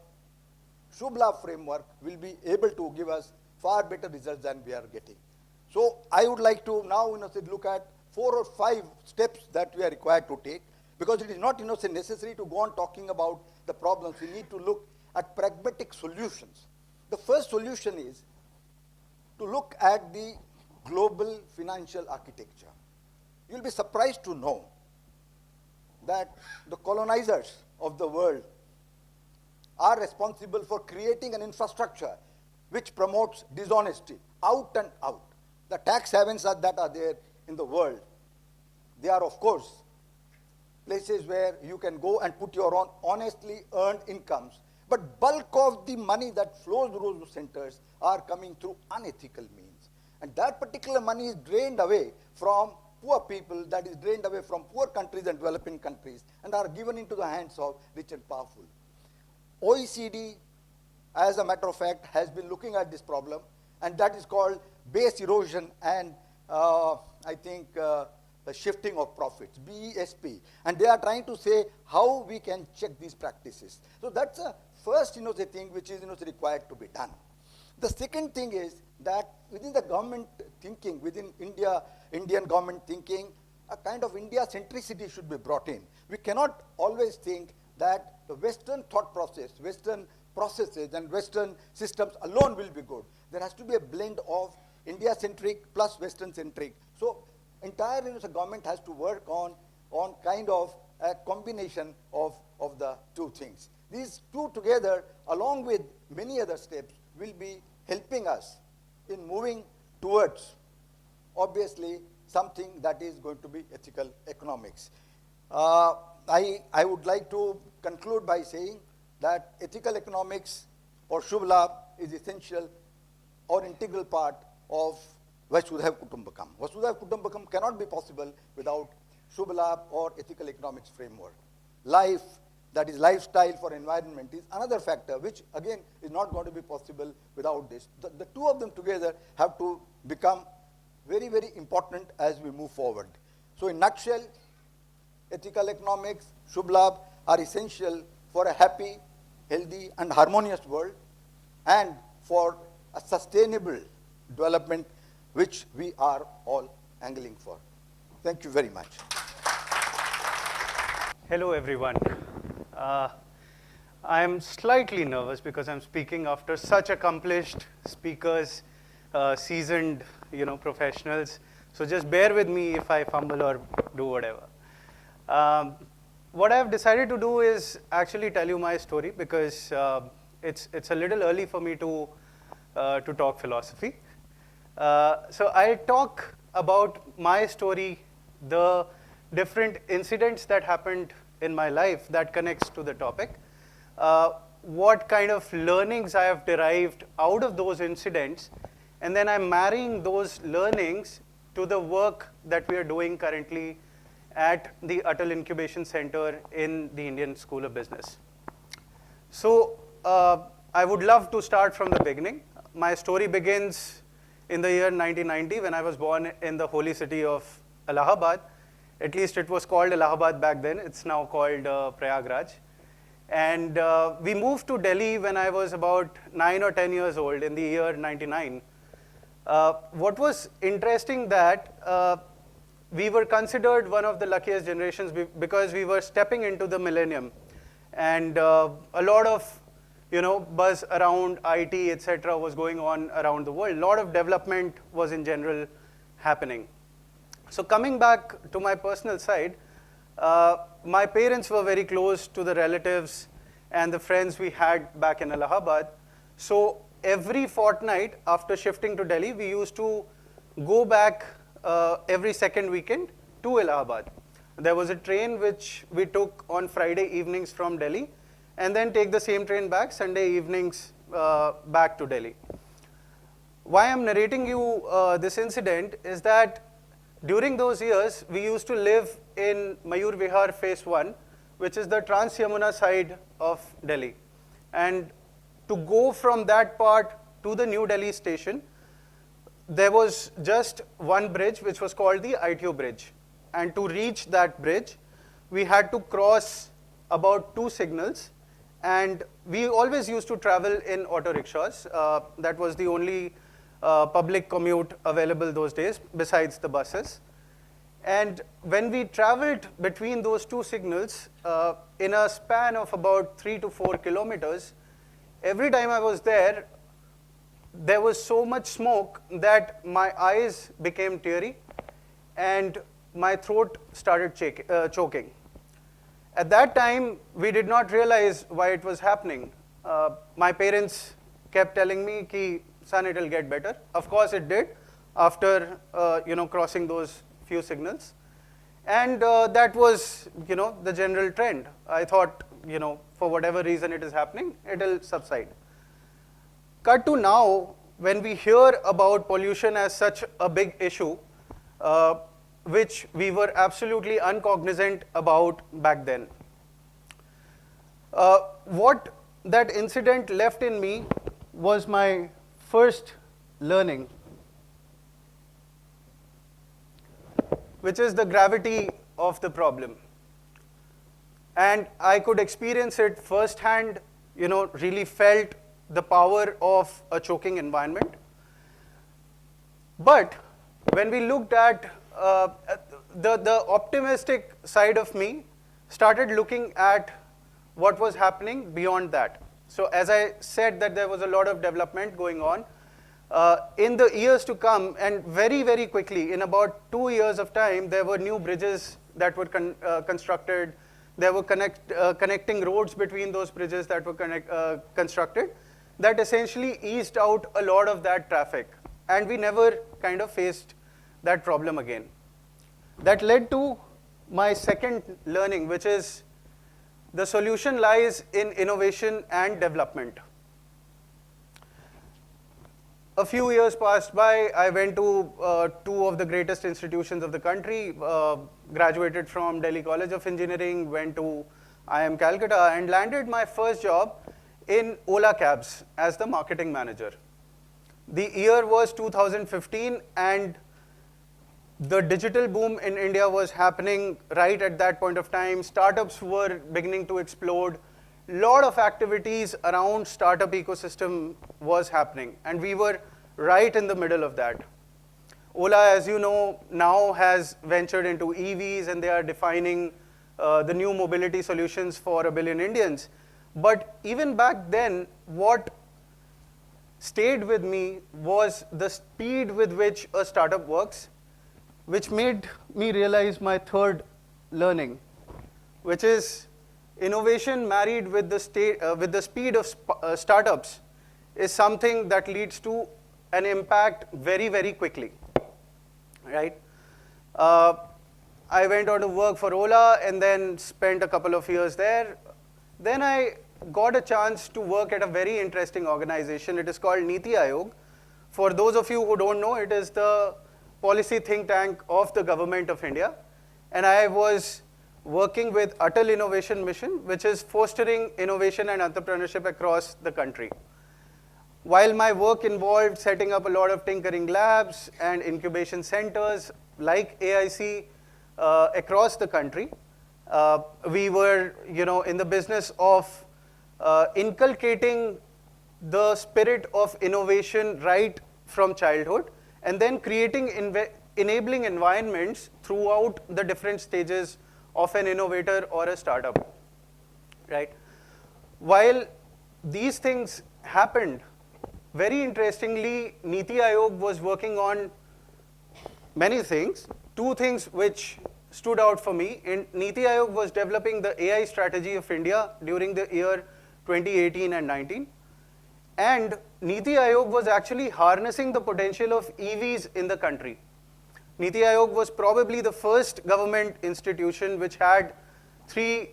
Shubh Labh framework will be able to give us far better results than we are getting. So I would like to now look at 4 or 5 steps that we are required to take, because it is not necessary to go on talking about the problems. We need to look at pragmatic solutions. The first solution is to look at the global financial architecture. You'll be surprised to know that the colonizers of the world are responsible for creating an infrastructure which promotes dishonesty out and out. The tax havens that are there in the world, they are of course places where you can go and put your own honestly earned incomes, But bulk of the money that flows through those centers are coming through unethical means. And that particular money is drained away from poor people, that is drained away from poor countries and developing countries, and are given into the hands of rich and powerful. OECD, as a matter of fact, has been looking at this problem, and that is called base erosion and the shifting of profits, BESP. And they are trying to say how we can check these practices. So that's the first the thing which is required to be done. The second thing is that within the government thinking, within Indian government thinking, a kind of India centricity should be brought in. We cannot always think that the Western thought process, Western processes and Western systems alone will be good. There has to be a blend of India-centric plus Western-centric. So entire the government has to work on kind of a combination of the two things. These two together, along with many other steps, will be helping us in moving towards, obviously, something that is going to be ethical economics. I would like to conclude by saying that ethical economics or Shubh Labh is essential or integral part of Vasudhaiva Kutumbakam. Vasudhaiva Kutumbakam cannot be possible without Shubh Labh or ethical economics framework. Life, that is lifestyle for environment, is another factor which again is not going to be possible without this. The two of them together have to become very, very important as we move forward. So in nutshell, ethical economics, Shubh Labh are essential for a happy, healthy and harmonious world and for a sustainable development which we are all angling for. Thank you very much. Hello everyone. I'm slightly nervous because I'm speaking after such accomplished speakers, seasoned professionals. So just bear with me if I fumble or do whatever. What I've decided to do is actually tell you my story because it's a little early for me to talk philosophy. So I'll talk about my story, the different incidents that happened in my life that connects to the topic, what kind of learnings I have derived out of those incidents, and then I'm marrying those learnings to the work that we are doing currently at the Atal Incubation Center in the Indian School of Business. So I would love to start from the beginning. My story begins in the year 1990 when I was born in the holy city of Allahabad. At least it was called Allahabad back then. It's now called Prayagraj. And we moved to Delhi when I was about 9 or 10 years old in the year 99. What was interesting that we were considered one of the luckiest generations because we were stepping into the millennium. And a lot of buzz around IT, etc. was going on around the world. A lot of development was in general happening. So coming back to my personal side, my parents were very close to the relatives and the friends we had back in Allahabad. So every fortnight after shifting to Delhi, we used to go back every second weekend to Allahabad. There was a train which we took on Friday evenings from Delhi and then take the same train back Sunday evenings back to Delhi. Why I'm narrating you this incident is that during those years, we used to live in Mayur Vihar Phase 1, which is the Trans-Yamuna side of Delhi. And to go from that part to the New Delhi station, there was just one bridge, which was called the ITO bridge. And to reach that bridge, we had to cross about 2 signals. And we always used to travel in auto rickshaws. That was the only public commute available those days, besides the buses. And when we traveled between those 2 signals, in a span of about 3 to 4 kilometers, every time I was there, there was so much smoke that my eyes became teary and my throat started choking. At that time, we did not realize why it was happening. My parents kept telling me, "Ki, son, it'll get better." Of course, it did after crossing those few signals. And that was the general trend. I thought for whatever reason it is happening, it will subside. Cut to now, when we hear about pollution as such a big issue, which we were absolutely uncognizant about back then. What that incident left in me was my first learning, which is the gravity of the problem. And I could experience it firsthand, really felt the power of a choking environment. But when we looked at the optimistic side of me, started looking at what was happening beyond that. So as I said that there was a lot of development going on, in the years to come, and very, very quickly, in about 2 years of time, there were new bridges that were constructed. There were connecting roads between those bridges that were constructed that essentially eased out a lot of that traffic. And we never kind of faced that problem again. That led to my second learning, which is the solution lies in innovation and development. A few years passed by, I went to two of the greatest institutions of the country, graduated from Delhi College of Engineering, went to IIM Calcutta, and landed my first job in Ola Cabs as the marketing manager. The year was 2015, and the digital boom in India was happening right at that point of time. Startups were beginning to explode. Lot of activities around startup ecosystem was happening, and we were right in the middle of that. Ola, as you know, now has ventured into EVs, and they are defining the new mobility solutions for 1 billion Indians. But even back then, what stayed with me was the speed with which a startup works, which made me realize my third learning, which is innovation married with the speed of startups is something that leads to an impact very, very quickly, right? I went on to work for Ola and then spent a couple of years there. Then I got a chance to work at a very interesting organization. It is called Niti Aayog. For those of you who don't know, it is the policy think tank of the government of India. And I was working with Atal Innovation Mission, which is fostering innovation and entrepreneurship across the country. While my work involved setting up a lot of tinkering labs and incubation centers like AIC across the country, we were in the business of inculcating the spirit of innovation right from childhood, and then creating enabling environments throughout the different stages of an innovator or a startup, right? While these things happened, very interestingly, Niti Aayog was working on many things. Two things which stood out for me. Niti Aayog was developing the AI strategy of India during the year 2018 and 19. And Niti Aayog was actually harnessing the potential of EVs in the country. Niti Aayog was probably the first government institution which had 3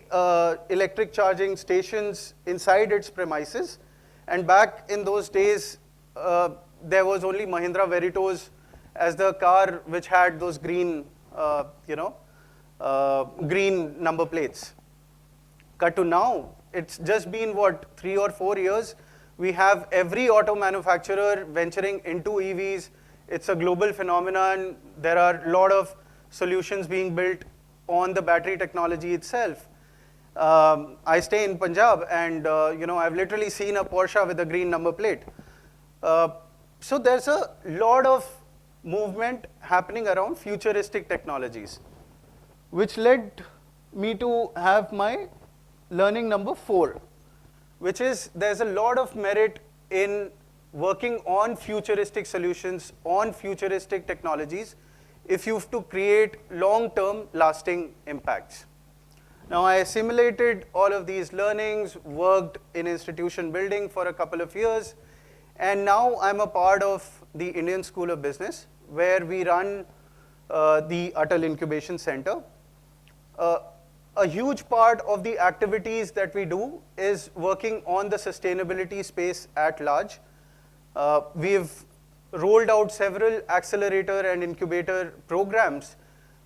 electric charging stations inside its premises. And back in those days, there was only Mahindra Veritos as the car which had those green, green number plates. Cut to now, it's just been, 3 or 4 years. We have every auto manufacturer venturing into EVs. It's a global phenomenon. There are a lot of solutions being built on the battery technology itself. I stay in Punjab, and I've literally seen a Porsche with a green number plate. So there's a lot of movement happening around futuristic technologies, which led me to have my learning number 4, which is there's a lot of merit in working on futuristic solutions, on futuristic technologies, if you have to create long-term lasting impacts. Now, I assimilated all of these learnings, worked in institution building for a couple of years, and now I'm a part of the Indian School of Business, where we run the Atal Incubation Center. a huge part of the activities that we do is working on the sustainability space at large. We've rolled out several accelerator and incubator programs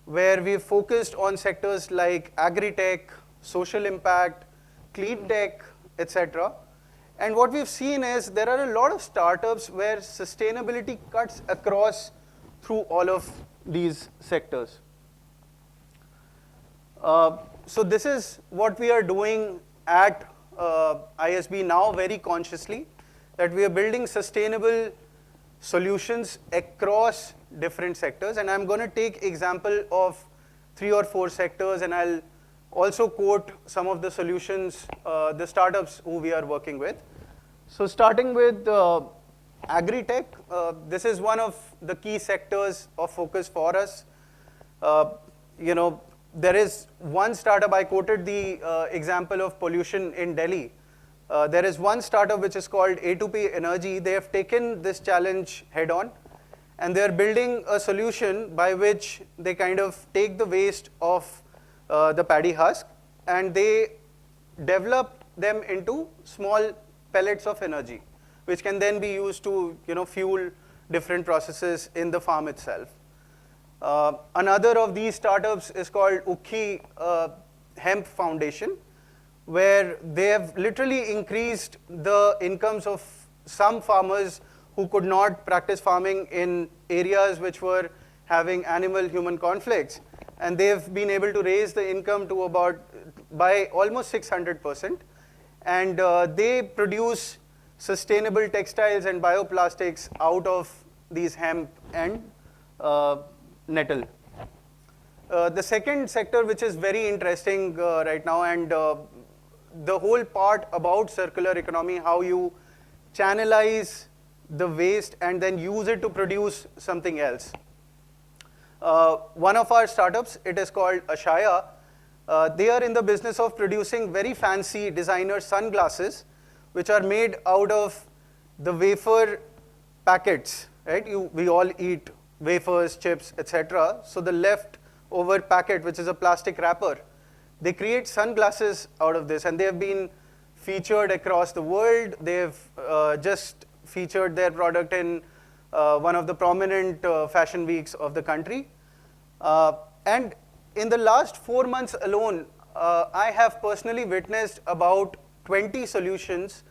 where we've focused on sectors like agri-tech, social impact, clean tech, etc. And what we've seen is there are a lot of startups where sustainability cuts across through all of these sectors. So this is what we are doing at ISB now very consciously, that we are building sustainable solutions across different sectors. And I'm going to take example of 3 or 4 sectors, and I'll also quote some of the solutions, the startups who we are working with. So starting with agri-tech, this is one of the key sectors of focus for us. There is one startup, I quoted the example of pollution in Delhi. There is one startup which is called A2P Energy. They have taken this challenge head on, and they are building a solution by which they kind of take the waste of the paddy husk and they develop them into small pellets of energy, which can then be used to fuel different processes in the farm itself. Another of these startups is called Ukhi Hemp Foundation, where they have literally increased the incomes of some farmers who could not practice farming in areas which were having animal-human conflicts. And they've been able to raise the income to by almost 600%. And they produce sustainable textiles and bioplastics out of these hemp and nettle. The second sector, which is very interesting right now, and the whole part about circular economy, how you channelize the waste and then use it to produce something else. One of our startups, it is called Ashaya. They are in the business of producing very fancy designer sunglasses, which are made out of the wafer packets, right? We all eat wafers, chips, etc. So the leftover packet, which is a plastic wrapper, they create sunglasses out of this, and they have been featured across the world. They've just featured their product in one of the prominent fashion weeks of the country. And in the last 4 months alone, I have personally witnessed about 20 solutions,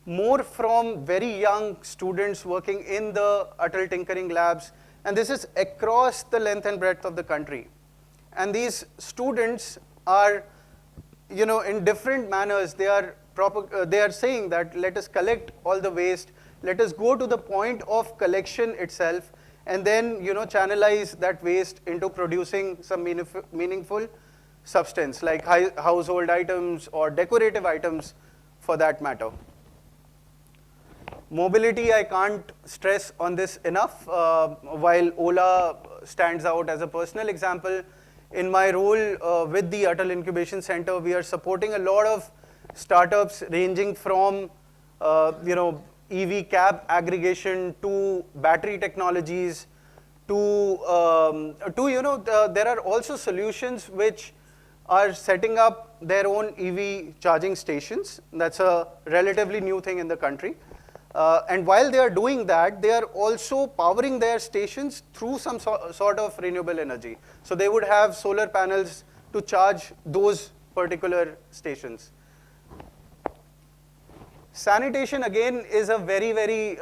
more from very young students working in the Atal Tinkering Labs, and this is across the length and breadth of the country. And these students are, in different manners, they are saying that let us collect all the waste, let us go to the point of collection itself, and then channelize that waste into producing some meaningful substance, like household items or decorative items for that matter. Mobility, I can't stress on this enough. While Ola stands out as a personal example, in my role with the Atal Incubation Center, we are supporting a lot of startups ranging from EV cab aggregation to battery technologies to there are also solutions which are setting up their own EV charging stations. That's a relatively new thing in the country. And while they are doing that, they are also powering their stations through some sort of renewable energy. So they would have solar panels to charge those particular stations. Sanitation, again, is a very, very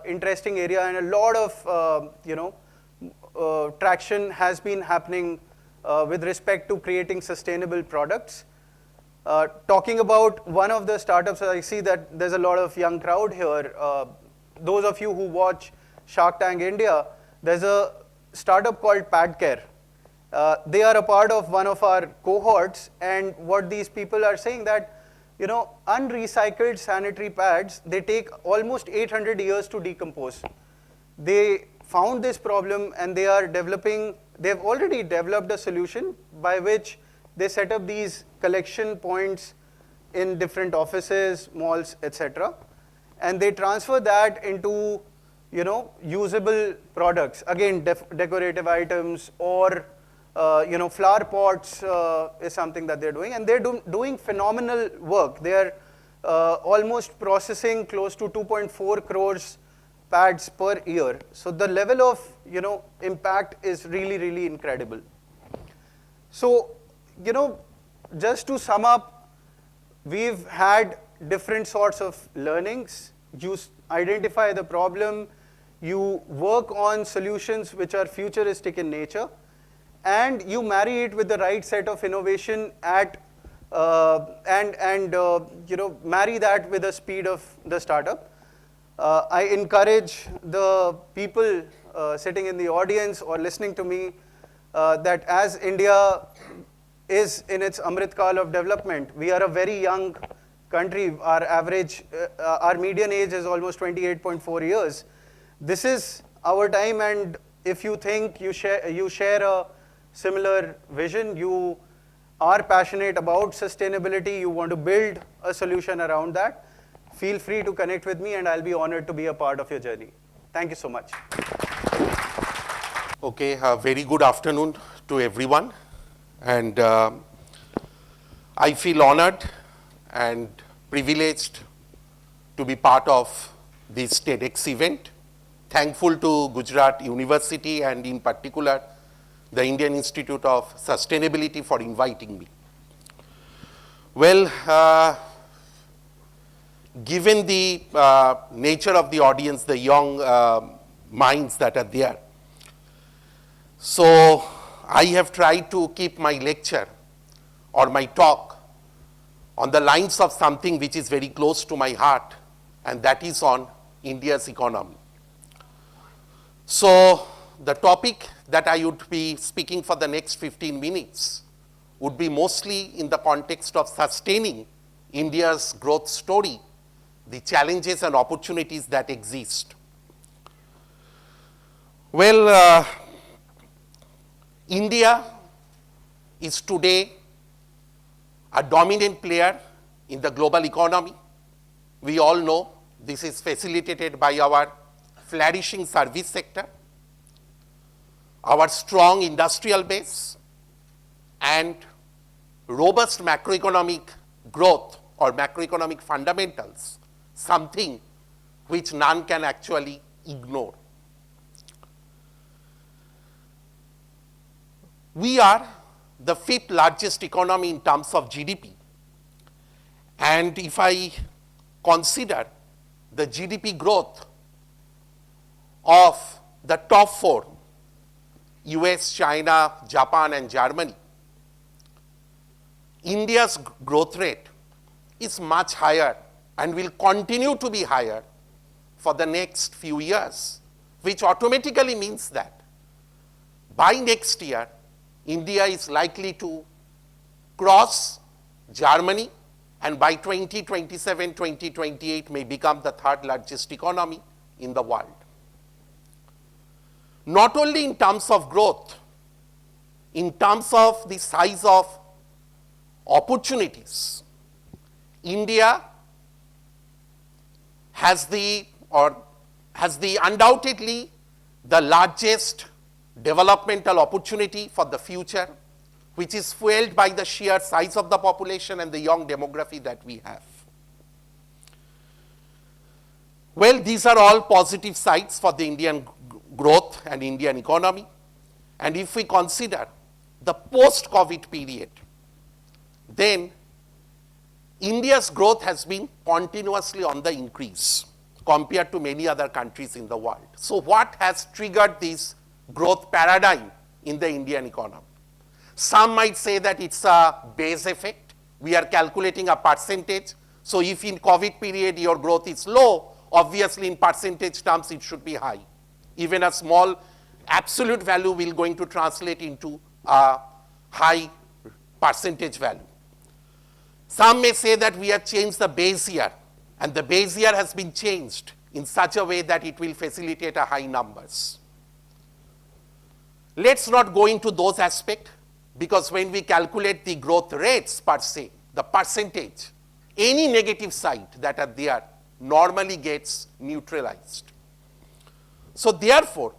interesting area, and a lot of traction has been happening with respect to creating sustainable products. Talking about one of the startups, I see that there's a lot of young crowd here. Those of you who watch Shark Tank India, there's a startup called PadCare. They are a part of one of our cohorts, and what these people are saying that unrecycled sanitary pads, they take almost 800 years to decompose. They found this problem, and they've already developed a solution by which they set up these collection points in different offices, malls, etc. And they transfer that into usable products, again decorative items or Flower pots is something that they're doing, and they're doing phenomenal work. They're almost processing close to 2.4 crores pads per year. So the level of impact is really, really incredible. So, just to sum up, we've had different sorts of learnings. You identify the problem, you work on solutions which are futuristic in nature, and you marry it with the right set of innovation and marry that with the speed of the startup. I encourage the people sitting in the audience or listening to me that as India is in its Amrit Kal of development, we are a very young country. Our average, our median age is almost 28.4 years. This is our time, and if you think you share a similar vision, you are passionate about sustainability, you want to build a solution around that, feel free to connect with me, and I'll be honored to be a part of your journey. Thank you so much. Okay, very good afternoon to everyone. And I feel honored and privileged to be part of this TEDx event. Thankful to Gujarat University and in particular the Indian Institute of Sustainability for inviting me. Well, given the nature of the audience, the young minds that are there, so I have tried to keep my lecture or my talk on the lines of something which is very close to my heart, and that is on India's economy. So the topic that I would be speaking for the next 15 minutes would be mostly in the context of sustaining India's growth story, the challenges and opportunities that exist. Well, India is today a dominant player in the global economy. We all know this is facilitated by our flourishing service sector, our strong industrial base, and robust macroeconomic growth or macroeconomic fundamentals, something which none can actually ignore. We are the 5th largest economy in terms of GDP. And if I consider the GDP growth of the top 4, US, China, Japan, and Germany, India's growth rate is much higher and will continue to be higher for the next few years, which automatically means that by next year, India is likely to cross Germany, and by 2027, 2028 may become the 3rd largest economy in the world. Not only in terms of growth, in terms of the size of opportunities, India has the undoubtedly the largest developmental opportunity for the future, which is fueled by the sheer size of the population and the young demography that we have. Well, these are all positive sides for the Indian growth and Indian economy. And if we consider the post-COVID period, then India's growth has been continuously on the increase compared to many other countries in the world. So what has triggered this growth paradigm in the Indian economy? Some might say that it's a base effect. We are calculating a percentage. So if in COVID period your growth is low, obviously in percentage terms it should be high. Even a small absolute value will going to translate into a high percentage value. Some may say that we have changed the base year, and the base year has been changed in such a way that it will facilitate a high numbers. Let's not go into those aspects, because when we calculate the growth rates per se, the percentage, any negative side that are there normally gets neutralized. So therefore,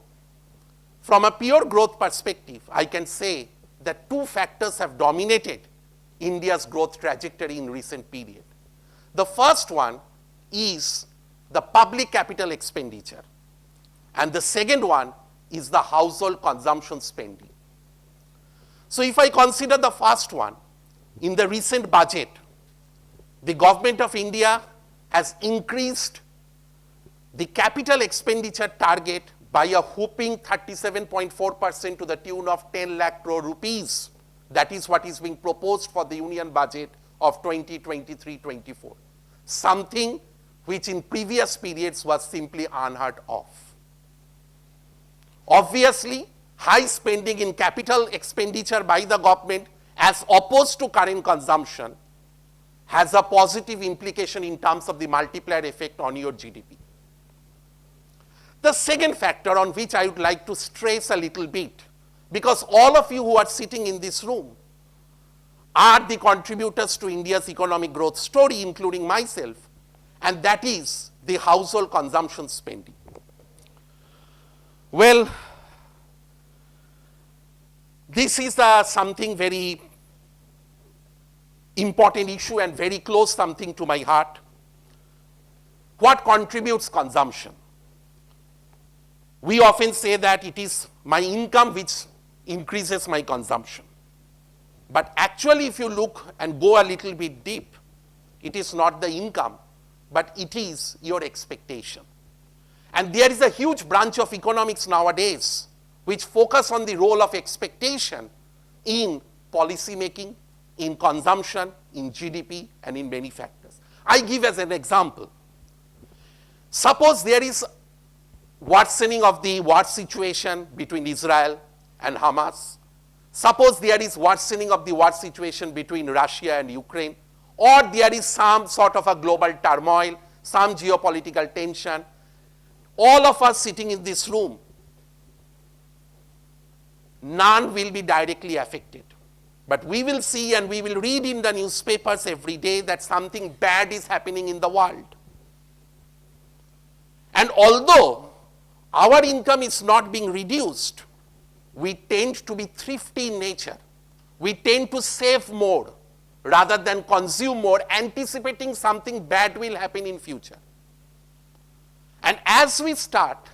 from a pure growth perspective, I can say that two factors have dominated India's growth trajectory in recent period. The first one is the public capital expenditure, and the second one is the household consumption spending. So if I consider the first one, in the recent budget, the government of India has increased the capital expenditure target by a whopping 37.4% to the tune of 10 lakh crore rupees. That is what is being proposed for the union budget of 2023-24. Something which in previous periods was simply unheard of. Obviously, high spending in capital expenditure by the government as opposed to current consumption has a positive implication in terms of the multiplier effect on your GDP. The second factor on which I would like to stress a little bit, because all of you who are sitting in this room are the contributors to India's economic growth story, including myself, and that is the household consumption spending. Well, this is something very important issue and very close something to my heart. What contributes consumption? We often say that it is my income which increases my consumption. But actually, if you look and go a little bit deep, it is not the income, but it is your expectation. And there is a huge branch of economics nowadays which focus on the role of expectation in policy making, in consumption, in GDP, and in many factors. I give as an example. Suppose there is worsening of the war situation between Israel and Hamas. Suppose there is worsening of the war situation between Russia and Ukraine, or there is some sort of a global turmoil, some geopolitical tension. All of us sitting in this room, none will be directly affected. But we will see and we will read in the newspapers every day that something bad is happening in the world. And although our income is not being reduced, we tend to be thrifty in nature. We tend to save more rather than consume more, anticipating something bad will happen in future. And as we start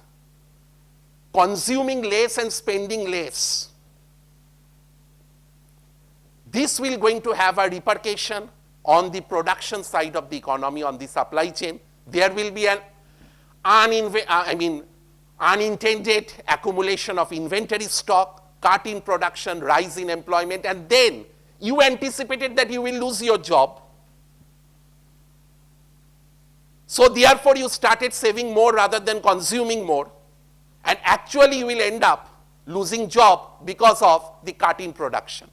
consuming less and spending less, this will going to have a repercussion on the production side of the economy, on the supply chain. There will be an unintended accumulation of inventory stock, cut in production, rise in employment, and then you anticipated that you will lose your job. So therefore you started saving more rather than consuming more, and actually you will end up losing job because of the cut in production.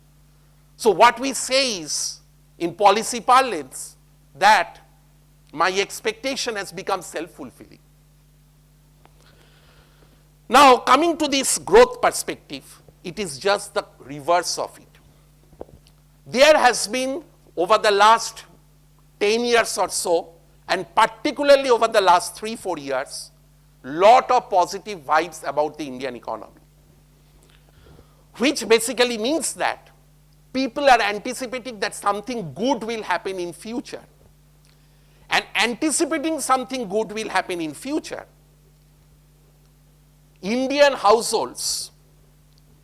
So what we say is, in policy parlance, that my expectation has become self-fulfilling. Now, coming to this growth perspective, it is just the reverse of it. There has been, over the last 10 years or so, and particularly over the last 3-4 years, lot of positive vibes about the Indian economy, which basically means that people are anticipating that something good will happen in future. And anticipating something good will happen in future, Indian households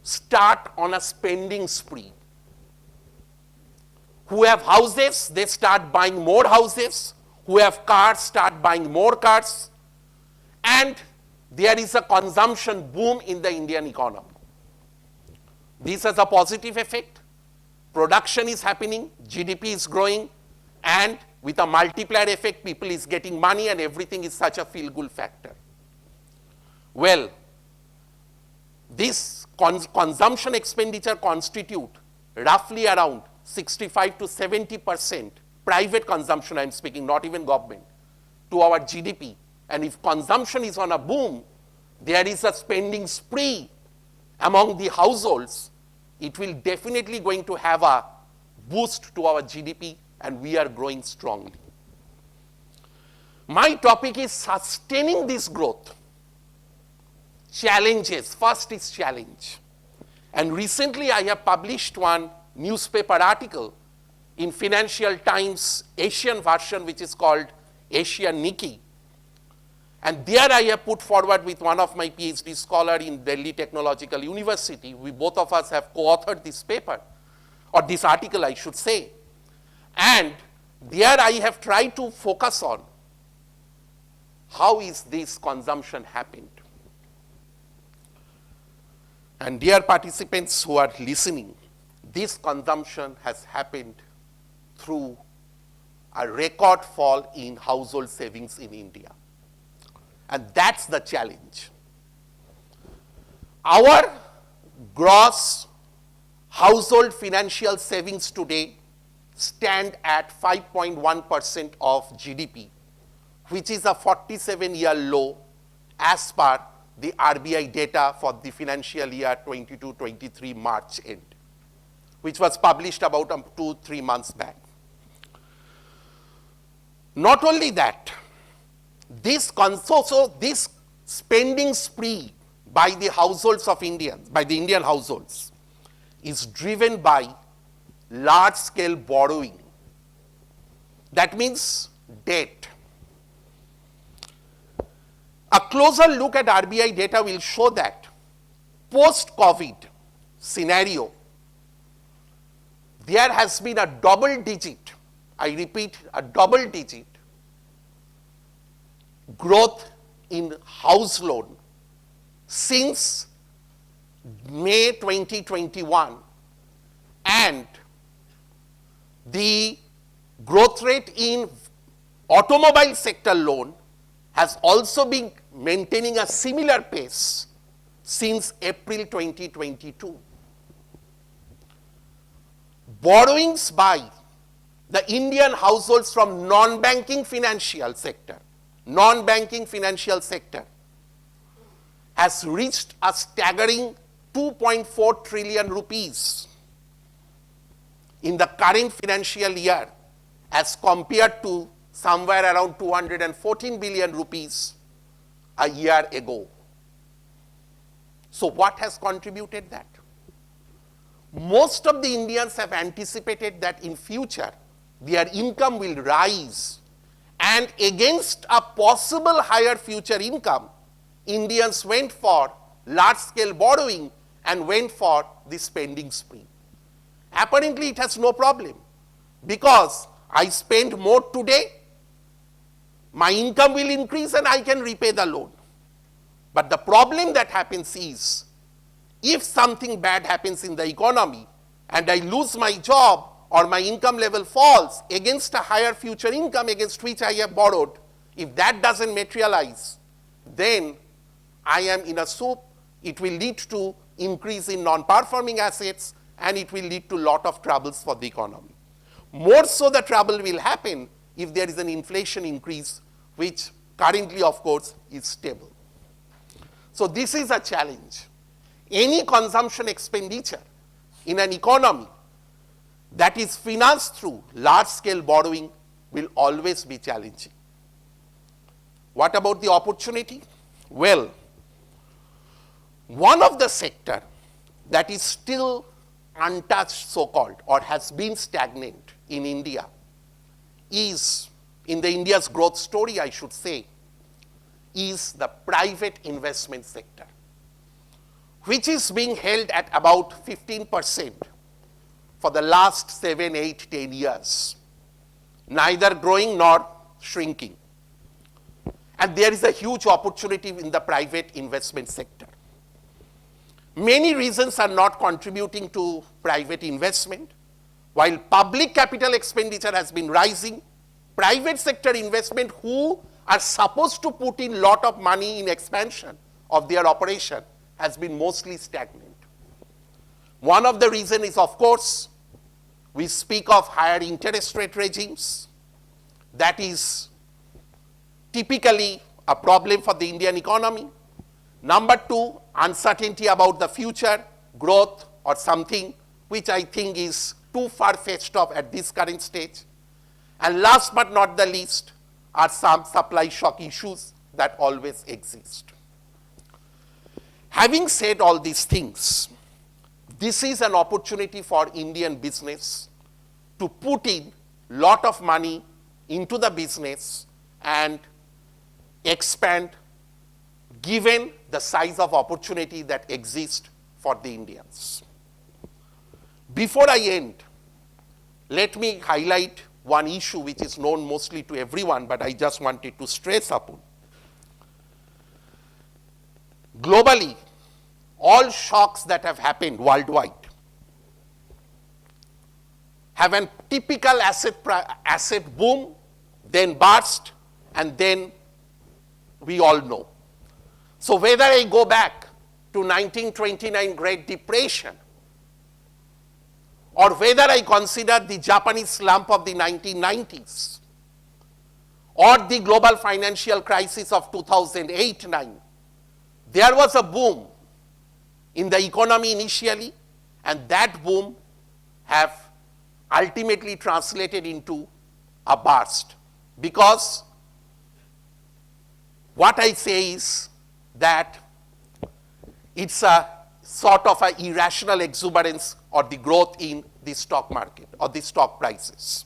start on a spending spree. Who have houses, they start buying more houses. Who have cars, start buying more cars. And there is a consumption boom in the Indian economy. This has a positive effect. Production is happening, GDP is growing, and with a multiplier effect, people is getting money and everything is such a feel-good factor. Well, this consumption expenditure constitute roughly around 65 to 70% private consumption, I am speaking, not even government, to our GDP. And if consumption is on a boom, there is a spending spree among the households, it will definitely going to have a boost to our GDP, and we are growing strongly. My topic is sustaining this growth. Challenges. First is challenge. And recently I have published one newspaper article in Financial Times Asian version, which is called Asian Nikkei. And there I have put forward with one of my PhD scholar in Delhi Technological University. We both of us have co-authored this paper, or this article I should say. And there I have tried to focus on how is this consumption happened. And dear participants who are listening, this consumption has happened through a record fall in household savings in India. And that's the challenge. Our gross household financial savings today stand at 5.1% of GDP, which is a 47-year low as per the RBI data for the financial year 22-23 March end, which was published about 2-3 months back. Not only that, this spending spree by the households of Indians, by the Indian households, is driven by large-scale borrowing. That means debt. A closer look at RBI data will show that post-COVID scenario, there has been a double-digit, I repeat, a double-digit growth in house loan since May 2021, and the growth rate in automobile sector loan has also been maintaining a similar pace since April 2022. Borrowings by the Indian households from non-banking financial sector has reached a staggering 2.4 trillion rupees in the current financial year as compared to somewhere around 214 billion rupees a year ago. So what has contributed that? Most of the Indians have anticipated that in future their income will rise, and against a possible higher future income, Indians went for large-scale borrowing and went for the spending spree. Apparently, it has no problem because I spend more today, my income will increase and I can repay the loan. But the problem that happens is, if something bad happens in the economy and I lose my job or my income level falls against a higher future income against which I have borrowed, if that doesn't materialize, then I am in a soup. It will lead to increase in non-performing assets and it will lead to a lot of troubles for the economy. More so the trouble will happen if there is an inflation increase, which currently, of course, is stable. So this is a challenge. Any consumption expenditure in an economy that is financed through large-scale borrowing will always be challenging. What about the opportunity? Well, one of the sector that is still untouched, so-called, or has been stagnant in India is, in the India's growth story, I should say, is the private investment sector, which is being held at about 15% for the last 7, 8, 10 years, neither growing nor shrinking. And there is a huge opportunity in the private investment sector. Many reasons are not contributing to private investment. While public capital expenditure has been rising, private sector investment, who are supposed to put in lot of money in expansion of their operation, has been mostly stagnant. One of the reasons is, of course, we speak of higher interest rate regimes. That is typically a problem for the Indian economy. Number two, uncertainty about the future growth or something which I think is too far-fetched of at this current stage. And last but not the least are some supply shock issues that always exist. Having said all these things, this is an opportunity for Indian business to put in lot of money into the business and expand given the size of opportunity that exists for the Indians. Before I end, let me highlight one issue which is known mostly to everyone, but I just wanted to stress upon. Globally, all shocks that have happened worldwide have a typical asset boom, then burst, and then we all know. So whether I go back to 1929 Great Depression, or whether I consider the Japanese slump of the 1990s, or the global financial crisis of 2008-9, there was a boom in the economy initially, and that boom have ultimately translated into a burst. Because what I say is that it's a sort of an irrational exuberance or the growth in the stock market or the stock prices.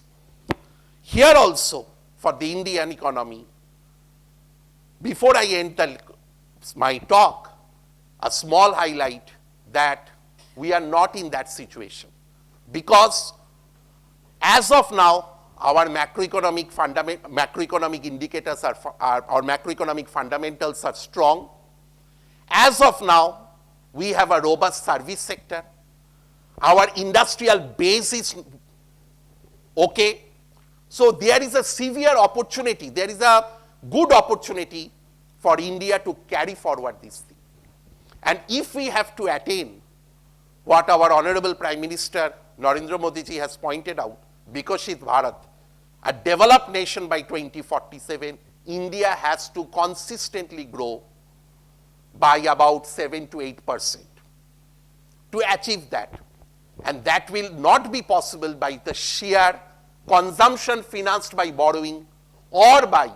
Here also, for the Indian economy, before I end my talk, a small highlight that we are not in that situation, because as of now, our macroeconomic indicators our macroeconomic fundamentals are strong. As of now, we have a robust service sector. Our industrial base is okay. So there is a severe opportunity. There is a good opportunity for India to carry forward this thing. And if we have to attain what our Honorable Prime Minister Narendra Modi ji has pointed out, Vikashit Bharat, a developed nation by 2047, India has to consistently grow by about 7 to 8% to achieve that. And that will not be possible by the sheer consumption financed by borrowing or by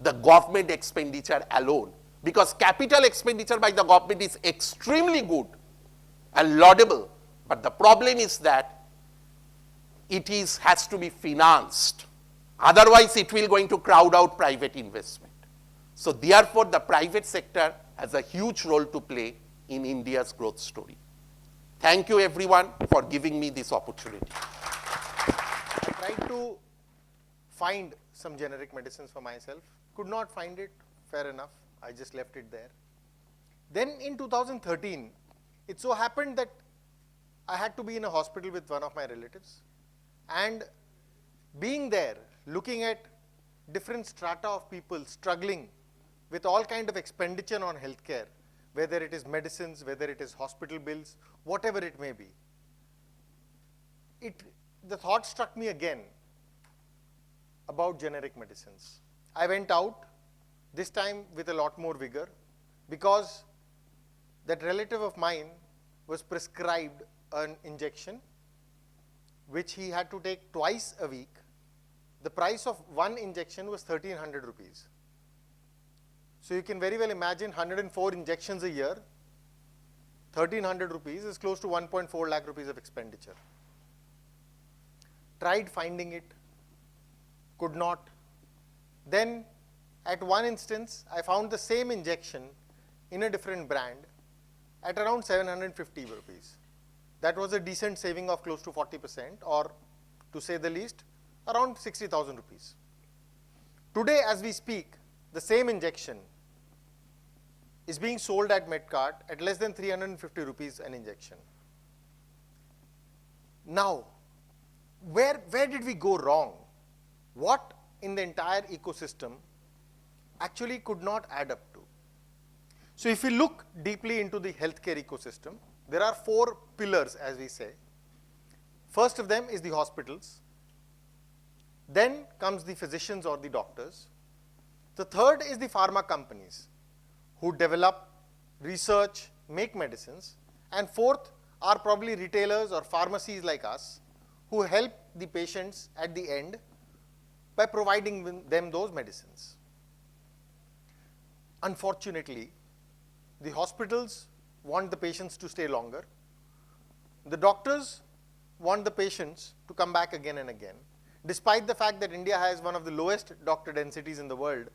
the government expenditure alone. Because capital expenditure by the government is extremely good and laudable. But the problem is that it has to be financed. Otherwise, it will going to crowd out private investment. So therefore, the private sector has a huge role to play in India's growth story. Thank you everyone for giving me this opportunity. I tried to find some generic medicines for myself. Could not find it, fair enough. I just left it there. Then in 2013, it so happened that I had to be in a hospital with one of my relatives. And being there, looking at different strata of people struggling with all kind of expenditure on healthcare, whether it is medicines, whether it is hospital bills, whatever it may be, the thought struck me again about generic medicines. I went out, this time with a lot more vigor, because that relative of mine was prescribed an injection which he had to take twice a week. The price of one injection was 1,300 rupees. So you can very well imagine 104 injections a year, 1,300 rupees is close to 1.4 lakh rupees of expenditure. Tried finding it, could not. Then at one instance, I found the same injection in a different brand at around 750 rupees. That was a decent saving of close to 40%, or to say the least, around 60,000 rupees. Today, as we speak, the same injection is being sold at Medcart at less than 350 rupees an injection. Now, where did we go wrong? What in the entire ecosystem actually could not add up to? So if we look deeply into the healthcare ecosystem, there are 4 pillars, as we say. First of them is the hospitals. Then comes the physicians or the doctors. The third is the pharma companies who develop, research, make medicines. And fourth are probably retailers or pharmacies like us who help the patients at the end by providing them those medicines. Unfortunately, the hospitals want the patients to stay longer. the doctors want the patients to come back again and again, despite the fact that India has one of the lowest doctor densities in the world,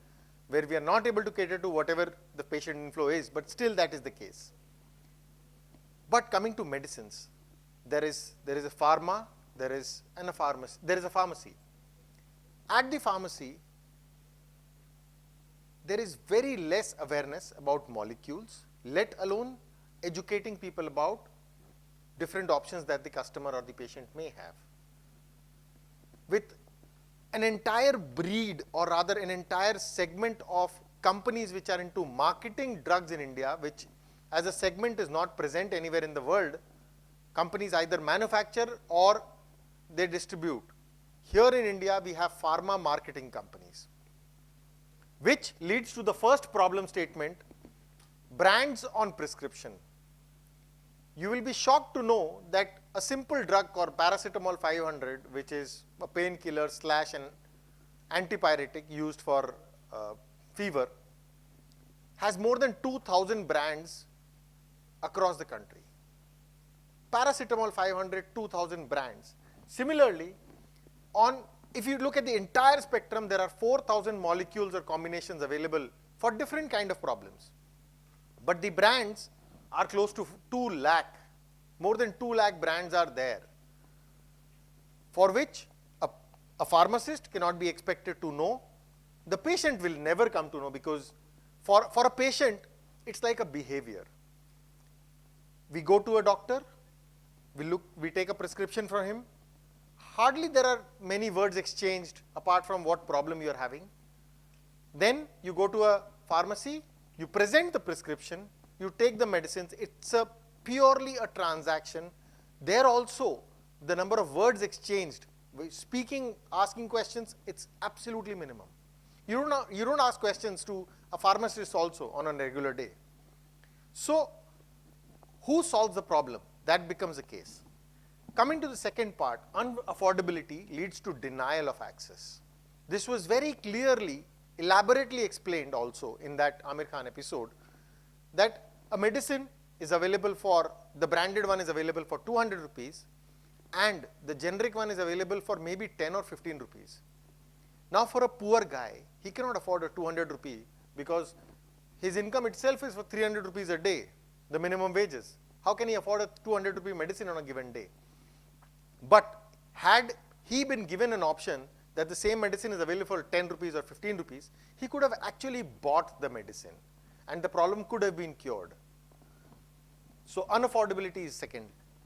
where we are not able to cater to whatever the patient inflow is, but still that is the case. But coming to medicines, there is a pharma, there is a pharmacy. At the pharmacy, there is very less awareness about molecules, let alone educating people about different options that the customer or the patient may have. With an entire breed, or rather an entire segment of companies which are into marketing drugs in India, which as a segment is not present anywhere in the world, companies either manufacture or they distribute. Here in India, we have pharma marketing companies, which leads to the first problem statement, brands on prescription. You will be shocked to know that a simple drug called paracetamol 500, which is a painkiller / an antipyretic used for fever, has more than 2,000 brands across the country. Paracetamol 500, 2,000 brands. Similarly, if you look at the entire spectrum, there are 4,000 molecules or combinations available for different kind of problems. But the brands are close to 2 lakh. More than 2 lakh brands are there, for which a pharmacist cannot be expected to know. The patient will never come to know, because for a patient, it's like a behavior. We go to a doctor, we take a prescription from him. Hardly there are many words exchanged apart from what problem you are having. Then you go to a pharmacy, you present the prescription, you take the medicines. It's purely a transaction. There also, the number of words exchanged, speaking, asking questions, it's absolutely minimum. You don't ask questions to a pharmacist also on a regular day. So, who solves the problem? That becomes the case. Coming to the second part, unaffordability leads to denial of access. This was very clearly, elaborately explained also in that Amir Khan episode, that a medicine is available for, the branded one is available for 200 rupees, and the generic one is available for maybe 10 or 15 rupees. Now for a poor guy, he cannot afford a 200 rupee because his income itself is for 300 rupees a day, the minimum wages. How can he afford a 200 rupee medicine on a given day? But had he been given an option that the same medicine is available for 10 rupees or 15 rupees, he could have actually bought the medicine and the problem could have been cured. So unaffordability is second.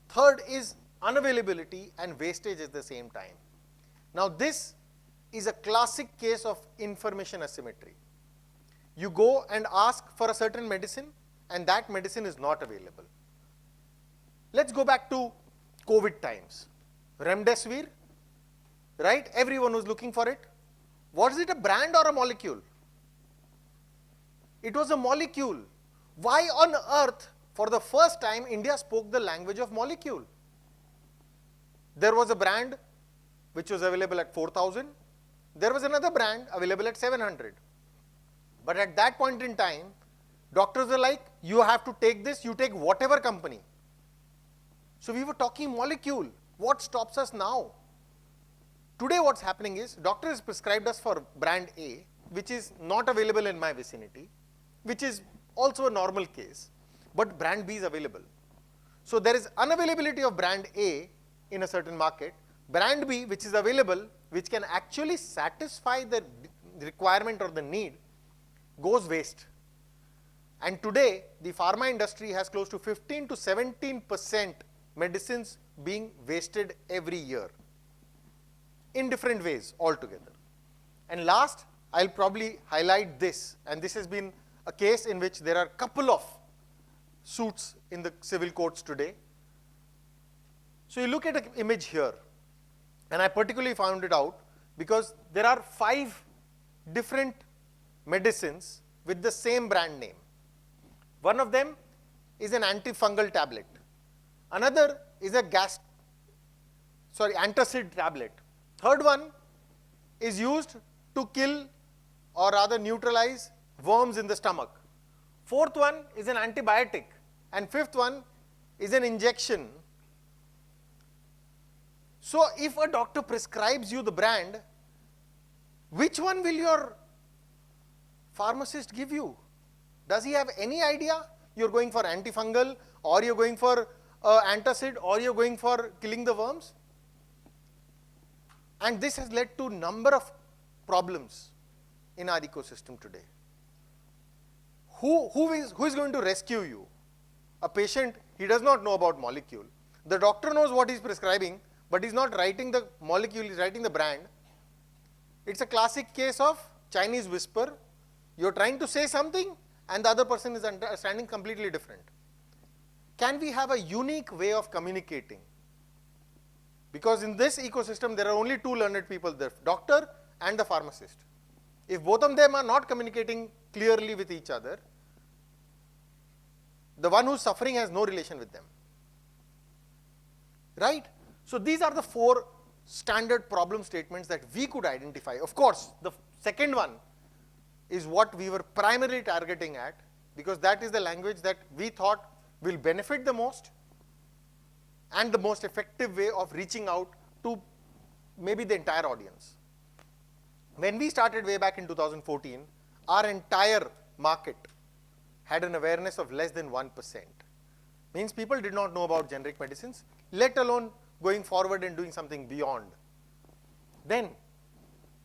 Third is unavailability and wastage at the same time. Now this is a classic case of information asymmetry. You go and ask for a certain medicine and that medicine is not available. Let's go back to COVID times. Remdesivir, right? Everyone was looking for it. Was it a brand or a molecule? It was a molecule. Why on earth, for the first time, India spoke the language of molecule? There was a brand which was available at 4,000. There was another brand available at 700. But at that point in time, doctors were like, you have to take this, you take whatever company. So we were talking molecule. What stops us now? Today what's happening is, doctor has prescribed us for brand A, which is not available in my vicinity, which is also a normal case, but brand B is available. So there is unavailability of brand A in a certain market. Brand B, which is available, which can actually satisfy the requirement or the need, goes waste. And today, the pharma industry has close to 15 to 17% medicines being wasted every year in different ways altogether. And last, I'll probably highlight this, and this has been a case in which there are a couple of suits in the civil courts today. So you look at an image here, and I particularly found it out because there are 5 different medicines with the same brand name. One of them is an antifungal tablet. Another is a antacid tablet. Third one is used to kill or rather neutralize worms in the stomach. Fourth one is an antibiotic. And fifth one is an injection So if a doctor prescribes you the brand, which one will your pharmacist give you? Does he have any idea? You're going for antifungal, or you're going for antacid, or you're going for killing the worms? And this has led to number of problems in our ecosystem today. Who is going to rescue you? A patient, he does not know about molecule. The doctor knows what he's prescribing, but he's not writing the molecule, he's writing the brand. It's a classic case of Chinese whisper. You're trying to say something, and the other person is understanding completely different. Can we have a unique way of communicating? Because in this ecosystem, there are only two learned people, the doctor and the pharmacist. If both of them are not communicating clearly with each other, the one who's suffering has no relation with them. Right? So these are the four standard problem statements that we could identify. Of course, the second one is what we were primarily targeting at, because that is the language that we thought will benefit the most and the most effective way of reaching out to maybe the entire audience. When we started way back in 2014, our entire market had an awareness of less than 1%. Means people did not know about generic medicines, let alone going forward and doing something beyond. Then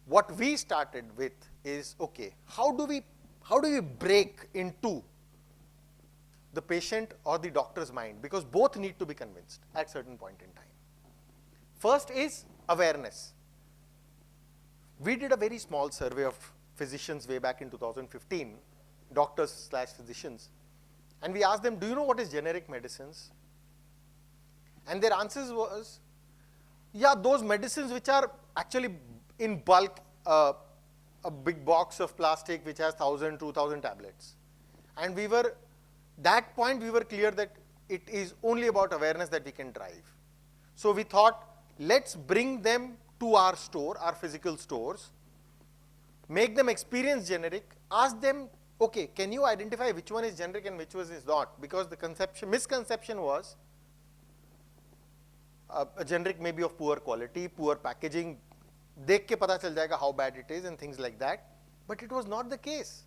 what we started with is, okay, how do we break into the patient or the doctor's mind? Because both need to be convinced at certain point in time. First is awareness. We did a very small survey of physicians way back in 2015, doctors/physicians, and we asked them, do you know what is generic medicines? And their answers was, yeah, those medicines which are actually in bulk, a big box of plastic which has 1,000, 2,000 tablets. And we were clear that it is only about awareness that we can drive. So we thought, let's bring them to our store, our physical stores, make them experience generic, ask them, okay, can you identify which one is generic and which one is not? Because the misconception was, a generic may be of poor quality, poor packaging, dekh ke pata chal jayega how bad it is and things like that. But it was not the case.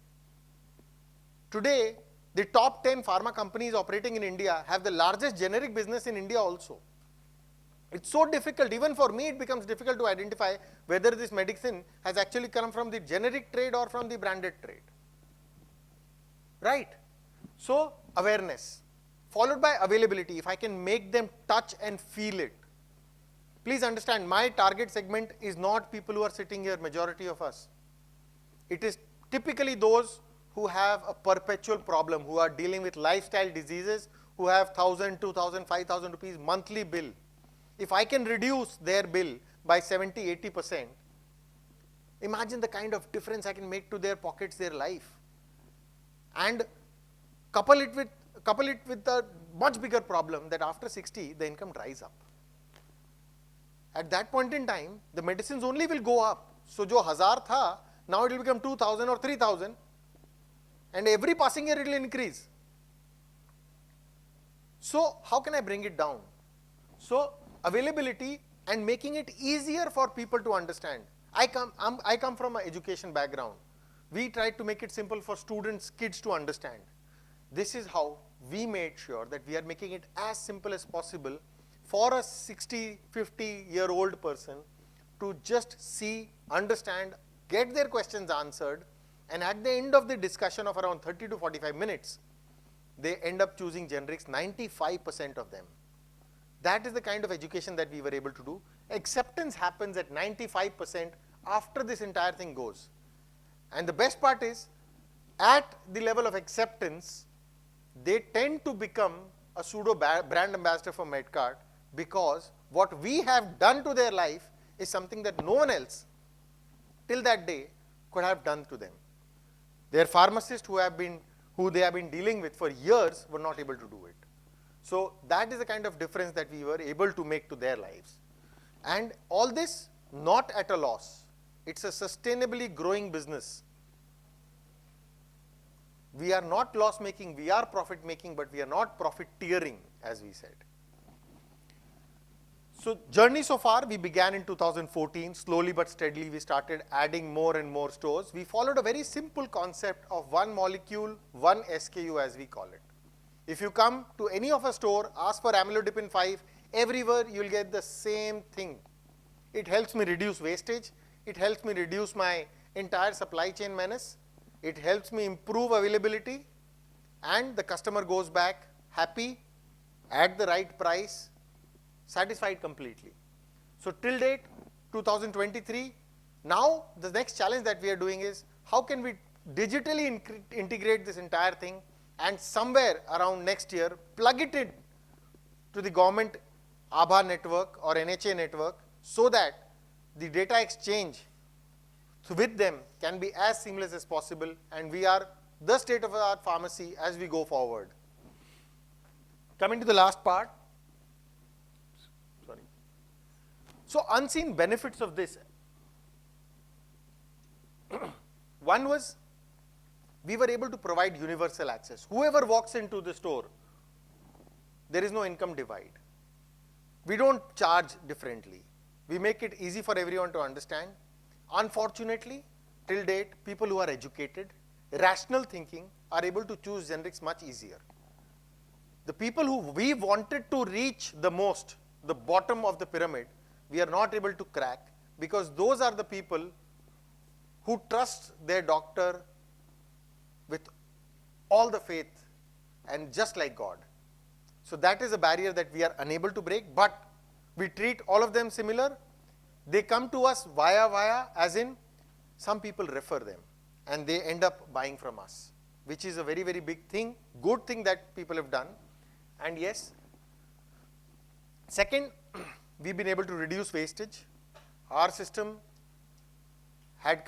Today, the top 10 pharma companies operating in India have the largest generic business in India also. It's so difficult, even for me it becomes difficult to identify whether this medicine has actually come from the generic trade or from the branded trade. Right? So, awareness, followed by availability. If I can make them touch and feel it. Please understand, my target segment is not people who are sitting here, majority of us. It is typically those who have a perpetual problem, who are dealing with lifestyle diseases, who have 1,000, 2,000, 5,000 rupees monthly bill. If I can reduce their bill by 70, 80%, imagine the kind of difference I can make to their pockets, their life. And couple it with a much bigger problem that after 60, the income dries up. At that point in time, the medicines only will go up. So, jo 1,000 tha, now it will become 2,000 or 3,000, and every passing year it will increase. So, how can I bring it down? So, availability and making it easier for people to understand. I come from an education background. We tried to make it simple for students, kids to understand. This is how we made sure that we are making it as simple as possible for a 60, 50-year-old person to just see, understand, get their questions answered, and at the end of the discussion of around 30 to 45 minutes, they end up choosing generics, 95% of them. That is the kind of education that we were able to do. Acceptance happens at 95% after this entire thing goes. And the best part is, at the level of acceptance, they tend to become a pseudo brand ambassador for Medcart, because what we have done to their life is something that no one else till that day could have done to them. Their pharmacists who they have been dealing with for years were not able to do it. So that is the kind of difference that we were able to make to their lives. And all this not at a loss. It's a sustainably growing business. We are not loss making, we are profit making, but we are not profiteering, as we said. So journey so far, we began in 2014. Slowly but steadily, we started adding more and more stores. We followed a very simple concept of one molecule, one SKU as we call it. If you come to any of a store, ask for amlodipine 5, everywhere you'll get the same thing. It helps me reduce wastage. It helps me reduce my entire supply chain menace. It helps me improve availability, and the customer goes back happy, at the right price, satisfied completely. So till date, 2023, now the next challenge that we are doing is how can we digitally integrate this entire thing and somewhere around next year plug it in to the government Aadhaar network or NHA network so that the data exchange with them can be as seamless as possible, and we are the state-of-the-art pharmacy as we go forward. Coming to the last part. Sorry. So unseen benefits of this. One was we were able to provide universal access. Whoever walks into the store, there is no income divide. We don't charge differently. We make it easy for everyone to understand. Unfortunately, till date, people who are educated, rational thinking, are able to choose generics much easier. The people who we wanted to reach the most, the bottom of the pyramid, we are not able to crack, because those are the people who trust their doctor with all the faith and just like God. So that is a barrier that we are unable to break, but we treat all of them similar. They come to us via, as in some people refer them and they end up buying from us, which is a very, very big thing, good thing that people have done. And yes, second, we've been able to reduce wastage. Our system had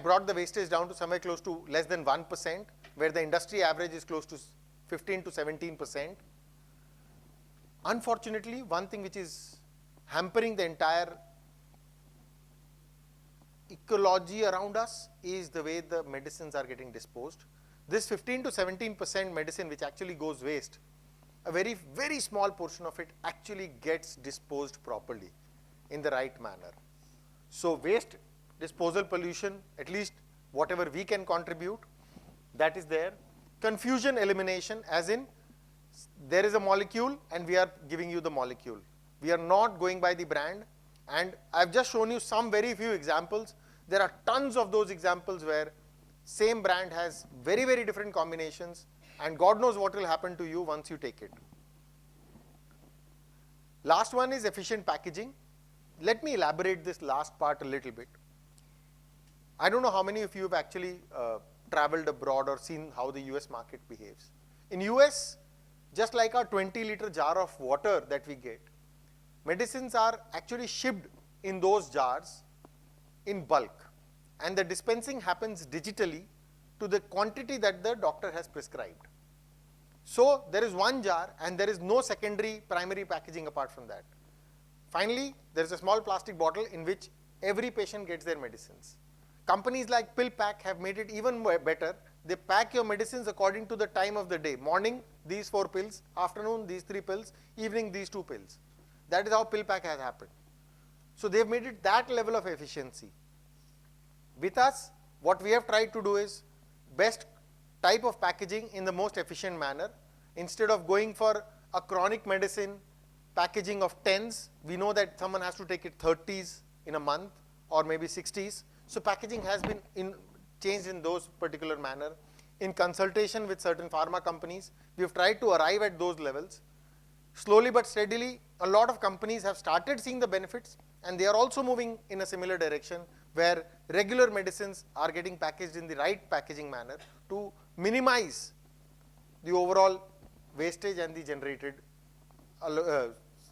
brought the wastage down to somewhere close to less than 1%, where the industry average is close to 15 to 17%. Unfortunately, one thing which is hampering the entire ecology around us is the way the medicines are getting disposed. This 15 to 17% medicine which actually goes waste, a very, very small portion of it actually gets disposed properly in the right manner. So waste disposal pollution, at least whatever we can contribute, that is there. Confusion elimination, as in there is a molecule and we are giving you the molecule. We are not going by the brand, and I've just shown you some very few examples. There are tons of those examples where same brand has very, very different combinations, and God knows what will happen to you once you take it. Last one is efficient packaging. Let me elaborate this last part a little bit. I don't know how many of you have actually traveled abroad or seen how the US market behaves. In US, just like our 20-liter jar of water that we get, medicines are actually shipped in those jars in bulk, and the dispensing happens digitally to the quantity that the doctor has prescribed. So there is one jar and there is no secondary primary packaging apart from that. Finally, there is a small plastic bottle in which every patient gets their medicines. Companies like PillPack have made it even better. They pack your medicines according to the time of the day. Morning, these 4 pills, afternoon, these 3 pills, evening, these 2 pills. That is how PillPack has happened. So they've made it that level of efficiency. With us, what we have tried to do is best type of packaging in the most efficient manner. Instead of going for a chronic medicine packaging of 10s, we know that someone has to take it 30s in a month or maybe 60s. So packaging has been changed in those particular manner. In consultation with certain pharma companies, we have tried to arrive at those levels. Slowly but steadily, a lot of companies have started seeing the benefits, and they are also moving in a similar direction where regular medicines are getting packaged in the right packaging manner to minimize the overall wastage and the generated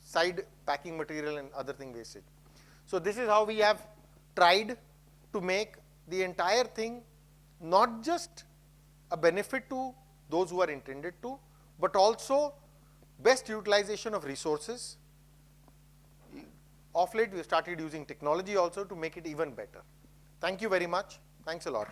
side packing material and other thing wastage. So this is how we have tried to make the entire thing not just a benefit to those who are intended to, but also best utilization of resources. Of late, we have started using technology also to make it even better. Thank you very much. Thanks a lot.